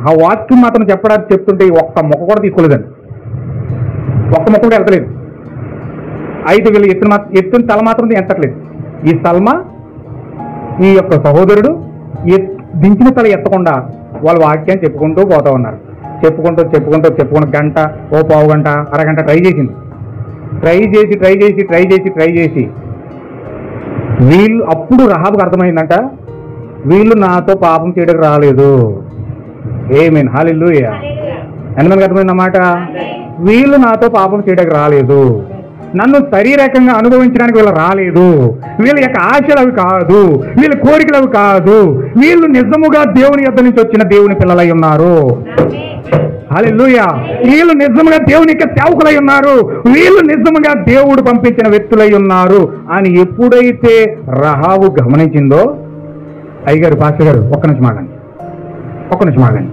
ఆ వాక్యం మాత్రం చెప్పడానికి చెప్తుంటే ఒక్క మొక్క కూడా తీసుకోలేదండి. ఒక్క మొక్క కూడా వెళ్తలేదు. అయితే వీళ్ళు ఎత్తున తల మాత్రం ఎంతట్లేదు. ఈ సల్మా ఈ యొక్క సహోదరుడు దించిన తల ఎత్తకుండా వాళ్ళ వాక్యాన్ని చెప్పుకుంటూ పోతా ఉన్నారు. చెప్పుకుంటూ గంట, ఓ పావు గంట, అరగంట ట్రై చేసింది. ట్రై చేసి వీళ్ళు అప్పుడు రహాబుకు అర్థమైందంట, వీళ్ళు నాతో పాపం చేయడానికి రాలేదు. ఆమేన్. హల్లెలూయా. ఎంతమందికి అర్థమైందన్నమాట? వీళ్ళు నాతో పాపం చేయడానికి రాలేదు, నన్ను శారీరకంగా అనుభవించడానికి వీళ్ళు రాలేదు, వీళ్ళ యొక్క ఆశలు అవి కాదు, వీళ్ళ కోరికలు అవి కాదు, వీళ్ళు నిజముగా దేవుని యొద్ద నుంచి వచ్చిన దేవుని పిల్లలై ఉన్నారు. హల్లెలూయా. వీళ్ళు నిజముగా దేవుని యొక్క సేవకులై ఉన్నారు, వీళ్ళు నిజముగా దేవుడు పంపించిన వ్యక్తులై ఉన్నారు అని ఎప్పుడైతే రహాబు గమనించిందో, అయ్యగారు పాస్టర్ గారు ఒక్క నిమిషం ఆగండి,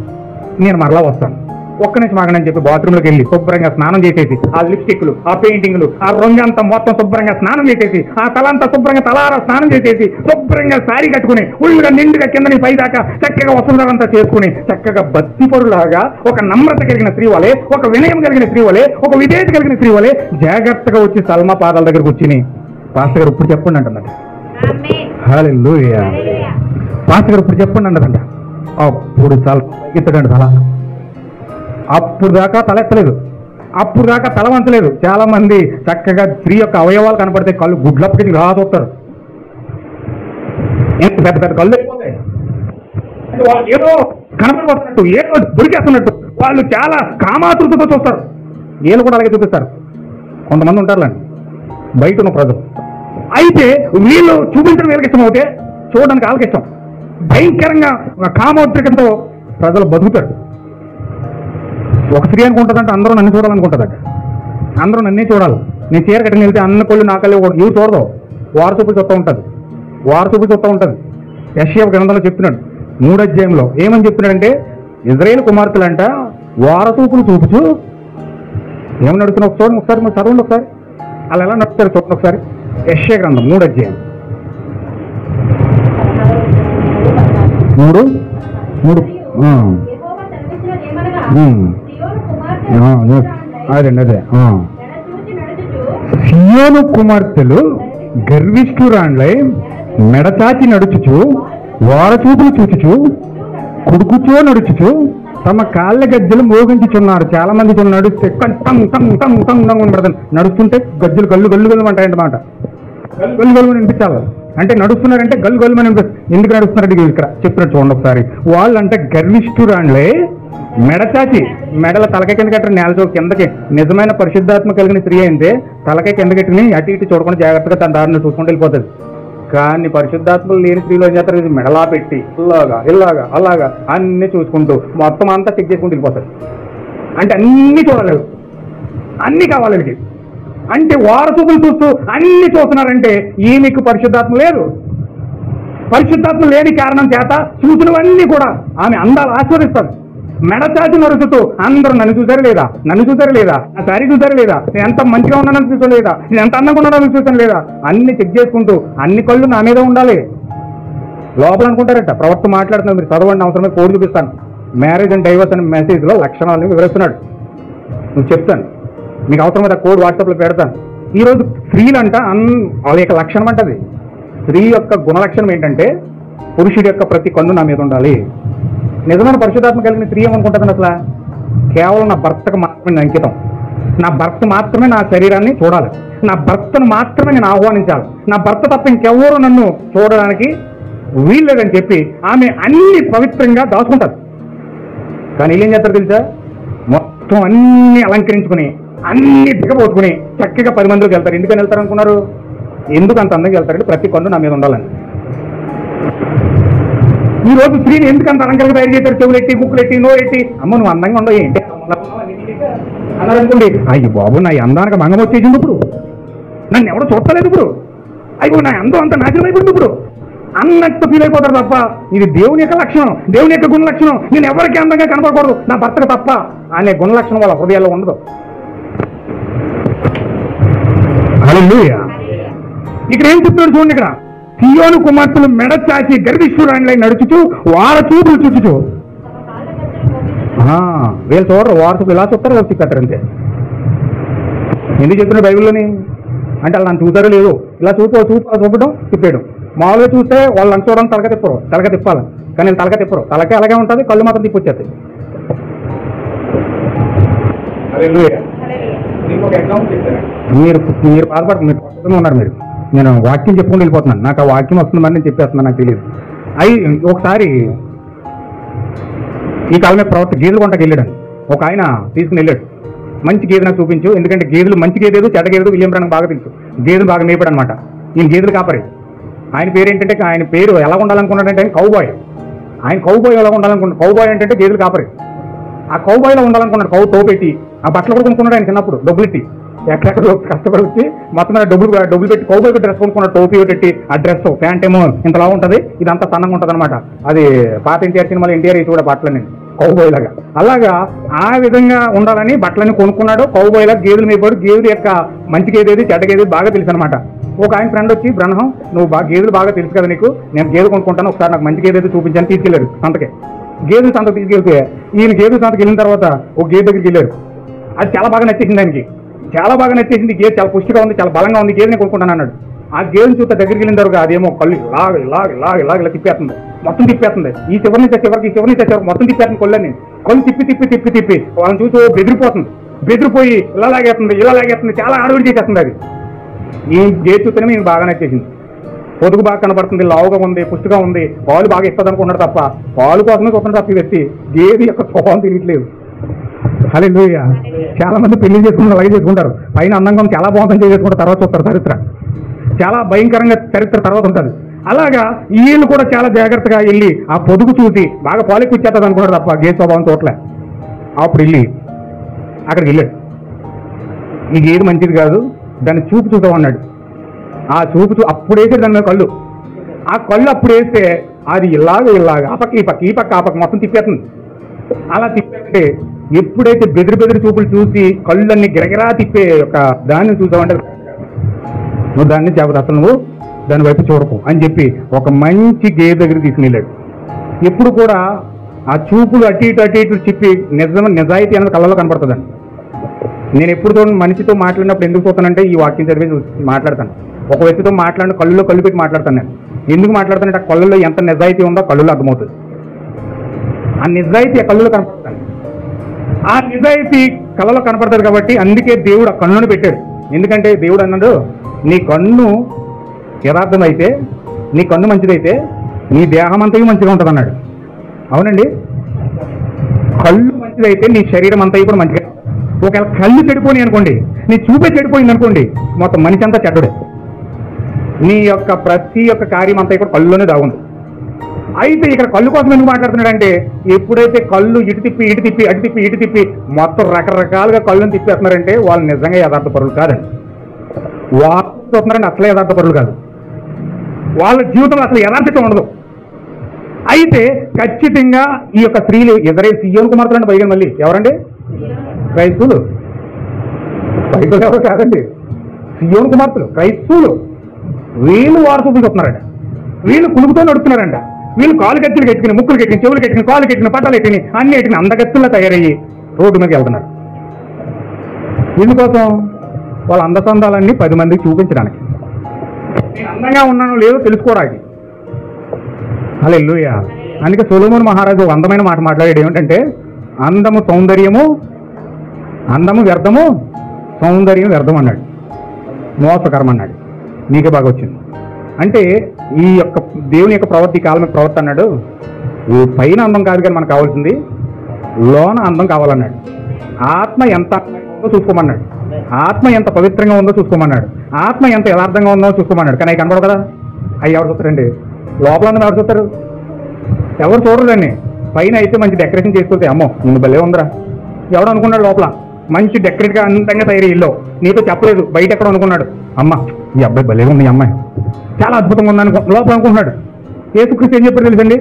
నేను మరలా వస్తాను, ఒక్క నిమిషం ఆగండి అని చెప్పి బాత్రూంలోకి వెళ్ళి శుభ్రంగా స్నానం చేసేసి ఆ లిప్స్టిక్లు, ఆ పెయింటింగ్లు, ఆ రంగు అంతా మొత్తం శుభ్రంగా స్నానం చేసేసి, ఆ తలంతా శుభ్రంగా తలారా స్నానం చేసేసి, శుభ్రంగా శారీ కట్టుకుని ఉళ్ళుగా నిండుగా కిందని పైదాకా చక్కగా వసంతరంతా చేసుకుని చక్కగా భక్తిపరులాగా ఒక నమ్రత కలిగిన స్త్రీ వలె, ఒక వినయం కలిగిన స్త్రీ వలె, ఒక విధేయత కలిగిన స్త్రీ వలె జాగ్రత్తగా వచ్చి సల్మా పాదాల దగ్గరకు వచ్చి, పాస్టర్ గారు ఇప్పుడు చెప్పండి అంటున్నది. హల్లెలూయా. పాస్టర్ గారు ఇప్పుడు చెప్పండి అన్నదంట. అప్పుడు ఇత్తడండి తల. అప్పుడు దాకా తల ఎత్తలేదు, అప్పుడు దాకా తల వంచలేదు. చాలా మంది చక్కగా స్త్రీ యొక్క అవయవాలు కనపడితే కళ్ళు గుడ్లప్పటికి రాదొస్తారు, పెద్ద పెద్ద కళ్ళు అయిపోతాయి, ఏదో కనపడిపోతున్నట్టు, ఏదో దొరికేస్తున్నట్టు వాళ్ళు చాలా కామాతృతతో చూస్తారు. వీళ్ళు కూడా అలాగే చూపిస్తారు. కొంతమంది ఉంటారులేండి బయట ఉన్న ప్రజలు. అయితే వీళ్ళు చూపించడం వీళ్ళకి ఇష్టం అవుతే చూడడానికి వాళ్ళకి ఇష్టం. భయంకరంగా కామోద్రేకంతో ప్రజలు బతుకుతారు. ఒక స్త్రీ అనుకుంటుందంటే అందరూ నన్ను చూడాలనుకుంటుందట. అందరూ నన్నే చూడాలి. నేను చీర కట్టుకుని వెళ్తే అన్న కొళ్ళు నా కళ్ళు ఇవి చూడదు. వారసూపులు చూస్తూ ఉంటుంది. వారసూపులు చూస్తూ ఉంటుంది. యెషయా గ్రంథంలో చెప్తున్నాడు 3వ అధ్యాయంలో ఏమని చెప్తున్నాడంటే, ఇజ్రాయేల్ కుమార్తెలంట వారసూపులు చూపుచు ఏమని నడుస్తున్నా చూడండి ఒకసారి, మీరు చదవండి ఒకసారి. అలా ఎలా నడుస్తారు చూడండి ఒకసారి. యెషయా గ్రంథం 3వ అధ్యాయం 3 అదే సియోను కుమార్తెలు గర్విష్ఠురాండ్లై మెడచాచి నడుచుచు వారచూపులు చూచుచు కుడుకుచో నడుచుచు తమ కాళ్ళ గజ్జలు మోగించుచున్నారు. చాలా మంది నడుస్తే నడుస్తుంటే గజ్జలు గల్లు గల్లు గల్లు అంటాయంటమాట. గల్లు గల్లు గల్లు వినిపించాలి. అంటే నడుస్తున్నారంటే గల్లు గల్లు అని ఎందుకు నడుస్తున్నారంటే ఇక్కడ చెప్పినట్టు చూడండి ఒకసారి. వాళ్ళంటే గర్విష్ఠురాండ్లే మెడచాచి, మెడల తలకాయ కింద కట్టిన నేల కిందకి. నిజమైన పరిశుద్ధాత్మ కలిగిన స్త్రీ అయితే తలకాయ కింద కట్టిని అటు ఇటు చూడకుండా జాగ్రత్తగా తన దారిని చూసుకుంటూ వెళ్ళిపోతుంది. కానీ పరిశుద్ధాత్మలు లేని స్త్రీలు ఏం చేస్తారు, మెడలా పెట్టి ఇలాగా ఇలాగా అలాగా అన్ని చూసుకుంటూ మొత్తం అంతా చెక్ చేసుకుంటూ వెళ్ళిపోతారు. అంటే అన్ని చూడలేదు, అన్ని కావాలి వీళ్ళకి. అంటే వారసూపులు చూస్తూ అన్ని చూస్తున్నారంటే ఈమెకు పరిశుద్ధాత్మ లేదు. పరిశుద్ధాత్మ లేని కారణం చేత చూసినవన్నీ కూడా ఆమె అందాలు ఆస్వాదిస్తారు. మెడచాచి నడుచుతూ అందరూ నన్ను చూసారు లేదా, నన్ను చూసారు లేదా, నా శారీ చూసారు లేదా, నేను ఎంత మంచిగా ఉన్నానని చూసాను లేదా, నేను ఎంత అందంగా ఉన్నానని చూసాను లేదా, అన్ని చెక్ చేసుకుంటూ అన్ని కళ్ళు నా మీద ఉండాలి. లోపల అనుకుంటారట ప్రవక్త మాట్లాడుతున్నారు, మీరు చదవండి, అవసరమే కోడ్ చూపిస్తాను. మ్యారేజ్ అండ్ డైవర్స్ అనే మెసేజ్లో లక్షణాలను వివరిస్తున్నాడు. నువ్వు చెప్తాను, మీకు అవసరమైతే కోడ్ వాట్సాప్లో పెడతాను. ఈరోజు స్త్రీలంట వాళ్ళ యొక్క లక్షణం అంటది. స్త్రీ యొక్క గుణలక్షణం ఏంటంటే పురుషుడి యొక్క ప్రతి కన్ను నా మీద ఉండాలి. నిజమైన పరిశుద్ధాత్మ కలిగిన స్త్రీ ఏమనుకుంటుంది అసలు, కేవలం నా భర్తకు మాత్రమే అంకితం, నా భర్త మాత్రమే నా శరీరాన్ని చూడాలి, నా భర్తను మాత్రమే నేను ఆహ్వానించాలి, నా భర్త తప్ప ఇంకెవరు నన్ను చూడడానికి వీల్లేదని చెప్పి ఆమె అన్ని పవిత్రంగా దాచుకుంటారు. కానీ వీళ్ళు ఏం చేస్తారు తెలుసా, మొత్తం అన్ని అలంకరించుకుని అన్ని దిగబోసుకుని చక్కగా 10 మందిలోకి వెళ్తారు. ఎందుకని వెళ్తారు అనుకున్నారు? ఎందుకు అంత అందంగా వెళ్తారంటే ప్రతి కన్ను నా మీద ఉండాలని. ఈ రోజు స్త్రీని ఎందుకు అంత అలంకరంగా తయారు చేశారు? చెవులెట్టి, ముక్కులెట్టి, నోరెట్టి, అమ్మ నువ్వు అందంగా ఉండవు ఏంటి అన్నారు అనుకోండి. అయ్యి బాబు, నా అందానికి మంగం వచ్చేసింది, ఇప్పుడు నన్ను ఎవడో చూడలేదు, ఇప్పుడు అయ్యో నా అందం అంత నాశనం అయిపోయింది ఇప్పుడు అన్నట్టు ఫీల్ అయిపోతారు తప్ప ఇది దేవుని యొక్క లక్షణం, దేవుని యొక్క గుణ లక్షణం. నేను ఎవరికి అందంగా కనపడకూడదు, నా భర్తకు తప్ప అనే గుణ లక్షణం వాళ్ళ హృదయాల్లో ఉండదు. హల్లెలూయా. ఇక్కడ ఏం చెప్తున్నాడు చూడండి, ఇక్కడ సియోను కుమార్తెలు మెడచాచి గర్విష్ఠురాండ్లై నడుచుచు వారచూపులు చూచుచు. వీళ్ళు చూడరు, వారసులు ఇలా చూస్తారు, వాళ్ళు తిప్పేస్తారు అంతే. ఎందుకు చెప్తున్నాడు బైబిల్లోని అంటే వాళ్ళు నన్ను చూసారో లేదు, ఇలా చూపడం తిప్పేయడం. మామూలుగా చూస్తే వాళ్ళు నన్ను చూడడం తలక తిప్పాలి, కానీ నేను తలక తిప్పరు. తలకే అలాగే ఉంటుంది, కళ్ళు మాత్రం తిప్పొచ్చేస్తాయి. మీరు బాధపడుతుంది, మీరు పక్కన ఉన్నారు. నేను వాక్యం చెప్పుకుంటూ వెళ్ళిపోతున్నాను, నాకు ఆ వాక్యం వస్తుందని నేను చెప్పేస్తున్నాను, నాకు తెలియదు. ఒకసారి ఈ కాలమే ప్రవర్తి గేదెలు కొంటకి వెళ్ళాడు. ఒక ఆయన తీసుకుని వెళ్ళాడు, మంచి గేదె నాకు చూపించు, ఎందుకంటే గేదెలు మంచి గేదేదు చెడ్డ గేదేదు విలియం బ్రాండ్కి బాగా తెలుసు. గేదెలు బాగా మేపాడు అనమాట. ఈయన గేదెలు కాపరి. ఆయన పేరు ఏంటంటే, ఆయన పేరు ఎలా ఉండాలనుకున్నాడంటే ఆయన కౌబాయ్. ఆయన కౌబాయ్ ఎలా ఉండాలనుకున్నాడు, కౌబాయ్ అంటే గేదెలు కాపరి. ఆ కౌబాయ్లో ఉండాలనుకున్నాడు, కౌ తోపెట్టి ఆ బట్టలు కూడా కొనుక్కున్నాడు ఆయన చిన్నప్పుడు, డబ్బులెట్టి ఎక్కడెక్కడ కష్టపడి వచ్చి మొత్తం డబ్బులు పెట్టి కౌబాయ్కి డ్రెస్ కొనుక్కున్నాడు. టోపీ పెట్టి ఆ డ్రెస్ ప్యాంట్ ఏమో ఇంతలా ఉంటుంది, ఇదంతా సన్నంగా ఉంటుంది అనమాట. అది పాత ఎన్టీఆర్ సినిమాలో ఎన్టీఆర్ వేసి కూడా బట్టలని కౌబాయ్ లాగా. అలాగా ఆ విధంగా ఉండాలని బట్టలని కొనుక్కున్నాడు. కౌబాయ్ లాగా గేదెలు మేపాడు. గేదెలు యొక్క మంచి గేదేది చెడ్డ గేదేది బాగా తెలుసు అనమాట. ఒక ఆయన ఫ్రెండ్ వచ్చి, బ్రహ్మం నువ్వు గేదెలు బాగా తెలుసు కదా నీకు, నేను గేదె కొనుక్కుంటాను, ఒకసారి నాకు మంచి గేదేది చూపించాను. తీసుకెళ్ళారు సంతకే. గేదె సంతకు తీసుకెళ్తే ఈయన గేదె సంతకు వెళ్ళిన తర్వాత ఒక గేదె దగ్గరికి వెళ్ళారు. అది చాలా బాగా నచ్చేసింది ఆయనకి, చాలా బాగా నచ్చేసింది. గేదె చాలా పుష్టిగా ఉంది, చాలా బలంగా ఉంది, గేదెని కొనుక్కుంటాను అన్నాడు. ఆ గేదెని చూస్తే దగ్గరికి వెళ్ళిన తర్వాత అదేమో కళ్ళు ఇలా తిప్పేస్తుంది, మొత్తం తిప్పేస్తుంది. ఈ చివరి నుంచి చివరికి మొత్తం తిప్పేస్తుంది కొళ్ళని. కళ్ళు తిప్పి వాళ్ళని చూసి బెదిరిపోయి ఇలా లాగేస్తుంది, చాలా ఆడవిడి చేసేస్తుంది. అది ఈ గేదె చూస్తేనే మీకు బాగా నచ్చేసింది. పొదుగు బాగా కనపడుతుంది, లావుగా ఉంది, పుష్టిగా ఉంది, పాలు బాగా ఇస్తుంది అనుకున్నాడు తప్ప పాలు కోసమే చూస్తున్నాడు తప్ప ఈ వ్యక్తి గేదె యొక్క స్వభావం తెలియట్లేదు. హల్లెలూయా. చాలా మంది పెళ్లి చేసుకుంటారు, అలాగే చేసుకుంటారు. పైన అందంగా చాలా బాగుందని చేసుకుంటారు, తర్వాత చూస్తారు చరిత్ర చాలా భయంకరంగా చరిత్ర తర్వాత ఉంటుంది. అలాగా వీళ్ళు కూడా చాలా జాగ్రత్తగా వెళ్ళి ఆ పొదుగు చూసి బాగా పాలికి వచ్చేస్తుంది అనుకున్నాడు తప్ప గే స్వభావం తోటలే. అప్పుడు వెళ్ళి అక్కడికి వెళ్ళాడు. ఈ గేది మంచిది కాదు, దాన్ని చూపు చూద్దామన్నాడు. ఆ చూపు అప్పుడు వేసాడు దాని మీద కళ్ళు. ఆ కళ్ళు అప్పుడు వేస్తే అది ఇలాగ ఆ పక్క ఈ పక్క ఆ పక్క మొత్తం తిప్పేస్తుంది. అలా తిప్పేస్తే ఎప్పుడైతే బెదిరి చూపులు చూసి కళ్ళన్నీ గిరగిరా తిప్పే ఒక దాన్ని చూద్దామంటే నువ్వు దాన్ని జాగ్రత్త, అసలు నువ్వు దాని వైపు చూడకు అని చెప్పి ఒక మంచి గేదె దగ్గర తీసుకుని వెళ్ళాడు. ఎప్పుడు కూడా ఆ చూపులు అటు ఇటు చెప్పి నిజాయితీ అనేది కళ్ళలో కనపడుతుందండి. నేను ఎప్పుడు మనిషితో మాట్లాడినప్పుడు ఎందుకు చూస్తానంటే ఈ వాక్యం చదివి మాట్లాడతాను. ఒక వ్యక్తితో మాట్లాడిన కళ్ళులో కళ్ళు పెట్టి మాట్లాడతాను. నేను ఎందుకు మాట్లాడతానంటే ఆ కళ్ళులో ఎంత నిజాయితీ ఉందో కళ్ళులో అర్థమవుతుంది. ఆ నిజాయితీ ఆ కళ్ళులో కనపడుతుంది. ఆ నిజాయితీ కళ్ళలో కనపడతాడు కాబట్టి అందుకే దేవుడు ఆ కన్నును పెట్టాడు. ఎందుకంటే దేవుడు అన్నాడు, నీ కన్ను యథార్థమైతే, నీ కన్ను మంచిదైతే నీ దేహం అంతయు మంచిగా ఉంటుంది అన్నాడు. అవునండి, కళ్ళు మంచిదైతే నీ శరీరం అంతయు కూడా మంచిగా. ఒకవేళ కళ్ళు చెడిపోయి అనుకోండి, నీ చూపే చెడిపోయింది అనుకోండి, మొత్తం మనిషి అంతా చెడ్డడే. నీ యొక్క ప్రతి ఒక్క కార్యం అంతా కూడా కళ్ళులోనే దాగుంది. అయితే ఇక్కడ కళ్ళు కోసం ఎందుకు మాట్లాడుతున్నాడంటే ఎప్పుడైతే కళ్ళు ఇటు తిప్పి మొత్తం రకరకాలుగా కళ్ళుని తిప్పేస్తున్నారంటే వాళ్ళు నిజంగా యథార్థ పరులు కాదండి. వాళ్ళు చూస్తున్నారంటే అసలే యథార్థ పరులు కాదు. వాళ్ళ జీవితంలో అసలు యథార్థత ఉండదు. అయితే ఖచ్చితంగా ఈ యొక్క స్త్రీలు ఇజ్రాయేల్ సియోను కుమార్తెలు అంటే పైగా మళ్ళీ ఎవరండి? క్రైస్తవులు. క్రైస్తవులు ఎవరు కాదండి, సియోను కుమార్తెలు క్రైస్తవులు. వీళ్ళు వారసులు చూస్తున్నారంట. వీళ్ళు కులుగుతో నడుస్తున్నారంట. వీళ్ళు కాలు గెత్తులు కట్టుకుని, ముక్కులు కట్టిన, చెవులు కట్టిన, కాలు కట్టిన, పట్టాలు ఎట్టిన, అన్ని ఎట్టిన అందగత్తుల్లో తయారయ్యి రోడ్డు మీదకి వెళ్తున్నారు. దీనికోసం వాళ్ళ అందసందాలన్నీ 10 మందికి చూపించడానికి, నేను అందంగా ఉన్నానో లేదో తెలుసుకోవడానికి. హల్లెలూయా. అందుకే సొలొమోను మహారాజు ఒక అందమైన మాట మాట్లాడాడు. ఏమిటంటే అందము వ్యర్థము, సౌందర్యం వ్యర్థం అన్నాడు. మోసకరం అన్నాడు. నీకే బాగా వచ్చింది. అంటే ఈ యొక్క దేవుని యొక్క ప్రవర్తి కాలం ప్రవర్తి అన్నాడు. ఈ పైన అందం కాదు కానీ మనకు కావాల్సింది లోన అందం కావాలన్నాడు. ఆత్మ ఎంత ఉందో చూసుకోమన్నాడు. ఆత్మ ఎంత పవిత్రంగా ఉందో చూసుకోమన్నాడు. ఆత్మ ఎంత యథార్థంగా ఉందో చూసుకోమన్నాడు. కానీ అవి కనపడవు కదా. అవి ఎవరు చూస్తారండి? లోపల అందరూ ఎవరు చూస్తారు? ఎవరు చూడరు దాన్ని. పైన అయితే మంచి డెకరేషన్ చేసుకుంటే అమ్మో నిన్ను భలే ఉందిరా ఎవడు అనుకున్నాడు. లోపల మంచి డెకరేట్గా అందంగా తయారీ ఇల్లు నీతో చెప్పలేదు, బయట ఎక్కడ అనుకున్నాడు, అమ్మ ఈ అబ్బాయి భలే ఉంది, ఈ అమ్మాయి చాలా అద్భుతంగా ఉందని లోపల అనుకుంటున్నాడు. యేసుక్రీస్తు ఏం చెప్పారు తెలుసండి?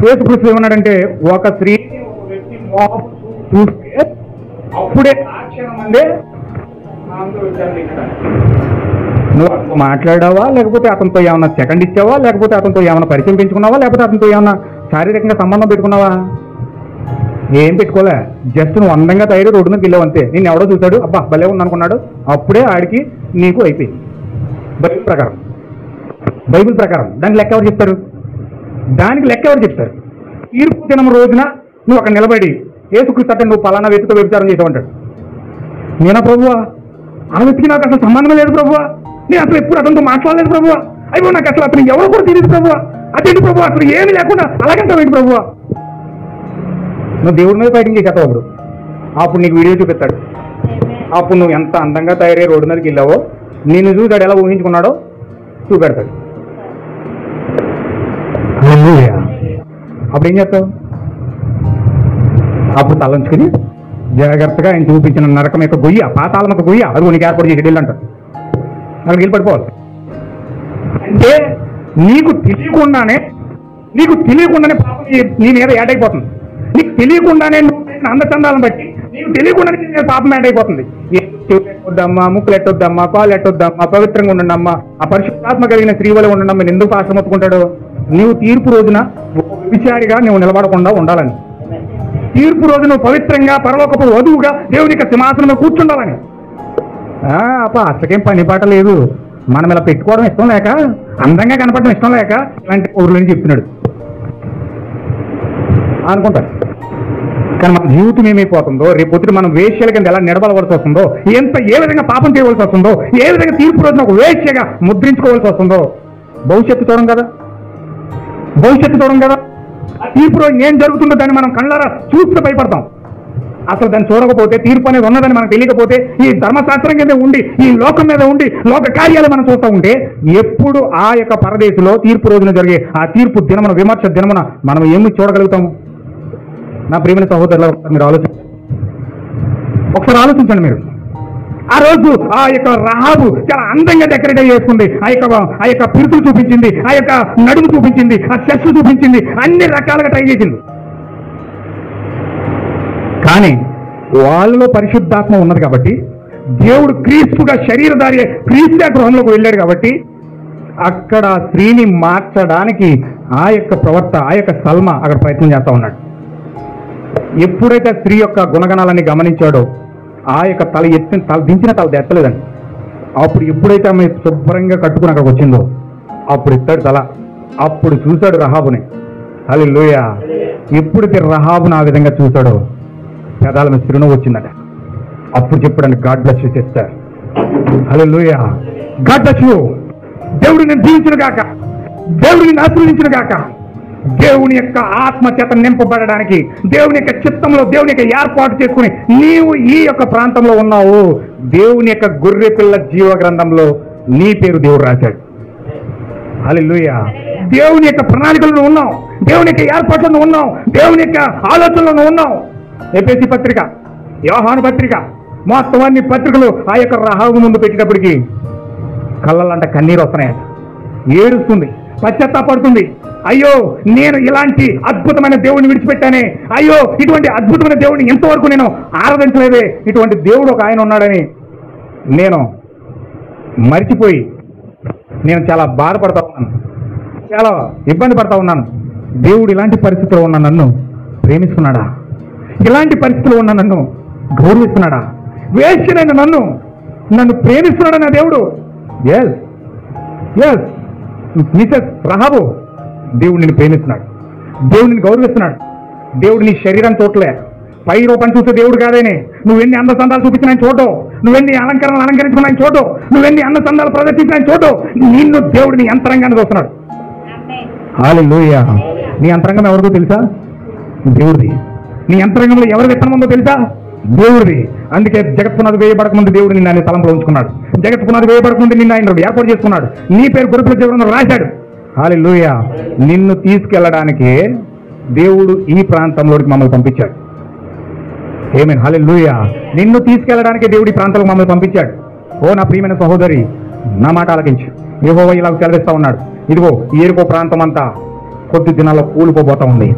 యేసుక్రీస్తు ఏమన్నాడంటే ఒక స్త్రీ చూస్తే అప్పుడే నువ్వు మాట్లాడావా, లేకపోతే అతనితో ఏమన్నా సెకండ్ ఇచ్చావా, లేకపోతే అతనితో ఏమైనా పరిచయం పెంచుకున్నావా, లేకపోతే అతనితో ఏమన్నా శారీరకంగా సంబంధం పెట్టుకున్నావా? ఏం పెట్టుకోలే. జస్ట్ నువ్వు అందంగా తయారు రోడ్డు మీద వెళ్ళావు అంతే. నేను ఎవడో చూశాడు, అబ్బా భలే ఉంది అనుకున్నాడు, అప్పుడే ఆడికి నీకు అయిపోయింది. బైబిల్ ప్రకారం దానికి లెక్క ఎవరు చెప్తారు? తీర్పు దినం రోజున నువ్వు అక్కడ నిలబడి యేసుక్రీస్తు అంటే నువ్వు పలానా వ్యక్తితో వ్యభిచారం చేసావంటాడు. నేనా ప్రభువా? ఆ వ్యక్తికి నాకు అసలు సంబంధం లేదు ప్రభువా, నేను అసలు ఎప్పుడు అతనితో మాట్లాడలేదు ప్రభువా, అయ్యో నాకు అసలు అతను ఎవరు కూడా తెలియదు ప్రభువా, అదేంటి ప్రభువా అసలు ఏమి లేకుండా అలాగంటావేంటి ప్రభువా? నువ్వు దేవుడి మీద ఫైటింగ్ చేసేస్తావు. అప్పుడు నీకు వీడియో చూపిస్తాడు. అప్పుడు నువ్వు ఎంత అందంగా తయారై రోడ్డు మీదకి వెళ్ళావో నిన్ను చూసాడు ఎలా ఊహించుకున్నాడో చూపెడతాడు. అప్పుడు ఏం చేస్తావు? అప్పుడు తలంచుకుని జాగ్రత్తగా ఆయన చూపించిన నరకం యొక్క గొయ్య, పాతాళం యొక్క గొయ్య, అది నీకు ఏర్పాటు చేసి వెళ్ళి అంటారు. అక్కడికి వెళ్ళి పడిపోవాలి. అంటే నీకు తెలియకుండానే పాపం నీ మీద యాడ్ అయిపోతుంది. నీకు తెలియకుండానే నువ్వు అందచందాలను బట్టి నీకు తెలియకుండానే పాపం యాడ్ అయిపోతుంది. చెవులు ఎట్టొద్దమ్మా, ముక్కులు ఎట్టొద్దమ్మా, కాళ్ళు ఎట్టొద్దమ్మా, పవిత్రంగా ఉండమ్మా, ఆ పరిశుద్ధాత్మ కలిగిన స్త్రీ వల్ల ఉండమ్మా. నేను ఎందుకు పాశ్రం ఒప్పుకుంటాడు? నీవు తీర్పు రోజున విచారిగా నువ్వు నిలబడకుండా ఉండాలని, తీర్పు రోజు నువ్వు పవిత్రంగా పరలోకపు వధువుగా దేవుని యొక్క సింహాసనంలో కూర్చుండాలని. అసకేం పని పాట లేదు. మనం ఇలా పెట్టుకోవడం ఇష్టం లేక, అందంగా కనపడడం ఇష్టం లేక ఇలాంటి ఊర్లని చెప్తున్నాడు అనుకుంటారు. కానీ మన జీవితం ఏమైపోతుందో, రేపు పొద్దున మనం వేశ్యల కింద ఎలా నిలబడవలసి వస్తుందో, ఏ విధంగా పాపం చేయవలసి వస్తుందో, ఏ విధంగా తీర్పు రోజున ఒక వేశ్యగా ముద్రించుకోవాల్సి వస్తుందో భవిష్యత్తు చూడం కదా. ఆ తీర్పు రోజు ఏం జరుగుతుందో దాన్ని మనం కళ్ళారా చూస్తూ భయపడతాం. అసలు దాన్ని చూడకపోతే, తీర్పు అనేది ఉన్నదని మనకు తెలియకపోతే, ఈ ధర్మశాస్త్రం కింద ఉండి, ఈ లోకం మీద ఉండి, లోక కార్యాలు మనం చూస్తూ ఉంటే, ఎప్పుడు ఆ యొక్క పరదేశంలో తీర్పు రోజున జరిగే ఆ తీర్పు దినమున, విమర్శ దినమున మనం ఏమి చూడగలుగుతాము? నా ప్రియమైన సహోదరులు, మీరు ఒకసారి ఆలోచించండి. మీరు ఆ రోజు ఆ యొక్క రహాబు చాలా అందంగా డెకరేట్ చేసుకుంది. ఆ యొక్క పిరుతులు చూపించింది, ఆ యొక్క నడుము చూపించింది, ఆ చెస్ట్ చూపించింది, అన్ని రకాలుగా ట్రై చేసింది. కానీ వాళ్ళలో పరిశుద్ధాత్మ ఉన్నది కాబట్టి, దేవుడు క్రీస్తుగా శరీరధారి క్రీస్తు గృహంలోకి వెళ్ళాడు కాబట్టి, అక్కడ స్త్రీని మార్చడానికి ఆ యొక్క ప్రవర్త, ఆ యొక్క సల్మా అక్కడ ప్రయత్నం చేస్తా ఉన్నాడు. ఎప్పుడైతే స్త్రీ యొక్క గుణగణాలని గమనించాడో, ఆ యొక్క తల దించిన తల ఎత్తలేదండి. అప్పుడు ఎప్పుడైతే ఆమె శుభ్రంగా కట్టుకుని అక్కడికి వచ్చిందో, అప్పుడు ఎత్తాడు తల. అప్పుడు చూశాడు రహాబుని. హల్లెలూయా. ఎప్పుడైతే రహాబుని ఆ విధంగా చూశాడో, పెదాల మీద చిరునవ్వు వచ్చిందట. అప్పుడు చెప్పాడండి, God bless you sister. Hallelujah. God bless you. దేవుడు నేను దీవించును గాక, దేవుడు నేను ఆశీర్వదించును గాక. దేవుని యొక్క ఆత్మ చేత నింపబడడానికి, దేవుని యొక్క చిత్తంలో, దేవుని యొక్క ఏర్పాటు చేసుకుని నీవు ఈ యొక్క ప్రాంతంలో ఉన్నావు. దేవుని యొక్క గొర్రె పిల్ల జీవ గ్రంథంలో నీ పేరు దేవుడు రాశాడు. హల్లెలూయా. దేవుని యొక్క ప్రణాళికలను ఉన్నావు, దేవుని యొక్క ఏర్పాట్లను ఉన్నావు, దేవుని యొక్క ఆలోచనలను ఉన్నావు. ఎఫెసీ పత్రిక, యోహాను పత్రిక, మొత్తం అన్ని పత్రికలు ఆ యొక్క రహాబు ముందు పెట్టేటప్పటికి కళ్ళలంట కన్నీరు వస్తున్నాయట. ఏడుస్తుంది, పశ్చాత్తాపడుతుంది. అయ్యో, నేను ఇలాంటి అద్భుతమైన దేవుడిని విడిచిపెట్టానే, అయ్యో ఇటువంటి అద్భుతమైన దేవుడిని ఎంతవరకు నేను ఆరాధించలేదే, ఇటువంటి దేవుడు ఒక ఆయన ఉన్నాడని నేను మరిచిపోయి నేను చాలా బాధపడతా ఉన్నాను, చాలా ఇబ్బంది పడతా ఉన్నాను. దేవుడు ఇలాంటి పరిస్థితిలో ఉన్న నన్ను ప్రేమిస్తున్నాడా? ఇలాంటి పరిస్థితిలో ఉన్న నన్ను గౌరవిస్తున్నాడా? వేశ్యనైన నన్ను ప్రేమిస్తున్నాడా నా దేవుడు? ఎస్ ఎస్ మిసెస్ రహాబు, దేవుడు నిన్ను ప్రేమిస్తున్నాడు, దేవుడు నిన్ను గౌరవిస్తున్నాడు. దేవుడు నీ శరీరం చూడలే, పై రూపం చూసే దేవుడు కాదేనే. నువ్వెన్ని అందచందాలు చూపించిన ఆయన చూడవు, నువ్వెన్ని అలంకరణలు అలంకరించుకున్న ఆయన చూడవు, నువ్వెన్ని అందచందాలు ప్రదర్శించిన ఆయన చూడవు. నిన్ను దేవుడు నీ అంతరంగాన్ని చూస్తున్నాడు. హల్లెలూయా. నీ అంతరంగం ఎవరికో తెలుసా? దేవుడిది. నీ అంతరంగంలో ఎవరి విత్తనం ఉందో తెలుసా? దేవుడిది. అందుకే జగత్పునాది వేయబడకముందు దేవుడు నిన్ను ఆయన తలంపులో ఉంచుకున్నాడు. జగత్పునాది వేయబడకముందు నిన్ను ఆయన ఏర్పాటు చేసుకున్నాడు. నీ పేరు గొర్రెపిల్ల జీవగ్రంథంలో రాశాడు. హల్లెలూయా. నిన్ను తీసుకెళ్ళడానికి దేవుడు ఈ ప్రాంతంలోకి మమ్మల్ని పంపించాడు. ఆమేన్. హల్లెలూయా. నిన్ను తీసుకెళ్ళడానికి దేవుడు ఈ ప్రాంతంలో మమ్మల్ని పంపించాడు. ఓ నా ప్రియమైన సహోదరి, నా మాట ఆలకించు. యెహోవా ఇలా సెలవిస్తా ఉన్నాడు, ఇదిగో యెరికో ప్రాంతం అంతా కొద్ది దినాల్లో కూలిపోబోతా ఉంది.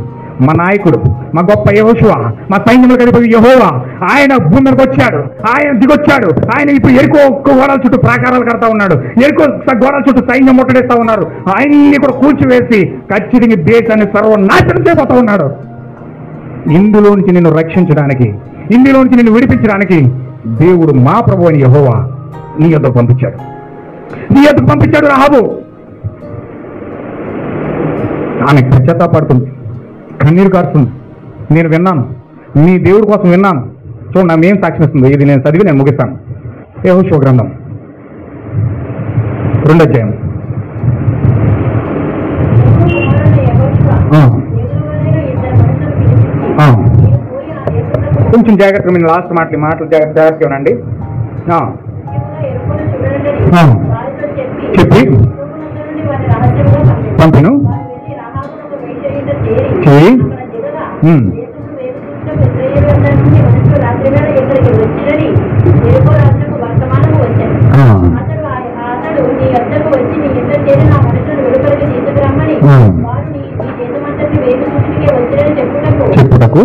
మా నాయకుడు, మా గొప్ప యెహోషువ, మా సైన్యములకు అధిపతి యెహోవా, ఆయన భూమి మీదకి వచ్చాడు, ఆయన దిగొచ్చాడు. ఆయన ఇప్పుడు ఎరుకో గోడల చుట్టూ ప్రాకారాలు కడతా ఉన్నాడు, ఎరుకో గోడల చుట్టూ సైన్యం ముట్టడిస్తా ఉన్నారు. ఆయన్ని కూడా కూల్చివేసి ఖచ్చితంగా దేశాన్ని సర్వనాశనం చేయబోతా ఉన్నాడు. ఇందులో నుంచి నిన్ను రక్షించడానికి, ఇందులో నుంచి నిన్ను విడిపించడానికి దేవుడు మా ప్రభువు అయిన యెహోవా నీ యొద్దకు పంపించాడు. నీ యొద్దకు పంపించాడు రహాబు. ఆమె పశ్చాత్తాపడుతుంది, కన్నీరు కారుతుంది. నేను విన్నాను, నీ దేవుడి కోసం విన్నాను. చూడండి, నా ఏం సాక్ష్యం ఇస్తుంది. ఇది నేను చదివి నేను ముగిస్తాను. యెహోషువ గ్రంథం 2వ అధ్యాయం. కొంచెం జాగ్రత్తగా మీరు లాస్ట్ మాటలు జాగ్రత్తగా ఉనండి. చెప్పి పంపిను చేయి. చెప్పుటకు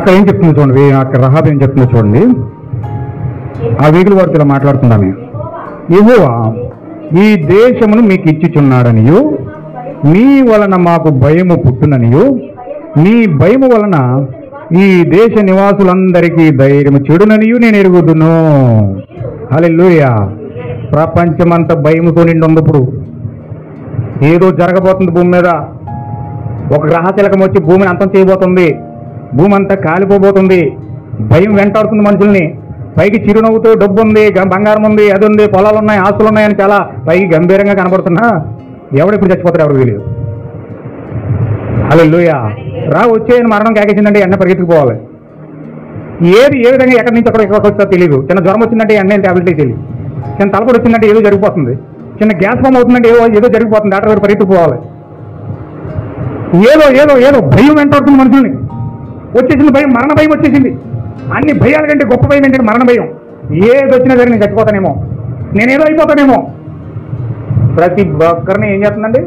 అక్కడ ఏం చెప్తుంది చూడండి, అక్కడ రహాబు ఏం చెప్తుందో చూడండి. ఆ వేగుల వారితో ఇలా మాట్లాడుతుందామే. యెహోవా ఈ దేశమును మీకు ఇచ్చిచున్నాడనియు, మీ వలన మాకు భయము పుట్టుననియు, మీ భయము వలన ఈ దేశ నివాసులందరికీ ధైర్యము చెడుననియు నేను ఎరుగుదును. హల్లెలూయా. ప్రపంచమంతా భయముతో నిండి ఉంది. ఇప్పుడు ఏదో జరగబోతుంది భూమి మీద. ఒక గ్రహశిలకం వచ్చి భూమిని అంతం చేయబోతుంది. భూమి అంతా కాలిపోబోతుంది. భయం వెంటాడుతుంది మనుషుల్ని. పైకి చిరునవ్వుతో డబ్బు ఉంది, బంగారం ఉంది, అది ఉంది, పొలాలు ఉన్నాయి, ఆస్తులు ఉన్నాయని చాలా పైకి గంభీరంగా కనబడుతున్నా ఎవడెప్పుడు చచ్చిపోతారు ఎవరికి తెలియదు. హల్లెలూయా. వచ్చేయని మరణం కేకేసిందంటే ఎన్న పరిగెత్తుకుపోవాలి. ఏది ఏ విధంగా ఎక్కడి నుంచి ఎక్కడికి వస్తుందో తెలియదు. చిన్న జ్వరం వచ్చిందంటే ఎన్న ట్యాబ్లెట్ తెలియదు. చిన్న తలపడి వచ్చిందంటే ఏదో జరిగిపోతుంది. చిన్న గ్యాస్ ఫామ్ అవుతుందంటే ఏదో జరిగిపోతుంది. డాక్టర్ గారు పరిగెత్తుకుపోవాలి. ఏదో ఏదో ఏదో భయం వెంటాడుతుంది మనుషుల్ని. వచ్చేసింది భయం, మరణ భయం వచ్చేసింది. అన్ని భయాల కంటే గొప్ప భయం ఏంటంటే మరణ భయం. ఏది వచ్చినా సరే నేను చచ్చిపోతానేమో, నేనేదో అయిపోతానేమో. ప్రతి ఒక్కరిని ఏం చేస్తుందండి?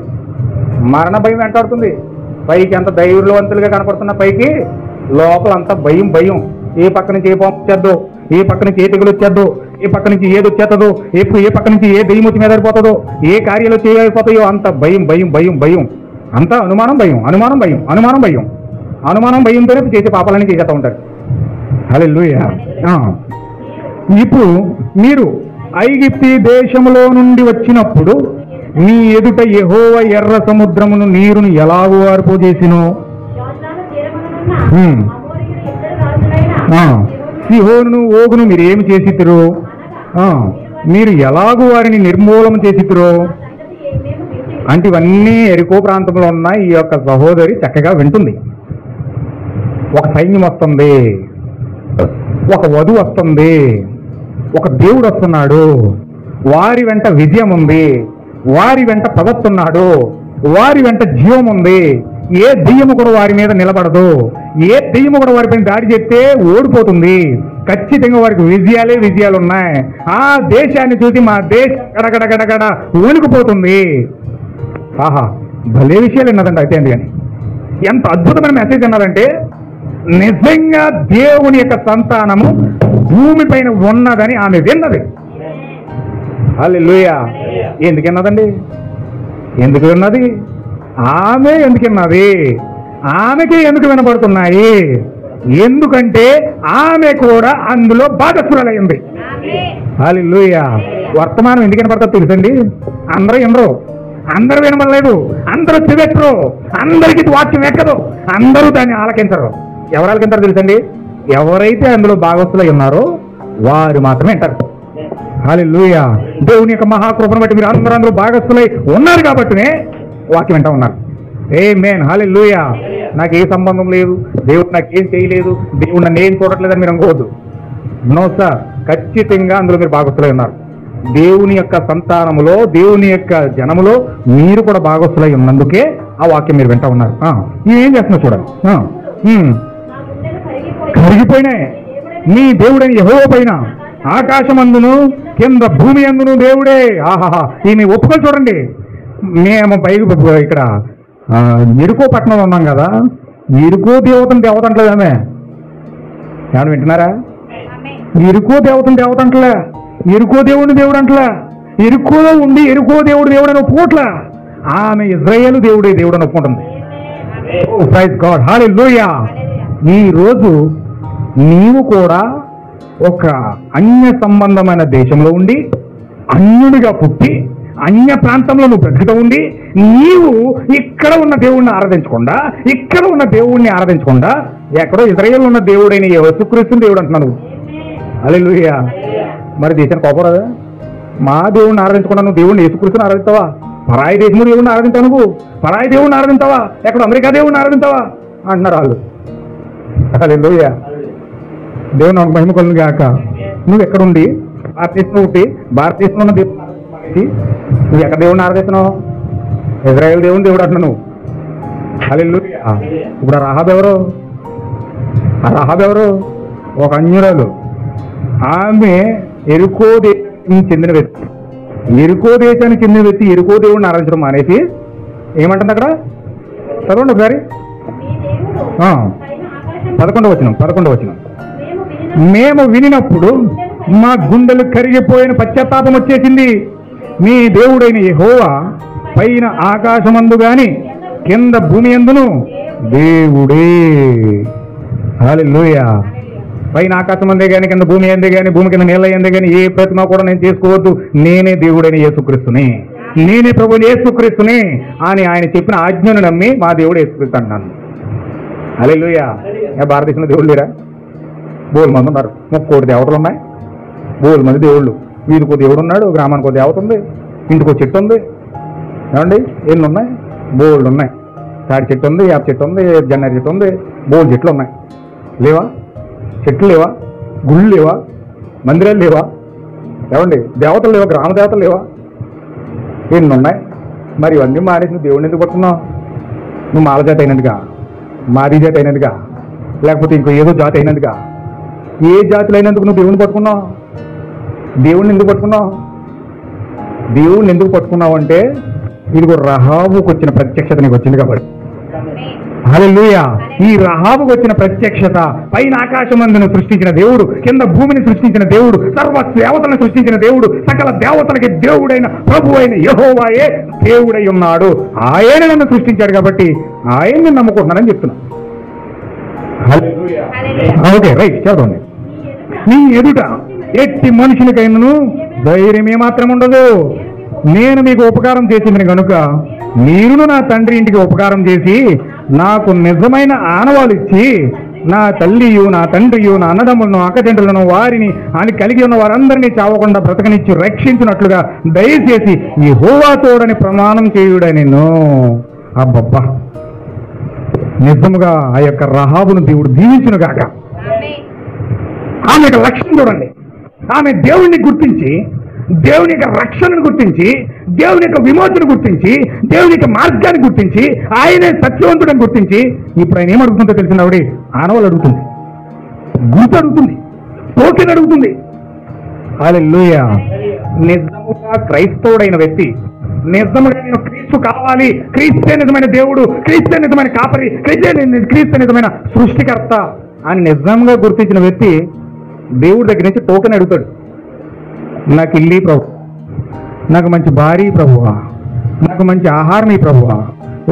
మరణ భయం వెంటాడుతుంది. పైకి అంత ధైర్యవంతులుగా కనపడుతున్న పైకి లోపల అంతా భయం భయం. ఏ పక్క నుంచి ఏ పాము వచ్చేద్దో, ఏ పక్క నుంచి ఏ తెగులు వచ్చేద్దో, ఏ పక్క నుంచి ఏది వచ్చేస్తుందో, ఏ పక్క నుంచి ఏ దెయ్యం వచ్చి మీద పడిపోతుందో, ఏ కార్యాలు చేయకపోతాయో అంత భయం భయం భయం భయం. అంతా అనుమానం భయం, అనుమానం భయం, అనుమానం భయం, అనుమానం భయంతోనే చేసే పాపాలని చేసేస్తూ ఉంటారు. హల్లెలూయా. ఇప్పుడు మీరు ఐగుప్తు దేశంలో నుండి వచ్చినప్పుడు మీ ఎదుట యెహోవా ఎర్ర సముద్రమును నీరును ఎలాగూ ఆర్పోజేసినో, సిహోనును ఓగును మీరు ఏమి చేసితిరో, మీరు ఎలాగూ వారిని నిర్మూలన చేసితిరో అంటే ఇవన్నీ ఎరికో ప్రాంతంలో ఉన్న ఈ యొక్క సహోదరి చక్కగా వింటుంది. ఒక సైన్యం వస్తుంది, ఒక వధువు వస్తుంది, ఒక దేవుడు వస్తున్నాడు, వారి వెంట విజయం ఉంది, వారి వెంట పదవుతున్నాడు, వారి వెంట జీవం ఉంది. ఏ దెయ్యము కూడా వారి మీద నిలబడదు. ఏ దెయ్యము కూడా వారిపైన దాడి చేస్తే ఓడిపోతుంది. ఖచ్చితంగా వారికి విజయాలే విజయాలు ఉన్నాయి. ఆ దేశాన్ని చూసి మా దేశం గడగడ గడగడ వణికిపోతుంది. ఆహా, భలే విషయాలు విన్నదండి. అయితే కానీ ఎంత అద్భుతమైన మెసేజ్ అన్నారంటే, నిజంగా దేవుని యొక్క సంతానము భూమిపైన ఉన్నదని ఆమె విన్నది. హల్లెలూయా. ఎందుకు విన్నదండి? ఎందుకు విన్నది? ఆమె ఎందుకు విన్నది? ఆమెకి ఎందుకు వినబడుతున్నాయి? ఎందుకంటే ఆమె కూడా అందులో భాగస్వాలైంది. హల్లెలూయా. వర్తమానం ఎందుకు వినపడతారో తెలుసండి? అందరూ వినరు, అందరూ వినబడలేదు, అందరూ చెవెట్టరు, అందరికీ వాక్యం ఎక్కదు, అందరూ దాన్ని ఆలకించరు. ఎవరు ఆలకించారో తెలుసండి? ఎవరైతే అందులో భాగస్తులై ఉన్నారో వారు మాత్రమే వింటారు. హల్లెలూయా. దేవుని యొక్క మహాకృపను బట్టి మీరు అందరూ భాగస్తులై ఉన్నారు కాబట్టినే వాక్యం వింటా ఉన్నారు. ఆమేన్. హల్లెలూయా. నాకు ఏ సంబంధం లేదు, దేవుడు నాకేం చేయలేదు, దేవుడు నన్ను ఏం చూడట్లేదని మీరు అనుకోవద్దు. నో సార్, ఖచ్చితంగా అందులో మీరు భాగస్తులై ఉన్నారు. దేవుని యొక్క సంతానములో, దేవుని యొక్క జనములో మీరు కూడా భాగస్తులై ఉన్నందుకే ఆ వాక్యం మీరు వింటా ఉన్నారు. ఏం చేస్తున్నా చూడండి. కరిగిపోయినాయి నీ దేవుడని యెహోవా పైన ఆకాశమందును కింద భూమి అందును దేవుడే. ఆహాహా. ఈమె ఒప్పుకొని చూడండి. మేము పైకి ఇక్కడ ఎరుకో పట్టణంలో ఉన్నాం కదా, ఎరుకో దేవతంటలేదు ఆమె. ఏమన్నా వింటున్నారా? ఎరుకో దేవతంటలే, ఎరుకో దేవుడిని దేవుడు అంటలే, ఎరుకోలో ఉండి ఎరుకో దేవుడు అని ఒప్పుకోట్లా. ఆమె ఇజ్రాయేలు దేవుడే దేవుడు అని ఒప్పుకుంటుంది. Praise God. హల్లెలూయా. ఈ రోజు నీవు కూడా ఒక అన్య సంబంధమైన దేశంలో ఉండి అన్యుడిగా పుట్టి అన్య ప్రాంతంలో నువ్వు బ్రతుకుతూ ఉండి నీవు ఇక్కడ ఉన్న దేవుడిని ఆరాధించకుండా, ఇక్కడ ఉన్న దేవుడిని ఆరాధించకుండా ఎక్కడో ఇజ్రాయేల్ ఉన్న దేవుడైన యేసుక్రీస్తుని దేవుడు అంటున్నావు. హల్లెలూయా. మరి దేశానికి కోపం రాదా? మా దేవుడిని ఆరాధించకుండా నువ్వు దేవుడిని యేసుక్రీస్తుని ఆరాధిస్తావా? పరాయి దేశము దేవుడిని ఆరాధించావు, నువ్వు పరాయి దేవుడిని ఆరాధించావా? ఎక్కడ అమెరికా దేవుడిని ఆరాధించావా అంటున్నారు వాళ్ళు. హల్లెలూయా. దేవుని నాకు మహిమ కలుగును గాక. నువ్వు ఎక్కడుండి భారతదేశంలో ఉండి భారతదేశంలో ఉన్న దేవుడు నువ్వు ఎక్కడ దేవుడిని ఆరాధిస్తున్నావు? ఇజ్రాయేల్ దేవుని దేవుడు అంటున్నావు నువ్వు. హల్లెలూయా. ఇప్పుడు ఆ రహాబు ఎవరు? ఒక అన్యురాలు. ఆమె ఎరుకో దేశానికి చెందిన వ్యక్తి. ఎరుకో దేశానికి చెందిన వ్యక్తి ఎరుకో దేవుడిని ఆరాధించడం మానేసి ఏమంటుంది అక్కడ? చదవండి ఒకసారి. 11వ వచనం. మేము వినినప్పుడు మా గుండెలు కరిగిపోయిన పశ్చాత్తాపం వచ్చేసింది. మీ దేవుడైన యెహోవా పైన ఆకాశమందు గాని కింద భూమి యందును దేవుడే. హల్లెలూయా. పైన ఆకాశం అందే కానీ, కింద భూమి అందే కానీ, భూమి కింద నీళ్ళ అందే కానీ ఏ ప్రతిమ కూడా నేను చేసుకోవద్దు. నేనే దేవుడైన యేసుక్రీస్తుని, నేనే ప్రభువు యేసుక్రీస్తుని అని ఆయన చెప్పిన ఆజ్ఞను నమ్మి మా దేవుడు యేసుక్రీస్తు అంటున్నాను. హల్లెలూయా. భారతదేశంలో దేవుళ్ళు లేరా? బోల్ మంది ఉన్నారు. 30 కోటి దేవతలు ఉన్నాయి. బోల్ మంది దేవుళ్ళు. వీధికో దేవుడు ఉన్నాడు, గ్రామానికో దేవత ఉంది, ఇంటికో చెట్టు ఉంది. ఏమండి ఎన్ని ఉన్నాయి? బోల్డ్ ఉన్నాయి. తాడి చెట్టు ఉంది, యాప చెట్టు ఉంది, జన్నరి చెట్టు ఉంది, బోల్ చెట్లు ఉన్నాయి. లేవా? చెట్లు లేవా? గుళ్ళు లేవా? మందిరాలు లేవా? ఏమండి దేవతలు లేవా? గ్రామ దేవతలు లేవా? ఎన్ని ఉన్నాయి? మరి ఇవన్నీ మానేసి నువ్వు దేవుడిని ఎందుకు పట్టుకున్నావు? నువ్వు మాల జాతి అయినందుగా, మాది జాతి అయినందుగా, లేకపోతే ఇంకో ఏదో జాతి అయినందుగా? ఏ జాతులు అయినందుకు నువ్వు దేవుడిని పట్టుకున్నావు? దేవుడిని ఎందుకు పట్టుకున్నావు? దేవుడిని ఎందుకు పట్టుకున్నావు అంటే ఇదిగో రహాబుకు వచ్చిన ప్రత్యక్షత నీకు వచ్చింది కాబట్టి. హల్లెలూయా. ఈ రహాబుకు వచ్చిన ప్రత్యక్షత పైన ఆకాశమందును సృష్టించిన దేవుడు, కింద భూమిని సృష్టించిన దేవుడు, సర్వ దేవతలను సృష్టించిన దేవుడు, సకల దేవతలకి దేవుడైన ప్రభు అయిన యెహోవాయే దేవుడై ఉన్నాడు. ఆయన నన్ను సృష్టించాడు కాబట్టి ఆయన్ని నమ్ముకుంటున్నానని చెప్తున్నా. ఓకే రైట్, చదవండి. నీ ఎదుట ఎట్టి మనుషునికైనను ధైర్యం ఏమాత్రం ఉండదు. నేను మీకు ఉపకారం చేసింది కనుక మీరును నా తండ్రి ఇంటికి ఉపకారం చేసి నాకు నిజమైన ఆనవాళ్ళు ఇచ్చి నా తల్లియు నా తండ్రియు నా అన్నదమ్ములను అక్కచెంటులను వారిని అని కలిగి ఉన్న వారందరినీ చావకుండా బ్రతకనిచ్చి రక్షించినట్లుగా దయచేసి యెహోవా తోడని ప్రమాణం చేయుడనెను. అబ్బబ్బా, నిజముగా ఆ యొక్క రహాబును దేవుడు దీవించును గాక. ఆమె యొక్క లక్ష్యం చూడండి. ఆమె దేవుణ్ణి గుర్తించి, దేవుని యొక్క రక్షణను గుర్తించి, దేవుని యొక్క విమోచన గుర్తించి, దేవుని యొక్క మార్గాన్ని గుర్తించి, ఆయనే సత్యవంతుడని గుర్తించి, ఇప్పుడు ఆయన ఏమడుగుతుందో తెలిసిన ఆవిడ ఆనవాళ్ళు అడుగుతుంది, గుర్తు అడుగుతుంది, టోకెన్ అడుగుతుంది. హల్లెలూయా. నిజముగా క్రైస్తవుడైన వ్యక్తి, నిజముగా నేను క్రీస్తు కావాలి, క్రీస్తే నిజమైన దేవుడు, క్రీస్తే నిజమైన కాపరి, క్రీస్తే నిజమైన సృష్టికర్త అని నిజంగా గుర్తించిన వ్యక్తి దేవుడి దగ్గర నుంచి టోకెన్ అడుగుతాడు. నాకు ఇల్లు ప్రభు, నాకు మంచి భార్య ప్రభువా, నాకు మంచి ఆహారం ఈ ప్రభువా,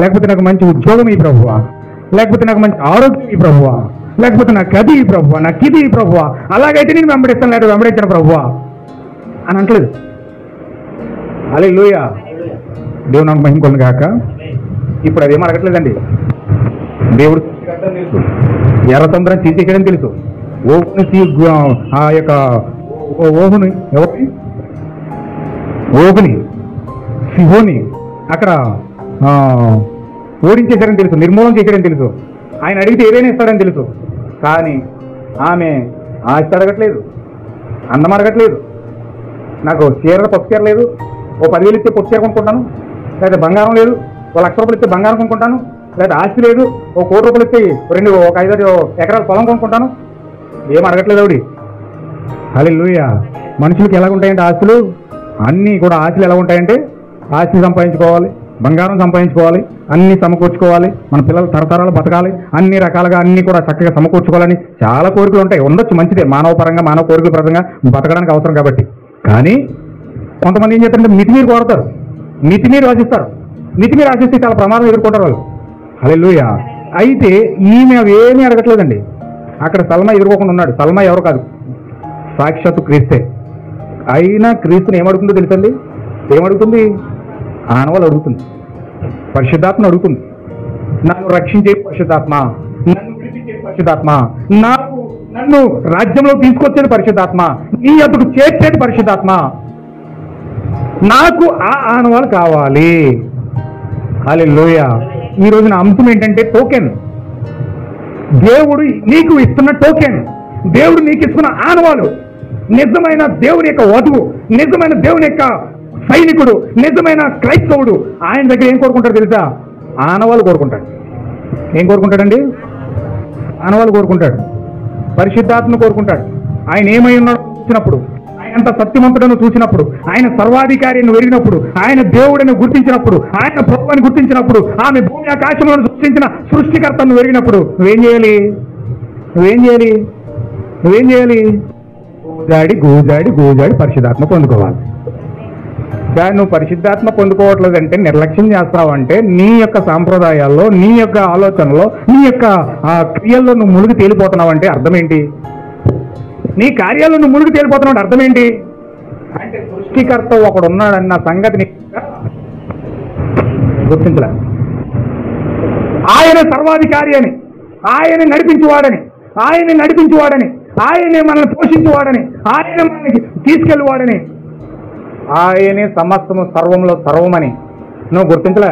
లేకపోతే నాకు మంచి ఉద్యోగం ఈ ప్రభువా, లేకపోతే నాకు మంచి ఆరోగ్యం ఈ ప్రభువా, లేకపోతే నాకు అది ఈ ప్రభువా, నాకు ఇది ఈ ప్రభువా, అలాగైతే నేను వెంబడిస్తాను, లేదా వెంబడించిన ప్రభువా అని అంటలేదు. హల్లెలూయా. దేవుని నాకు మహిమ కొను గాక. ఇప్పుడు అదేం అడగట్లేదండి. దేవుడు ఎర్ర సముద్రం తీసేయడం తెలుసు, ఓహుని ఆ యొక్క ఓహుని ఎవరిని ఓహుని సిహోని అక్కడ ఓడించేశారని తెలుసు, నిర్మూలన చేశారని తెలుసు. ఆయన అడిగితే ఏదైనా ఇస్తాడని తెలుసు. కానీ ఆమె ఆస్తి అడగట్లేదు, అందం అడగట్లేదు. నాకు చీరలు పప్పు చీర లేదు, ఓ 10,000 ఇస్తే పప్పు చీర కొనుక్కుంటాను, లేదా బంగారం లేదు, ఓ 1,00,000 రూపాయలు ఇస్తే బంగారం కొనుక్కుంటాను, లేదా ఆస్తి లేదు, ఓ 1,00,00,000 రూపాయలు ఇస్తే ఒక 5 ఎకరాల పొలం కొనుక్కుంటాను. ఏం అడగట్లేదు ఆవిడ. హల్లెలూయా. మనుషులకి ఎలా ఉంటాయంటే ఆస్తులు అన్నీ కూడా, ఆశలు ఎలా ఉంటాయంటే ఆస్తి సంపాదించుకోవాలి, బంగారం సంపాదించుకోవాలి, అన్ని సమకూర్చుకోవాలి, మన పిల్లలు తరతరాలు బతకాలి, అన్ని రకాలుగా అన్ని కూడా చక్కగా సమకూర్చుకోవాలని చాలా కోరికలు ఉంటాయి. ఉండొచ్చు, మంచిదే, మానవ పరంగా మానవ కోరికల పరంగా బతకడానికి అవసరం కాబట్టి. కానీ కొంతమంది ఏం చేస్తారంటే మితిమీరు కోరతారు, మితిమీరు ఆశిస్తారు. మితిమీరు ఆశిస్తే చాలా ప్రమాదం ఎదుర్కొంటారు వాళ్ళు. హల్లెలూయా. అయితే ఈమె అవేమీ అడగట్లేదండి. అక్కడ సల్మా ఎదుర్కోకుండా ఉన్నాడు. సల్మా ఎవరు కాదు, సాక్షాత్తు క్రీస్తే. అయినా క్రీస్తుని ఏమడుగుతుందో తెలుసండి? ఏమడుగుతుంది? ఆనవాళ్ళు అడుగుతుంది, పరిశుద్ధాత్మను అడుగుతుంది. నన్ను రక్షించే పరిశుద్ధాత్మ, నన్ను విడిపించే పరిశుద్ధాత్మ, నన్ను రాజ్యంలో తీసుకొచ్చేది పరిశుద్ధాత్మ, నీ అతడు చేర్చేది పరిశుద్ధాత్మ, నాకు ఆ ఆనవాళ్ళు కావాలి. హల్లెలూయా. ఈ రోజున అంశం ఏంటంటే టోకెన్. దేవుడు నీకు ఇస్తున్న టోకెన్, దేవుడు నీకు ఇస్తున్న ఆనవాలు. నిజమైన దేవుని యొక్క వధువు, నిజమైన దేవుని యొక్క సైనికుడు, నిజమైన క్రైస్తవుడు ఆయన దగ్గర ఏం కోరుకుంటాడు తెలుసా? ఆనవాళ్ళు కోరుకుంటాడు. ఏం కోరుకుంటాడండి? ఆనవాళ్ళు కోరుకుంటాడు, పరిశుద్ధాత్మను కోరుకుంటాడు. ఆయన ఏమై ఉన్నాడో చూసినప్పుడు, ఆయన సత్యవంతుడను చూసినప్పుడు, ఆయన సర్వాధికారిని వెరిగినప్పుడు, ఆయన దేవుడిని గుర్తించినప్పుడు, ఆయన ప్రభువుని గుర్తించినప్పుడు, ఆమె భూమి ఆకాశములను సృష్టించిన సృష్టికర్తను వెరిగినప్పుడు నువ్వేం చేయాలి? నువ్వేం చేయాలి? గోజాడి పరిశుద్ధాత్మ పొందుకోవాలి. కానీ నువ్వు పరిశుద్ధాత్మ పొందుకోవట్లేదంటే, నిర్లక్ష్యం చేస్తావంటే, నీ యొక్క సాంప్రదాయాల్లో, నీ యొక్క ఆలోచనలో, నీ యొక్క క్రియల్లో నువ్వు మునిగి తేలిపోతున్నావు అంటే అర్థం ఏంటి? నీ కార్యాల్లో నువ్వు మునిగి తేలిపోతున్నావు అంటే అర్థం ఏంటి? అంటే సృష్టికర్త ఒకడు ఉన్నాడన్న సంగతిని గుర్తించలే. ఆయన సర్వాధికారి అని, ఆయన్ని నడిపించేవాడని, ఆయనే మనల్ని పోషించేవాడని, ఆయన మనల్ని తీసుకెళ్ళేవాడని, ఆయనే సమస్తము సర్వంలో సర్వమని నువ్వు గుర్తించలే.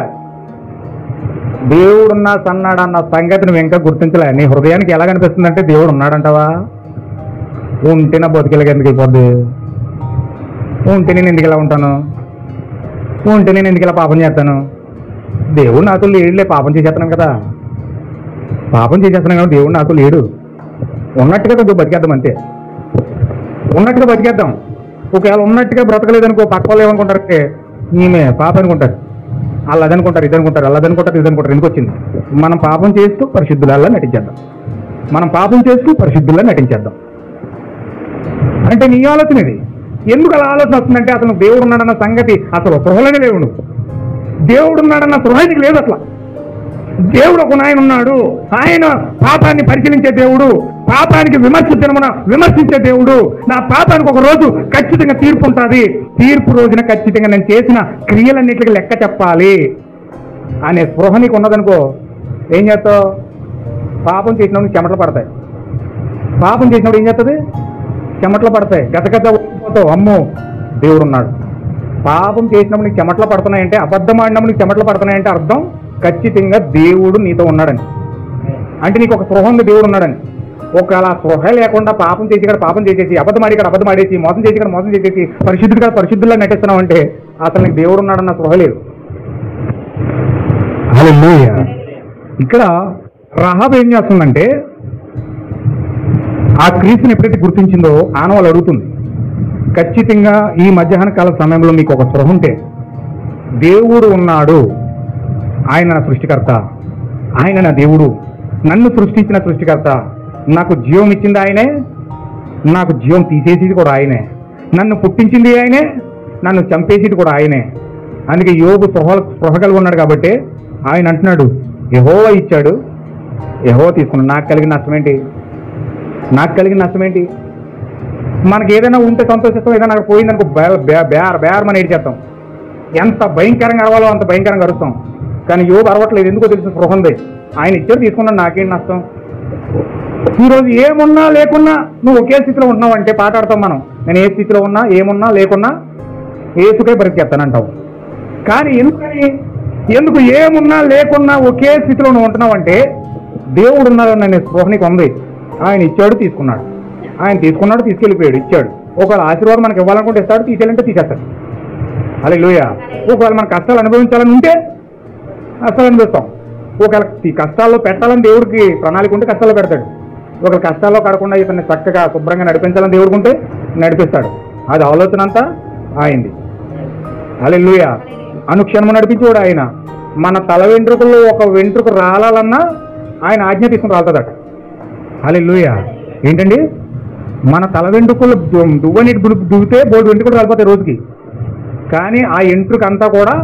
దేవుడున్నా సన్నాడన్న సంగతి నువ్వు ఇంకా గుర్తించలే. నీ హృదయానికి ఎలా కనిపిస్తుందంటే దేవుడు ఉన్నాడంటావా? ఉంటే నా బతికెళ్ళకి ఎందుకు అయిపోద్ది? ఉంటే నేను ఎందుకు ఇలా ఉంటాను? ఉంటే నేను ఎందుకు ఇలా పాపం చేస్తాను? దేవుడు నాతో లేడులే, పాపం చేసేస్తున్నాను కదా, దేవుడు నాతో లేడు. ఉన్నట్టుగా కొంచెం బతికేద్దాం అంతే, ఉన్నట్టుగా బతికేద్దాం. ఒకవేళ ఉన్నట్టుగా బ్రతకలేదనుకో, పక్క వాళ్ళు ఏమనుకుంటారంటే ఈమె పాప అనుకుంటారు, వాళ్ళు అదనుకుంటారు, ఇదనుకుంటారు, ఎందుకు వచ్చింది? మనం పాపం చేస్తూ పరిశుద్ధులలా నటించేద్దాం. అంటే నీ ఆలోచన ఇది. ఎందుకు అలా ఆలోచన వస్తుందంటే అసలు దేవుడు ఉన్నాడన్న సంగతి అసలు స్పృహలోనే లేవు. దేవుడు ఉన్నాడన్న స్పృహానికి లేదు అసలు. దేవుడు ఒక ఆయన ఉన్నాడు, ఆయన పాపాన్ని పరిశీలించే దేవుడు, పాపానికి విమర్శించే దేవుడు. నా పాపానికి ఒక రోజు ఖచ్చితంగా తీర్పు ఉంటుంది, తీర్పు రోజున ఖచ్చితంగా నేను చేసిన క్రియలన్నిటికీ లెక్క చెప్పాలి అనే స్పృహ నీకు ఉన్నదనుకో, ఏం చేస్తావు? పాపం చేసినప్పుడు చెమటలు పడతాయి. ఏం చేస్తుంది? చెమటలు పడతాయి, గతగత ఓడిపోతావు. అమ్మో దేవుడు ఉన్నాడు. పాపం చేసినప్పుడు నీకు చెమటలు పడుతున్నాయంటే, అబద్ధం ఆడినప్పుడు నీకు చెమటలు పడుతున్నాయంటే అర్థం ఖచ్చితంగా దేవుడు నీతో ఉన్నాడని. అంటే నీకు ఒక స్పృహ ఉంది, దేవుడు ఉన్నాడని. ఒకవేళ స్పృహ లేకుండా పాపం చేసేసి అబద్ధం ఆడేసి మోసం చేసేసి పరిశుద్ధులా నటిస్తున్నావు అంటే అసలు నీకు దేవుడు ఉన్నాడన్న స్పృహ లేదు. హల్లెలూయా. ఇక్కడ రహాబు ఏం చేస్తుందంటే, ఆ క్రీస్తుని ఎప్పుడైతే గుర్తించిందో ఆనవాళ్ళు అడుగుతుంది, ఖచ్చితంగా ఈ మధ్యాహ్న కాల సమయంలో మీకు ఒక స్పృహ ఉంటే, దేవుడు ఉన్నాడు, ఆయన నా సృష్టికర్త, ఆయన నా దేవుడు, నన్ను సృష్టించిన సృష్టికర్త, నాకు జీవం ఇచ్చింది ఆయనే, నాకు జీవం తీసేసేది కూడా ఆయనే, నన్ను పుట్టించింది ఆయనే, నన్ను చంపేసేది కూడా ఆయనే. అందుకే యోబు స్పృహ కలిగి ఉన్నాడు కాబట్టి ఆయన అంటున్నాడు, యెహోవా ఇచ్చాడు, యెహోవా తీసుకున్నాడు, నాకు కలిగిన నష్టం ఏంటి? మనకి ఏదైనా ఉంటే సంతోషిస్తాం, ఏదైనా అక్కడ పోయిందనుకో బేరమని ఏడ్చేస్తాం. ఎంత భయంకరంగా అరవాలో అంత భయంకరంగా అరుస్తాం. కానీ యోబు అరవట్లేదు, ఎందుకో తెలిసిన స్పృహ ఉంది. ఆయన ఇచ్చాడు, తీసుకున్నాడు, నాకేం నష్టం? ఈరోజు ఏమున్నా లేకున్నా నువ్వు ఒకే స్థితిలో ఉంటున్నావు అంటే పాటాడతాం మనం. నేను ఏ స్థితిలో ఉన్నా, ఏమున్నా లేకున్నా ఏసుకే బ్రతికేస్తానంటావు. కానీ ఎందుకు ఏమున్నా లేకున్నా ఒకే స్థితిలో నువ్వు ఉంటున్నావు అంటే దేవుడు ఉన్నాడన్న స్పృహ నీకు ఉంది. ఆయన ఇచ్చాడు, తీసుకున్నాడు, తీసుకెళ్ళిపోయాడు, ఇచ్చాడు. ఒకవేళ ఆశీర్వాదం మనకి ఇవ్వాలనుకుంటే ఇస్తాడు, తీసేయాలంటే తీసేస్తాడు. హల్లెలూయా. ఒకవేళ మన కష్టాలు అనుభవించాలని ఉంటే కష్టాలు అనుభవిస్తాం. ఒకవేళ ఈ కష్టాల్లో పెట్టాలని దేవుడికి ప్రణాళిక ఉంటే కష్టాల్లో పెడతాడు. ఒకవేళ కష్టాల్లో కడకుండా ఇతన్ని చక్కగా శుభ్రంగా నడిపించాలని దేవుడికి ఉంటే నడిపిస్తాడు. అది ఆలోచన అంతా ఆయనది. హల్లెలూయా. అనుక్షణము నడిపించేవాడు ఆయన. మన తల వెంట్రుకల్లో ఒక వెంట్రుక రాలన్నా ఆయన ఆజ్ఞ తీసుకుని రాలుతుందట. హల్లెలూయా. ఏంటండి, మన తల వెంట్రుకలు దువ్వనీటి దువ్వితే బోర్డు వెంట్రుకలు రాలిపోతాయి రోజుకి. కానీ ఆ ఎంట్రుక అంతా కూడా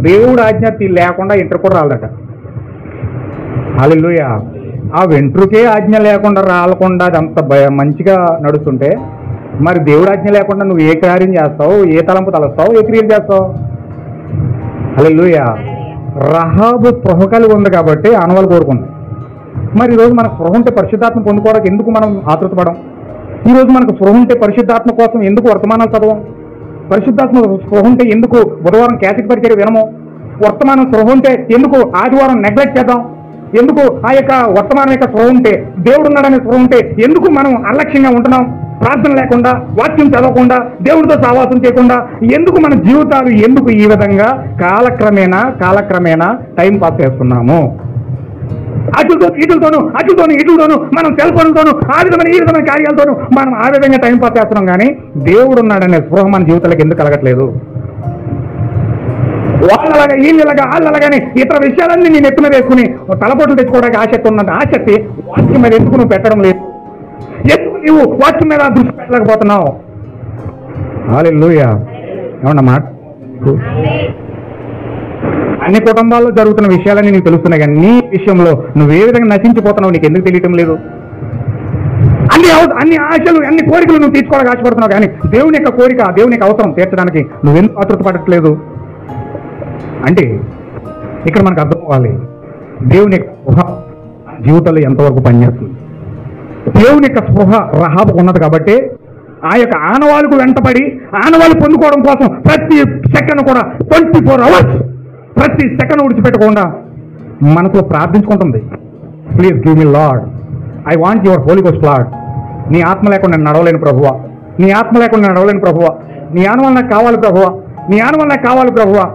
దేవుడు ఆజ్ఞ లేకుండా ఎంట్రుక కూడా రాలదట. హల్లెలూయా. ఆ వెంట్రుకే ఆజ్ఞ లేకుండా రాలకుండా అది అంత మంచిగా నడుస్తుంటే మరి దేవుడు ఆజ్ఞ లేకుండా నువ్వు ఏ కార్యం చేస్తావు, ఏ తలంపు తలస్తావు, ఏ క్రియలు చేస్తావు? హల్లెలూయా. రహాబు స్పృహ కలిగి ఉంది కాబట్టి ఆనవాళ్ళు కోరుకుంది. మరి ఈరోజు మనకు స్పృహ ఉంటే పరిశుద్ధాత్మ పొందుకోవడానికి ఎందుకు మనం ఆతృతపడం? ఈరోజు మనకు స్పృహ ఉంటే పరిశుద్ధాత్మ కోసం ఎందుకు వర్తమానాలు చదవం? పరిశుద్ధాత్మ స్పృహ ఉంటే ఎందుకు బుధవారం క్యాసెట్ పరిచయం వినము? వర్తమానం స్పృహ ఉంటే ఎందుకు ఆదివారం నెగ్లెక్ట్ చేద్దాం? ఎందుకు ఆ యొక్క వర్తమానం యొక్క స్పృహ ఉంటే, దేవుడు ఉన్నాడనే స్పృహ ఉంటే ఎందుకు మనం అలక్ష్యంగా ఉంటున్నాం? ప్రార్థన లేకుండా, వాక్యం చదవకుండా, దేవుడితో సహవాసం చేయకుండా ఎందుకు మన జీవితాలు ఎందుకు ఈ విధంగా కాలక్రమేణా టైం పాస్ చేస్తున్నాము? ఇటులతోనూ మనం సెల్ ఫోన్లతోనూ ఈ విధమైన కార్యాలతోనూ మనం ఆ విధంగా టైం పాస్ చేస్తున్నాం. కానీ దేవుడు ఉన్నాడనే స్పృహ మన జీవితాలకు ఎందుకు కలగట్లేదు? వాళ్ళలాగా వీళ్ళలాగా వాళ్ళలాగానే ఇతర విషయాలన్నీ నేను ఎత్తున వేసుకుని తలపోట్లు తెచ్చుకోవడానికి ఆసక్తి ఉన్నది. ఆసక్తి వాక్యం మీద ఎందుకు నువ్వు పెట్టడం లేదు? ఎందుకు నువ్వు వాక్యం మీద దృష్టి పెట్టలేకపోతున్నావు? హల్లెలూయా. ఏమన్నా మాట? అన్ని కుటుంబాల్లో జరుగుతున్న విషయాలన్నీ నీకు తెలుస్తున్నాయి, కానీ నీ విషయంలో నువ్వు ఏ విధంగా నశించిపోతున్నావు నీకు ఎందుకు తెలియటం లేదు? అన్ని ఆశలు అన్ని కోరికలు నువ్వు తీర్చుకోవడానికి ఆశపడుతున్నావు, కానీ దేవుని యొక్క కోరిక, దేవుని యొక్క అవసరం తీర్చడానికి నువ్వెందుకు ఆతృత పడట్లేదు? అంటే ఇక్కడ మనకు అర్థం అవ్వాలి, దేవుని యొక్క స్పృహ జీవితంలో ఎంతవరకు పనిచేస్తుంది. దేవుని యొక్క స్పృహ రహాబుకు ఉన్నది కాబట్టి ఆ యొక్క ఆనవాళ్ళకు వెంటపడి ఆనవాళ్ళు పొందుకోవడం కోసం ప్రతి సెకండ్ కూడా 24 hours ప్రతి సెకండ్ విడిచిపెట్టకుండా మనతో ప్రార్థించుకుంటుంది. Please give me Lord, I want your Holy Ghost Lord. నీ ఆత్మ లేకుండా నేను నడవలేను ప్రభువా, నీ ఆత్మ లేకుండా నేను నడవలేను ప్రభువా, నీ ఆనవాళ్ళు నాకు కావాలి ప్రభువా, నీ ఆనవాళ్ళు నాకు కావాలి ప్రభువా.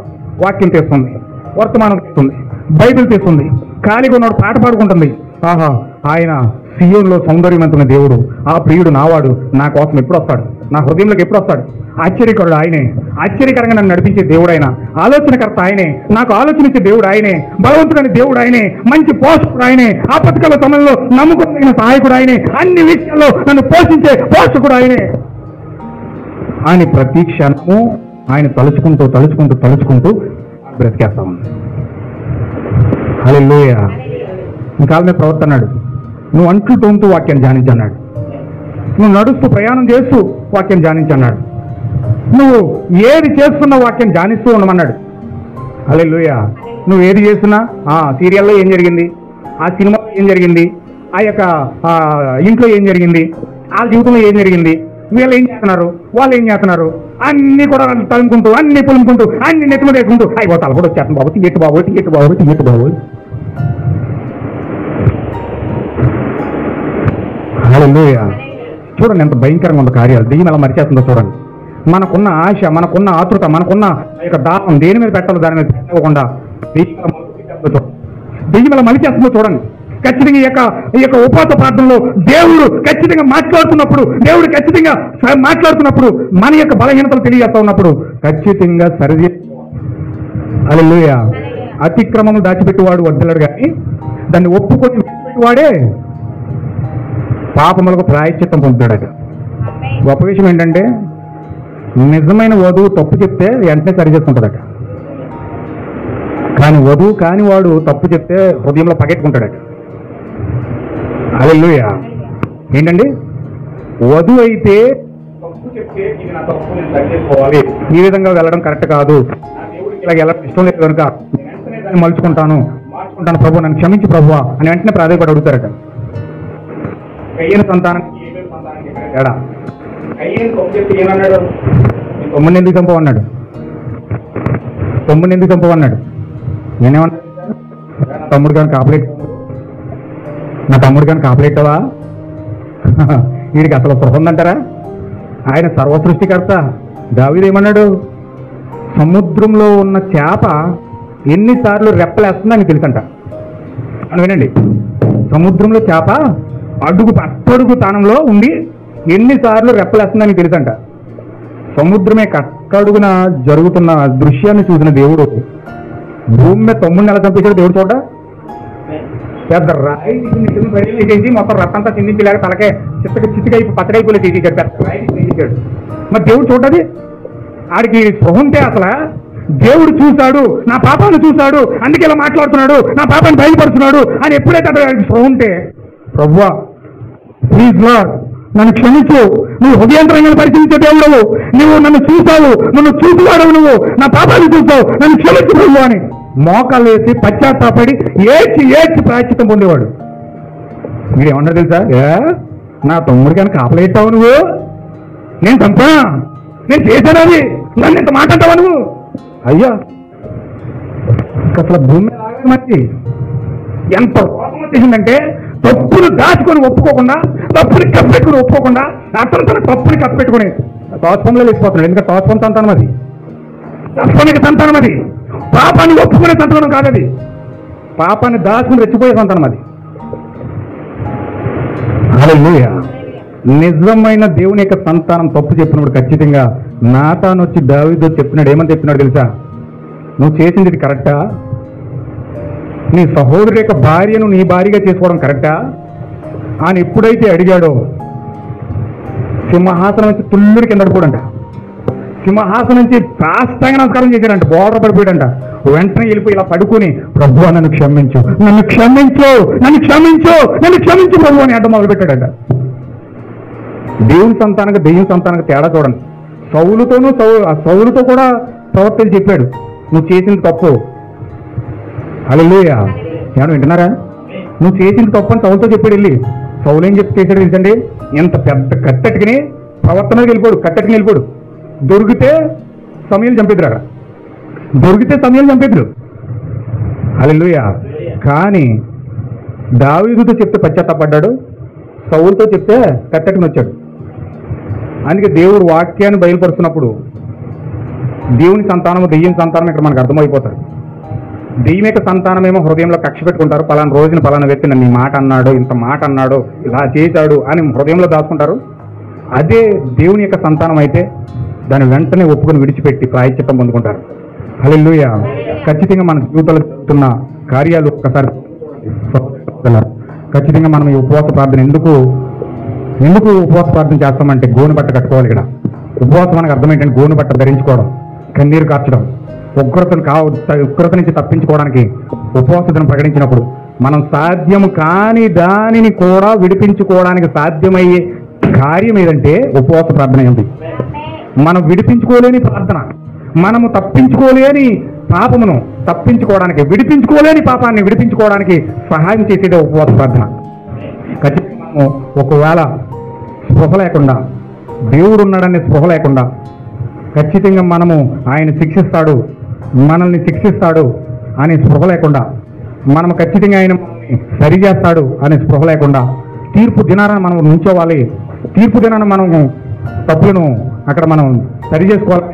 వాక్యం తెస్తుంది, వర్తమానం తెస్తుంది, బైబిల్ తెస్తుంది, ఖాళీగా ఉన్నవాడు పాట పాడుకుంటుంది. ఆహా, ఆయన సియోనులో సౌందర్యవంతున్న దేవుడు, ఆ ప్రియుడు నావాడు, నా కోసం ఎప్పుడు వస్తాడు, నా హృదయంలోకి ఎప్పుడు వస్తాడు? ఆశ్చర్యకరుడు ఆయనే, ఆశ్చర్యకరంగా నన్ను నడిపించే దేవుడు ఆయన, ఆలోచనకర్త ఆయనే, నాకు ఆలోచనిచ్చే దేవుడు ఆయనే, బలవంతుడైన దేవుడు ఆయనే, మంచి పోషకుడు ఆయనే, ఆపత్కాల సమయంలో నమ్ముకున్న సహాయకుడు ఆయనే, అన్ని విషయాల్లో నన్ను పోషించే పోషకుడు ఆయనే. ఆయన ప్రతి క్షణము ఆయన తలుచుకుంటూ తలుచుకుంటూ తలుచుకుంటూ బ్రతికేస్తా ఉంది. హల్లెలూయా. ఇంకా మీద ప్రవర్తన్నాడు, నువ్వు అంట్లు తోముతూ వాక్యం ధ్యానించన్నాడు, నువ్వు నడుస్తూ ప్రయాణం చేస్తూ వాక్యం ధ్యానించన్నాడు, నువ్వు ఏది చేస్తున్న వాక్యం ధ్యానిస్తూ ఉండమన్నాడు. హల్లెలూయా. నువ్వు ఏది చేస్తున్నా, ఆ సీరియల్లో ఏం జరిగింది, ఆ సినిమాలో ఏం జరిగింది, ఆ యొక్క ఇంట్లో ఏం జరిగింది, ఆ జీవితంలో ఏం జరిగింది, వీళ్ళు ఏం చేస్తున్నారు, వాళ్ళు ఏం చేస్తున్నారు, అన్ని కూడా తలుముకుంటూ అన్ని పులుముకుంటూ అన్ని నెత్తులు వేసుకుంటూ అయిపోతారు కూడా వచ్చేస్తాను బాబు, టికెట్ బాబు, టికెట్ బాబు, టికెట్ బాబు. హల్లెలూయా. చూడండి ఎంత భయంకరంగా ఉన్న కార్యాలు దెయ్యం ఎలా మరిచేస్తుందో చూడండి. మనకున్న ఆశ, మనకున్న ఆతృత, మనకున్న యొక్క దాహం దేని మీద పెట్టాలో దాని మీద పెట్టకుండా దెయ్యం ఎలా మలిచేస్తుందో చూడండి. ఖచ్చితంగా ఈ యొక్క ఉపవాస ప్రార్థనలో దేవుడు ఖచ్చితంగా మాట్లాడుతున్నప్పుడు, దేవుడు ఖచ్చితంగా మాట్లాడుతున్నప్పుడు, మన యొక్క బలహీనతలు తెలియజేస్తా ఉన్నప్పుడు ఖచ్చితంగా సరిది. హల్లెలూయా. అతిక్రమము దాచిపెట్టువాడు వద్దలాడు, కానీ దాన్ని ఒప్పుకొని విడిచిపెట్టువాడే పాపములకు ప్రాయశ్చిత్తం పొందుతాడట. గొప్ప విషయం ఏంటంటే నిజమైన వధువు తప్పు చెప్తే వెంటనే సరి చేసుకుంటాడట, కానీ వధువు కాని వాడు తప్పు చెప్తే హృదయంలో పగెట్టుకుంటాడట. హల్లెలూయా. ఏంటండి, వధువు అయితే తప్పు చెప్తే ఇది నా తప్పు, నేను సరి చేసుకోవాలి, ఈ విధంగా వెళ్ళడం కరెక్ట్ కాదు, ఇలా వెళ్ళడం ఇష్టం లేదు కనుక వెంటనే దాన్ని మార్చుకుంటాను ప్రభు, నన్ను క్షమించి ప్రభువా అని వెంటనే ప్రాధాన్యపడి అడుగుతారట. కయ్యను సంతానానికి ఏమేమి సంతానానికి తేడా? కయ్యను తప్పు చెప్తే ఏమన్నాడు, తమ్ముడిని ఎందుకు చంపవన్నాడు, తమ్ముడిని ఎందుకు చంపవన్నాడు. నేనేమన్నా, తమ్ముడు కానీ కాపలేట్, నా తమ్ముడు కానీ కాపలేట్టవా? వీడికి అసలు స్పృహ ఉందంటారా? ఆయన సర్వ సృష్టికర్త. దావీదు ఏమన్నాడు, సముద్రంలో ఉన్న చేప ఎన్నిసార్లు రెప్పలేస్తుందని తెలుసంట. అని వినండి, సముద్రంలో చేప అట్టడుగు స్థానంలో ఉండి ఎన్నిసార్లు రెప్పలేస్తుందని తెలుసంట. సముద్రమే కట్టడుగున జరుగుతున్న దృశ్యాన్ని చూసిన దేవుడు భూమి మీద తమ్ముడిని ఎలా చంపేశాడు దేవుడు చూడ. పెద్ద రాయి తీసి మొత్తం రక్తంతా చిందించలేక తలకే చిత్తకై పచ్చడైపోలే తీసేసాడు, పెద్ద రాయి తీసేసాడు. మరి దేవుడు చూడది, ఆడికి స్పృహ ఉంటే అసలు దేవుడు చూశాడు, నా పాపాన్ని చూశాడు, అందుకే ఇలా మాట్లాడుతున్నాడు, నా పాపాన్ని బయలుపడుతున్నాడు అని ఎప్పుడైతే ఆడికి స్పృహ ఉంటే, ప్రభువా ప్లీజ్ లార్డ్ నన్ను క్షమించు, నువ్వు హృదయాంతరంగా పరిశీలించే దేవుడవు, నువ్వు నన్ను చూసావు, నన్ను చూసివాడవు, నువ్వు నా పాపాన్ని చూసావు, నన్ను క్షమించు ప్రభు అని మోకాలు వేసి పశ్చాత్తాపడి ఏడ్చి ప్రాయశ్చిత్తం పొందేవాడు. మీరు ఏమన్నా తెలుసా, నా తమ్ముడి కానీ కాపలేస్తావు నువ్వు, నేను చంపా, నేను చేశాను అది, నన్ను ఇంత మాట అంటావా నువ్వు? అయ్యా అసలు భూమి మంచి ఎంత కోపం వచ్చేసిందంటే, తప్పును దాచుకొని ఒప్పుకోకుండా, తప్పుని కప్పెట్టుకుని ఒప్పుకోకుండా, అతను తన తప్పుని కప్పెట్టుకుని తోత్వంలో లేచిపోతున్నాడు. ఎందుకంటే తోత్వం సంతానం అది, తత్వానికి సంతానం అది, పాపాన్ని ఒప్పుకునే సంతానం కాదది, పాపాన్ని దాచుకుని రెచ్చిపోయే సంతానం అది. హల్లెలూయా. నిజమైన దేవుని యొక్క సంతానం తప్పు చెప్పినప్పుడు ఖచ్చితంగా నాతాను వచ్చి దావీదు చెప్పినాడు, ఏమని చెప్పినాడు తెలుసా? నువ్వు చేసింది ఇది కరెక్టా? నీ సహోదరుడి యొక్క భార్యను నీ భార్యగా చేసుకోవడం కరెక్టా అని ఎప్పుడైతే అడిగాడో సింహాసనం నుంచి తుల్లుడి కింద పడిపోడంట. సింహాసనం నుంచి సాష్టాంగ నమస్కారం చేశాడంట, బోర్డర్ పడిపోయాడంట. వెంటనే వెళ్ళిపోయి ఇలా పడుకుని, ప్రభువా నన్ను క్షమించు, నన్ను క్షమించు, నన్ను క్షమించు, నన్ను క్షమించు ప్రభు అని అడ్డం మొదలు పెట్టాడంట. దేవుని సంతానంగా దెయ్యం సంతానంగా తేడా చూడండి. సౌలుతో కూడా ప్రవర్తన చెప్పాడు, నువ్వు చేసింది తప్పు. హల్లెలూయా. ఏమన్నా వింటున్నారా? నువ్వు చేసింది తప్పు అని సౌలుతో చెప్పాడు. వెళ్ళి సౌలు ఏం చెప్పి చేశాడు తెలుసండి? ఎంత పెద్ద కట్టెట్టుకుని ప్రవర్తనకి వెళ్ళిపోడు, కట్టెట్టుకుని వెళ్ళిపోడు. దొరికితే సమయాలు చంపేద్దరు, అక్కడ దొరికితే సమయాలు చంపేద్దరు. హల్లెలూయా. కానీ దావీదుతో చెప్తే పశ్చాత్తాపడ్డాడు, సౌలుతో చెప్తే కట్టెట్టుకుని వచ్చాడు. అందుకే దేవుడు వాక్యాన్ని బయలుపరుస్తున్నప్పుడు దేవుని సంతానము దెయ్యం సంతానం ఇక్కడ మనకు అర్థమైపోతారు. దెయ్యం యొక్క సంతానమేమో హృదయంలో కక్ష పెట్టుకుంటారు, పలానా రోజున పలానా వ్యక్తి నన్ను ఈ మాట అన్నాడు, ఇంత మాట అన్నాడు, ఇలా చేశాడు అని హృదయంలో దాచుకుంటారు. అదే దేవుని యొక్క సంతానం అయితే దాన్ని వెంటనే ఒప్పుకొని విడిచిపెట్టి ప్రాయశ్చిత్తం పొందుకుంటారు. హల్లెలూయా. ఖచ్చితంగా మన జీవితంలో జరుగుతున్న కార్యాలు ఒక్కసారి ఖచ్చితంగా మనం ఈ ఉపవాస ప్రార్థన ఎందుకు ఉపవాస ప్రార్థన చేస్తామంటే గోను బట్ట కట్టుకోవాలి. ఇక్కడ ఉపవాసం మనకు అర్థం ఏంటంటే గోను బట్ట ధరించుకోవడం, కన్నీరు కార్చడం, ఉగ్రత నుంచి తప్పించుకోవడానికి ఉపవాస దినం ప్రకటించినప్పుడు మనం సాధ్యం కాని దానిని కూడా విడిపించుకోవడానికి సాధ్యమయ్యే కార్యం ఏదంటే ఉపవాస ప్రార్థన ఏంటి? మనం విడిపించుకోలేని ప్రార్థన, మనము తప్పించుకోలేని పాపమును తప్పించుకోవడానికి, విడిపించుకోలేని పాపాన్ని విడిపించుకోవడానికి సహాయం చేసేదే ఉపవాస ప్రార్థన. ఖచ్చితంగా మనము ఒకవేళ స్పృహ లేకుండా, దేవుడు ఉన్నాడనే స్పృహ లేకుండా, ఖచ్చితంగా మనము ఆయన శిక్షిస్తాడు, మనల్ని శిక్షిస్తాడు అనే స్పృహ లేకుండా, మనము ఖచ్చితంగా ఆయన సరిచేస్తాడు అనే స్పృహ లేకుండా తీర్పు దినాన మనం నుంచోవాలి. తీర్పు దినాన మనము తప్పులను అక్కడ మనం సరి చేసుకోవాలి.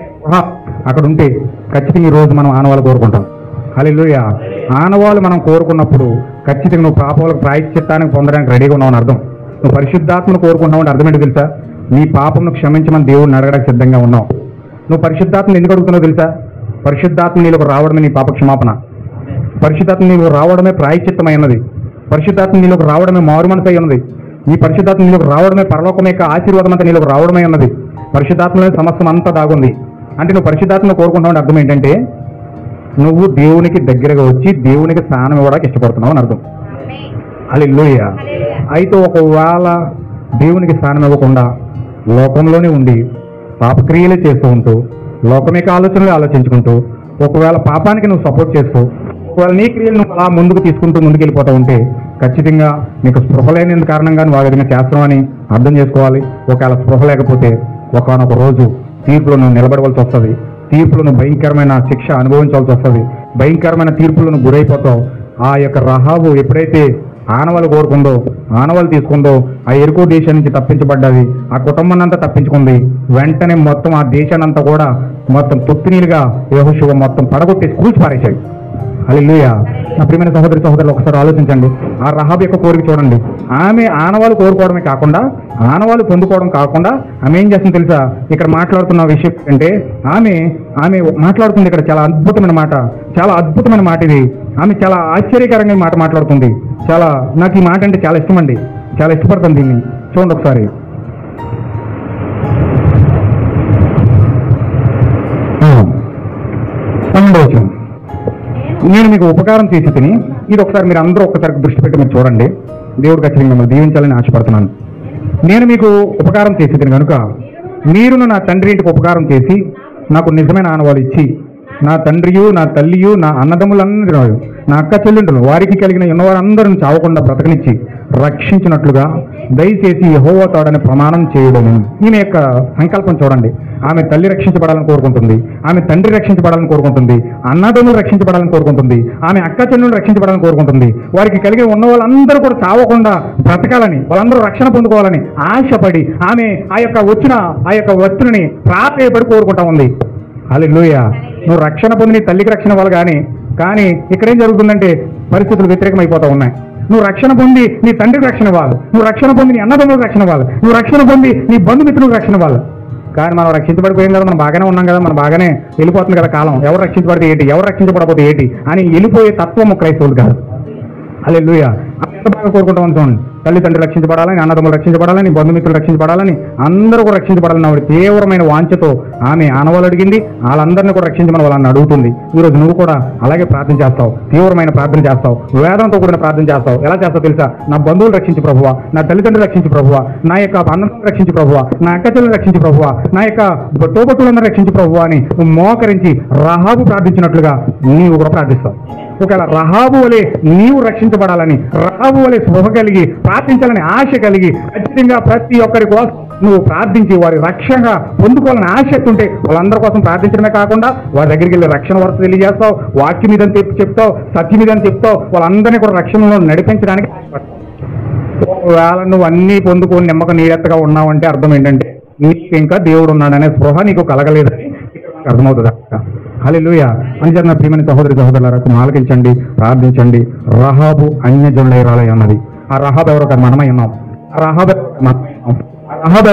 అక్కడ ఉంటే ఖచ్చితంగా ఈరోజు మనం ఆనవాళ్ళు కోరుకుంటాం. హల్లెలూయా. ఆనవాళ్ళు మనం కోరుకున్నప్పుడు ఖచ్చితంగా నువ్వు పాపాలకు ప్రాయశ్చిత్తానికి పొందడానికి రెడీగా ఉన్నావని అర్థం. నువ్వు పరిశుద్ధాత్మను కోరుకుంటావు అర్థం ఏంటో తెలుసా? నీ పాపంను క్షమించమని దేవుడిని అడగడానికి సిద్ధంగా ఉన్నావు. నువ్వు పరిశుద్ధాత్మను ఎందుకు అడుగుతున్నావు తెలుసా? పరిశుద్ధాత్మ నీలోకి రావడమే నీ పాప క్షమాపణ. పరిశుద్ధాత్మ నీలోకి రావడమే ప్రాయశ్చిత్తమై ఉన్నది. పరిశుద్ధాత్మ నీలోకి రావడమే మారు మనసు అయి ఉన్నది. నీ పరిశుద్ధాత్మ నీలోకి రావడమే పరలోకం యొక్క ఆశీర్వాదం అంతా నీలోకి రావడమే ఉన్నది. పరిశుద్ధాత్మలో సమస్తం అంతా దాగుంది. అంటే నువ్వు పరిశుద్ధాత్మను కోరుకుంటావు అర్థం ఏంటంటే నువ్వు దేవునికి దగ్గరగా వచ్చి దేవునికి స్నానం ఇవ్వడానికి ఇష్టపడుతున్నావు అని అర్థం. హల్లెలూయా. అయితే ఒకవేళ దేవునికి స్నానం ఇవ్వకుండా లోకంలోనే ఉండి పాపక్రియలే చేస్తూ ఉంటూ లోకం యొక్క ఆలోచనలు ఆలోచించుకుంటూ ఒకవేళ పాపానికి నువ్వు సపోర్ట్ చేస్తూ ఒకవేళ నీ క్రియలు నువ్వు అలా ముందుకు తీసుకుంటూ ముందుకెళ్ళిపోతూ ఉంటే ఖచ్చితంగా నీకు స్పృహ లేని కారణంగా నువ్వు ఆ విధంగా చేస్తున్నావని అర్థం చేసుకోవాలి. ఒకవేళ స్పృహ లేకపోతే ఒకనొక రోజు తీర్పులో నువ్వు నిలబడవలసి వస్తుంది. తీర్పులో నువ్వు భయంకరమైన శిక్ష అనుభవించవలసి వస్తుంది. భయంకరమైన తీర్పులను గురైపోతావు. ఆ యొక్క రహాబు ఎప్పుడైతే ఆనవాళ్ళు కోరుకుందో, ఆనవాళ్ళు తీసుకుందో, ఆ ఎరుకో దేశం నుంచి తప్పించబడ్డది, ఆ కుటుంబాన్ని అంతా తప్పించుకుంది. వెంటనే మొత్తం ఆ దేశాన్ని అంతా కూడా మొత్తం తొత్తినీలుగా యెహోషువ మొత్తం పడగొట్టి కూల్చి పారేశాడు. హల్లెలూయా. నా ప్రియమైన సహోదరులు ఒకసారి ఆలోచించండి. ఆ రహాబు యొక్క కోరిక చూడండి. ఆమె ఆనవాళ్ళు కోరుకోవడమే కాకుండా, ఆనవాళ్ళు పొందుకోవడం కాకుండా ఆమె ఏం చేస్తుంది తెలుసా? ఇక్కడ మాట్లాడుతున్న విషయం అంటే ఆమె మాట్లాడుతుంది ఇక్కడ చాలా అద్భుతమైన మాట, చాలా అద్భుతమైన మాట ఇది. ఆమె చాలా ఆశ్చర్యకరంగా మాట మాట్లాడుతుంది. చాలా నాకు ఈ మాట అంటే చాలా ఇష్టం అండి, చాలా ఇష్టపడతాను దీన్ని. చూడండి ఒకసారి. నేను మీకు ఉపకారం చేసి తిని, ఇది ఒకసారి మీరు అందరూ ఒక్కసారి దృష్టి పెట్టి మీరు చూడండి. దేవుడు ఖచ్చితంగా మిమ్మల్ని దీవించాలని ఆశపడుతున్నాను. నేను మీకు ఉపకారం చేసి తిని కనుక మీరును నా తండ్రి ఇంటికి ఉపకారం చేసి నాకు నిజమైన ఆనవాళ్ళు ఇచ్చి నా తండ్రియు నా తల్లియు నా అన్నదమ్ములందరూ నా అక్క చెల్లెంటులు వారికి కలిగిన ఉన్నవారందరిని చావకుండా బ్రతకనిచ్చి రక్షించినట్లుగా దయచేసి యెహోవా తోడని ప్రమాణం చేయడము. ఈమె యొక్క సంకల్పం చూడండి. ఆమె తల్లి రక్షించబడాలని కోరుకుంటుంది, ఆమె తండ్రి రక్షించబడాలని కోరుకుంటుంది, అన్నదమ్ములు రక్షించబడాలని కోరుకుంటుంది, ఆమె అక్క చెల్లెలు రక్షించబడాలని కోరుకుంటుంది. వారికి కలిగి ఉన్న వాళ్ళందరూ కూడా చావకుండా బ్రతకాలని, వాళ్ళందరూ రక్షణ పొందుకోవాలని ఆశపడి ఆమె ఆ యొక్క వస్తుని ప్రాపేయబడి కోరుకుంటా ఉంది. హల్లెలూయా. నువ్వు రక్షణ పొంది నీ తల్లికి రక్షణ ఇవ్వాలి కానీ ఇక్కడేం జరుగుతుందంటే పరిస్థితులు వ్యతిరేకమైపోతూ ఉన్నాయి. నువ్వు రక్షణ పొంది నీ తండ్రికి రక్షణ ఇవ్వాలి, నువ్వు రక్షణ పొంది నీ అన్నదమ్ములకు రక్షణ ఇవ్వాలి, నువ్వు రక్షణ పొంది నీ బంధుమిత్రులకు రక్షణ ఇవ్వాలి. కానీ మనం రక్షించబడిపోయాం కదా, మనం బాగానే ఉన్నాం కదా, మనం బాగానే వెళ్ళిపోతుంది కదా కాలం, ఎవరు రక్షించబడితే ఏంటి, ఎవరు రక్షించబడకపోతే ఏంటి అని వెళ్ళిపోయే తత్వము క్రైస్తవులు కాదు. హల్లెలూయా. ఎంత బాగా కోరుకుంటాం చూడండి, తల్లిదండ్రులు రక్షించబడాలని, అన్నదమ్ములు రక్షించబడాలని, బంధుమిత్రులు రక్షించబడాలని, అందరూ కూడా రక్షించబడాలని ఆవిడ తీవ్రమైన వాంఛతో ఆమె ఆనవాళ్ళు అడిగింది. వాళ్ళందరినీ కూడా రక్షించమని వాళ్ళని అడుగుతుంది. ఈరోజు నువ్వు కూడా అలాగే ప్రార్థన చేస్తావు, తీవ్రమైన ప్రార్థన చేస్తావు, వేదంతో కూడిన ప్రార్థన చేస్తావు. ఎలా చేస్తావు తెలుసా? నా బంధువులు రక్షించి ప్రభువా, నా తల్లిదండ్రులు రక్షించి ప్రభువా, నా యొక్క అన్నదమ్ములు రక్షించి ప్రభువా, నా అక్క చెల్లెలు రక్షించి ప్రభువా, నా యొక్క తోబట్టులందరూ రక్షించి ప్రభువా అని మోకరించి రహాబు ప్రార్థించినట్లుగా నీవు కూడా ప్రార్థిస్తావు. ఒకవేళ రహాబు వలె నీవు రక్షించబడాలని, రహాబు వలె శుభ కలిగి ప్రార్థించాలని ఆశ కలిగి ఖచ్చితంగా ప్రతి ఒక్కరి కోసం నువ్వు ప్రార్థించి వారి రక్షణ పొందుకోవాలని ఆసక్తి ఉంటే వాళ్ళందరి కోసం ప్రార్థించడమే కాకుండా వారి దగ్గరికి వెళ్ళి రక్షణ వరకు తెలియజేస్తావు, వాక్యం మీద చెప్తావు, సత్యం మీద చెప్తావు, వాళ్ళందరినీ కూడా రక్షణలో నడిపించడానికి ఒకవేళ నువ్వు అన్నీ పొందుకొని నమ్మకం నీడెత్తగా ఉన్నావంటే అర్థం ఏంటంటే నీకు ఇంకా దేవుడు ఉన్నాడనే స్పృహ నీకు కలగలేదని అర్థమవుతుంది. హల్లెలూయా. అందుచేత నా ప్రియమైన సహోదరి సహోదరులారా ఆలకించండి, ప్రార్థించండి. రహాబు అన్యజనులైరాలై అన్నది. ఆ రహాబు ఎవరో కాదు, మనమై ఉన్నాం. ఆ రహాబు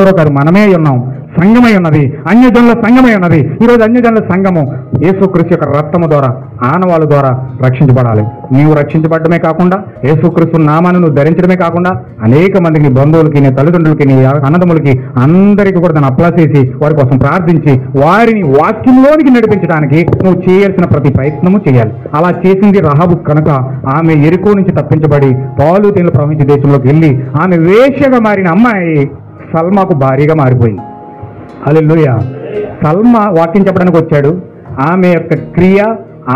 ఎవరో కాదు, మనమే ఉన్నాం. సంఘమై ఉన్నది, అన్యజనుల సంఘమై ఉన్నది. ఈరోజు అన్యజనుల సంఘము యేసుక్రీస్తు యొక్క రక్తము ద్వారా, ఆనవాళ్ళ ద్వారా రక్షించబడాలి. నీవు రక్షించబడమే కాకుండా యేసుక్రీస్తు నామాన్ని నువ్వు ధరించడమే కాకుండా అనేక మందికి, నీ బంధువులకి, నీ తల్లిదండ్రులకి, నీ అన్నదమ్ములకి అందరికీ కూడా దాన్ని అప్లా చేసి వారి కోసం ప్రార్థించి వారిని వాక్యంలోనికి నడిపించడానికి నువ్వు చేయాల్సిన ప్రతి ప్రయత్నము చేయాలి. అలా చేసింది రహాబు కనుక ఆమె యెరికో నుంచి తప్పించబడి పాలు తేనెలు ప్రవహించే దేశంలోకి వెళ్ళి ఆమె వేశ్యగా మారిన అమ్మాయి సల్మాకు భారీగా మారిపోయింది. హల్లెలూయా. సల్మా వాక్యం చెప్పడానికి వచ్చాడు. ఆమె యొక్క క్రియ,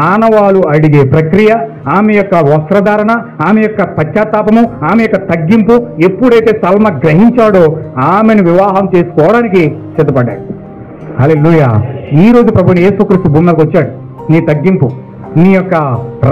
ఆనవాలు అడిగే ప్రక్రియ, ఆమె యొక్క వస్త్రధారణ, ఆమె యొక్క పశ్చాత్తాపము, ఆమె యొక్క తగ్గింపు ఎప్పుడైతే సల్మా గ్రహించాడో ఆమెను వివాహం చేసుకోవడానికి సిద్ధపడ్డాడు. హల్లెలూయా. ఈ రోజు ప్రభువుని యేసుక్రీస్తు భూమికి వచ్చాడు. నీ తగ్గింపు, నీ యొక్క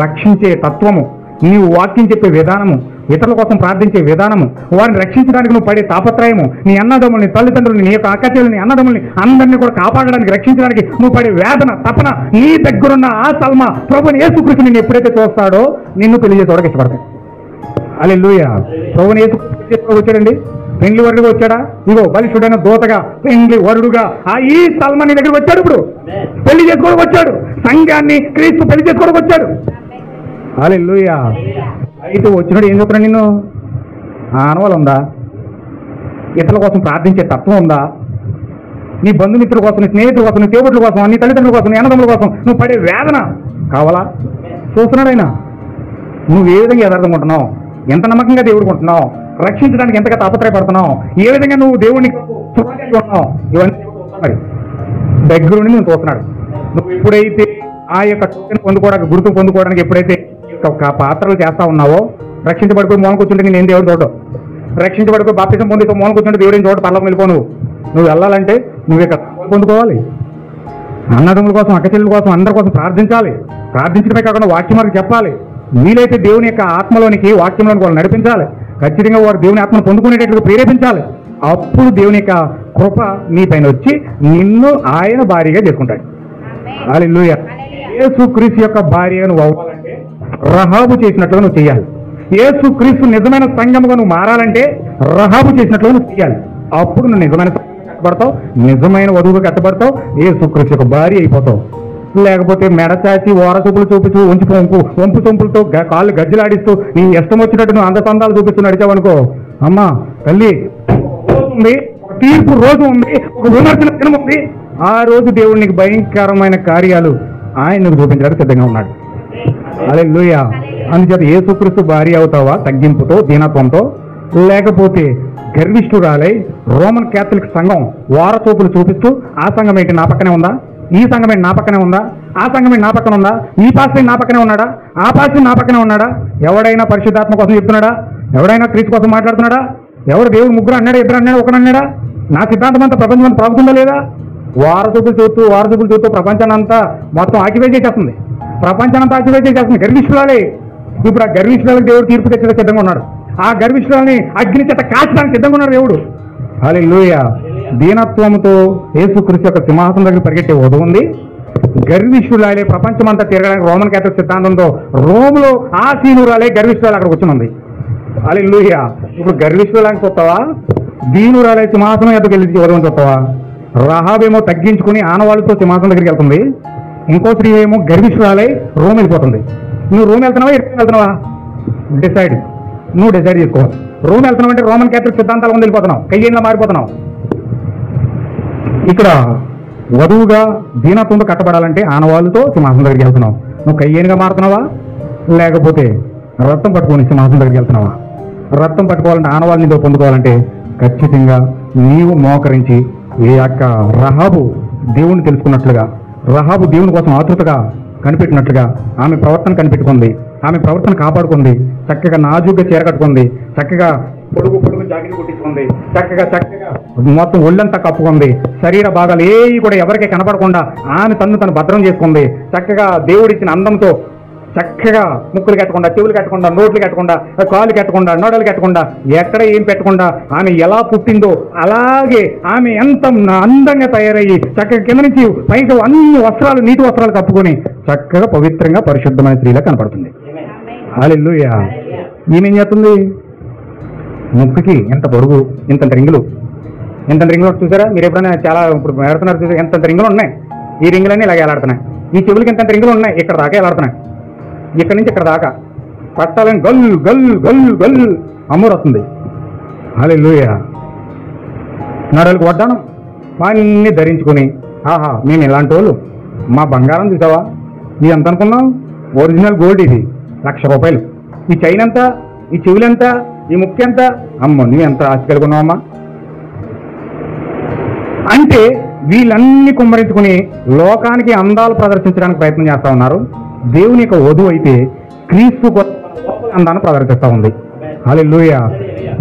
రక్షించే తత్వము, నీవు వాక్యం చెప్పే విధానము, ఇతరుల కోసం ప్రార్థించే విధానము, వారిని రక్షించడానికి నువ్వు పడే తాపత్రయము, నీ అన్నదమ్ముల్ని, తల్లిదండ్రుల్ని, నీ యొక్క అక్కచెల్లిని, అన్నదమ్ముల్ని అందరినీ కూడా కాపాడడానికి, రక్షించడానికి నువ్వు పడే వేదన, తపన, నీ దగ్గరున్న ఆ సల్మా ప్రభువుని యేసుక్రీస్తు నిన్ను ఎప్పుడైతే చూస్తాడో నిన్ను పెళ్లి చేసేవాడికి ఇష్టపడతాడు. హల్లెలూయా. ప్రభువుని యేసుక్రీస్తు వచ్చాడండి, పెండ్లి వరుడుగా వచ్చాడా? ఇగో బలిష్ఠుడైన దూతగా, పెండ్లి వరుడుగా ఈ సల్మా నీ దగ్గరికి వచ్చాడు. ఇప్పుడు పెళ్లి చేసుకోవడానికి వచ్చాడు. సంఘాన్ని క్రీస్తు పెళ్లి చేసుకోవడానికి వచ్చాడు. హల్లెలూయా. అయితే వచ్చినాడు ఏం చెప్తున్నాడు? నిన్ను ఆనవాళ్ళు ఉందా? ఇతరుల కోసం ప్రార్థించే తత్వం ఉందా? నీ బంధుమిత్రుల కోసం, నీ స్నేహితుల కోసం, నీ తోబుట్ల కోసం, నీ తల్లిదండ్రుల కోసం, నీ అన్నదమ్ముల కోసం నువ్వు పడే వేదన కావాలా? చూస్తున్నాడు ఆయన. నువ్వు ఏ విధంగా యథార్థంగా ఎంత నమ్మకంగా దేవుడికి ఉంటున్నావు, రక్షించడానికి ఎంతగా తాపత్రయపడుతున్నావు, ఏ విధంగా నువ్వు దేవుడిని ఉంటున్నావు, ఇవన్నీ మరి దగ్గరుండి నువ్వు చూస్తున్నాడు. నువ్వు ఎప్పుడైతే ఆ యొక్క పొందుకోవడానికి, గుర్తు పొందుకోవడానికి ఎప్పుడైతే ఒక పాత్రలు చేస్తా ఉన్నావో, రక్షించబడిపోయి మూలం కూర్చుంటే నేను దేవుడు చూడవు, రక్షించబడిపోయి బాప్తిజం పొందితో మూలం కూర్చుంటే దేవుడు ఏం చూడ పర్లోకి వెళ్ళిపో. నువ్వు వెళ్ళాలంటే నువ్వు ఇక్కడ పొందుకోవాలి. అన్నదమ్ముల కోసం, అక్కచెల్లెల కోసం, అందరి కోసం ప్రార్థించాలి. ప్రార్థించడమే కాకుండా వాక్యం వారికి చెప్పాలి. వీలైతే దేవుని యొక్క ఆత్మలోనికి, వాక్యంలోనికి వాళ్ళు నడిపించాలి. ఖచ్చితంగా వారు దేవుని ఆత్మను పొందుకునేటట్లుగా ప్రేరేపించాలి. అప్పుడు దేవుని యొక్క కృప నీ పైన వచ్చి నిన్ను ఆయన భార్యగా చేసుకుంటాడు. హల్లెలూయా. యేసుక్రీస్తు యొక్క భార్యగా నువ్వు అవ్వాలంటే రహాబు చేసినట్లుగా నువ్వు చేయాలి. యేసుక్రీస్తు నిజమైన సంఘముగా నువ్వు మారాలంటే రహాబు చేసినట్లుగా నువ్వు చేయాలి. అప్పుడు నువ్వు నిజమైన కట్టబడతావు, నిజమైన వధువుగా కట్టబడతావు, యేసుక్రీస్తు యొక్క భార్య అయిపోతావు. లేకపోతే మెడచాచి ఓరచూపులు చూపిస్తూ వంపు చొంపులతో కాళ్ళు గజ్జలాడిస్తూ నీ ఇష్టం వచ్చినట్టు నువ్వు అందతందాలు చూపిస్తూ నడిచావనుకో, అమ్మా తల్లి ఉంది, ఒక తీర్పు రోజు ఉంది, ఒక విమర్శన దినం ఉంది. ఆ రోజు దేవుడు నీకు భయంకరమైన కార్యాలు ఆయన నువ్వు చూపించడానికి సిద్ధంగా ఉన్నాడు. హల్లెలూయా. అందుచేత యేసుక్రీస్తు భార్య అవుతావా తగ్గింపుతో, దీనత్వంతో, లేకపోతే గర్విష్ఠురాలై రోమన్ క్యాథలిక్ సంఘం వారచూపులు చూపిస్తూ ఆ సంఘం ఏంటి నా పక్కనే ఉందా, ఈ సంఘం ఏంటి నా పక్కనే ఉందా, ఆ సంఘం ఏంటి నా పక్కన ఉందా, ఈ పాస్టర్ నా పక్కనే ఉన్నాడా, ఆ పాస్టర్ నా పక్కనే ఉన్నాడా, ఎవడైనా పరిశుద్ధాత్మ కోసం చెప్తున్నాడా, ఎవడైనా క్రీస్తు కోసం మాట్లాడుతున్నాడా, ఎవరు దేవుడు ముగ్గురు అన్నాడా, ఇద్దరు అన్నాడా, ఒకడు అన్నాడా? నా సిద్ధాంతం అంతా ప్రపంచం అంతా ప్రాగుతుందా లేదా? వారసూపులు చూస్తూ ప్రపంచాన్ని అంతా మొత్తం ఆక్యుపై చేసేస్తుంది. ప్రపంచాన్ని అంతా ఆక్యుపై చేసేస్తుంది గర్విష్ఠురాలే. ఇప్పుడు ఆ గర్విష్ఠురాలకు దేవుడు తీర్పు తెచ్చడానికి సిద్ధంగా ఉన్నాడు. ఆ గర్విష్ఠురాలని అగ్ని చేత కాల్చడానికి సిద్ధంగా ఉన్నాడు దేవుడు. హల్లెలూయా. దీనత్వంతో యేసుక్రీస్తు యొక్క సింహాసనం దగ్గర పరిగెట్టే వధువు ఉంది. గర్విష్ఠురాలే ప్రపంచమంతా తిరగడానికి రోమన్ క్యాథలిక్ సిద్ధాంతంతో రోములో ఆ సీనురాలే గర్విష్ఠురాలు అక్కడ కూర్చుంది. హల్లెలూయా. ఇప్పుడు గర్విష్ఠురాలని చూస్తావా, దీనురాలే సింహాసనం ఎద్దకు వెళ్ళి వధువుని చూస్తావా? రహాబేమో తగ్గించుకుని ఆనవాళ్ళతో సింహాసనం దగ్గరికి వెళ్తుంది. ఇంకో స్త్రీ ఏమో గర్భిష్ఠురాలై రోమ్ వెళ్ళిపోతుంది. నువ్వు రోమ్ వెళ్తున్నావా, ఎక్కడ వెళ్తున్నావా? డిసైడ్, నువ్వు డిసైడ్ చేసుకో. రోమ్ వెళ్తున్నావు అంటే రోమన్ క్యాథలిక్ సిద్ధాంతాల ముందు వెళ్ళిపోతున్నావు, కయ్యేలా మారిపోతున్నావు. ఇక్కడ వధువుగా దీనత్వంతో కట్టబడాలంటే ఆనవాళ్ళతో సింహాసనం దగ్గరికి వెళ్తున్నావు. నువ్వు కయ్యేనుగా మారుతున్నావా, లేకపోతే రక్తం పట్టుకొని సింహాసనం దగ్గరికి వెళ్తున్నావా? రక్తం పట్టుకోవాలంటే ఆనవాళ్ళ నీతో పొందుకోవాలంటే ఖచ్చితంగా నీవు మోకరించి ఏ యొక్క రహాబు దేవుణ్ణి తెలుసుకున్నట్లుగా, రహాబు దేవుని కోసం ఆతృతగా కనిపెట్టినట్లుగా ఆమె ప్రవర్తన కనిపెట్టుకుంది, ఆమె ప్రవర్తన కాపాడుకుంది, చక్కగా నాజుగ్గా చీర కట్టుకుంది, చక్కగా పొడుగు జాకెట్ కుట్టించుకుంది, చక్కగా మొత్తం ఒళ్ళంతా కప్పుకుంది, శరీర భాగాలు ఏవి కూడా ఎవరికీ కనపడకుండా ఆమె తను భద్రం చేసుకుంది. చక్కగా దేవుడిచ్చిన అందంతో చక్కగా ముక్కులు కట్టకుండా, చెవులు కట్టకుండా, నోట్లు కట్టకుండా, కాళ్ళు కట్టకుండా, నోడలు కట్టకుండా, ఎక్కడ ఏం పెట్టకుండా ఆమె ఎలా పుట్టిందో అలాగే ఆమె ఎంత అందంగా తయారయ్యి చక్కగా కింద నుంచి పైకి అన్ని వస్త్రాలు, నీటి వస్త్రాలు కప్పుకొని చక్కగా పవిత్రంగా పరిశుద్ధమైన స్త్రీలా కనపడుతుంది. హల్లెలూయా. ఈమెం చేస్తుంది? ముక్కుకి ఎంత పొడుగు, ఇంత రింగులు చూసారా మీరు ఎప్పుడైనా? చాలా ఇప్పుడు ఏడుతున్నారు చూసారా, ఎంత రింగులు ఉన్నాయి. ఈ రింగులన్నీ ఇలాగ ఎలాడుతున్నాయి. ఈ చెవులకి ఎంత రింగులు ఉన్నాయి, ఇక్కడ దాకా ఎలాడుతున్నాయి. ఇక్కడి నుంచి ఇక్కడ దాకా పట్టాలని గల్లు గల్లు గల్లు గల్లు అమ్మూరు వస్తుంది. హల్లెలూయా. నడలకు వడ్డాను అన్నీ ధరించుకొని, ఆహా మేము ఇలాంటి వాళ్ళు, మా బంగారం చూసావా, ఇది ఎంత అనుకున్నాం? ఒరిజినల్ గోల్డ్, ఇది 1,00,000 రూపాయలు. ఈ చైన్ ఎంత, ఈ చెవులు ఎంత, ఈ ముక్కు ఎంత, అమ్మ నువ్వు ఎంత ఆస్తి కలుగున్నావమ్మా అంటే వీళ్ళన్నీ కుమ్మరించుకుని లోకానికి అందాలు ప్రదర్శించడానికి ప్రయత్నం చేస్తా ఉన్నారు. దేవుని యొక్క వధువు అయితే క్రీస్తు అందాన్ని ప్రదర్శిస్తూ ఉంది. హల్లెలూయా.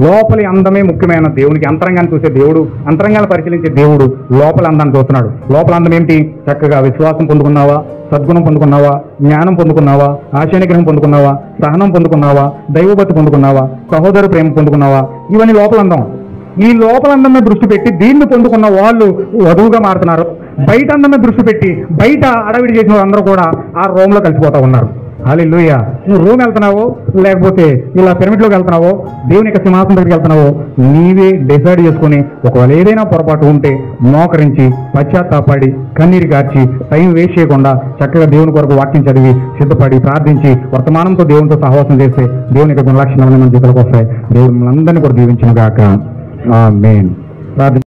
లోపలి అందమే ముఖ్యమైన దేవునికి. అంతరంగాన్ని చూసే దేవుడు, అంతరంగాన్ని పరిశీలించే దేవుడు లోపల అందాన్ని చూస్తున్నాడు. లోపల అందం ఏంటి? చక్కగా విశ్వాసం పొందుకున్నావా, సద్గుణం పొందుకున్నావా, జ్ఞానం పొందుకున్నావా, ఆశయనిగ్రహం పొందుకున్నావా, సహనం పొందుకున్నావా, దైవభక్తి పొందుకున్నావా, సహోదర ప్రేమ పొందుకున్నావా? ఇవన్నీ లోపల అందం. ఈ లోపల అందం మీద దృష్టి పెట్టి దీన్ని పొందుకున్న వాళ్ళు వధువుగా మారుతున్నారు. బయట అందం మీద దృష్టి పెట్టి బయట అడవిడి చేసిన వాళ్ళందరూ కూడా ఆ రోమ్లో కలిసిపోతా ఉన్నారు. హల్లెలూయా. నువ్వు రోమ్ వెళ్తున్నావో, లేకపోతే ఇలా పిరమిడ్లోకి వెళ్తున్నావో, దేవుని యొక్క సింహాసనం దగ్గరికి వెళ్తున్నావో, నీవే డిసైడ్ చేసుకుని ఒకవేళ ఏదైనా పొరపాటు ఉంటే మోకరించి పశ్చాత్తాపడి కన్నీరు కార్చి టైం వేస్ట్ చేయకుండా చక్కగా దేవుని కొరకు వాక్యం చదివి సిద్ధపడి ప్రార్థించి వర్తమానంతో దేవునితో సహవాసం చేస్తే దేవుని యొక్క గుణలక్షణాలను మన జీవితంలోకి వస్తాయి. దేవుడు మనందరినీ కూడా దీవించును గాక. ఆమేన్. ప్రార్థన.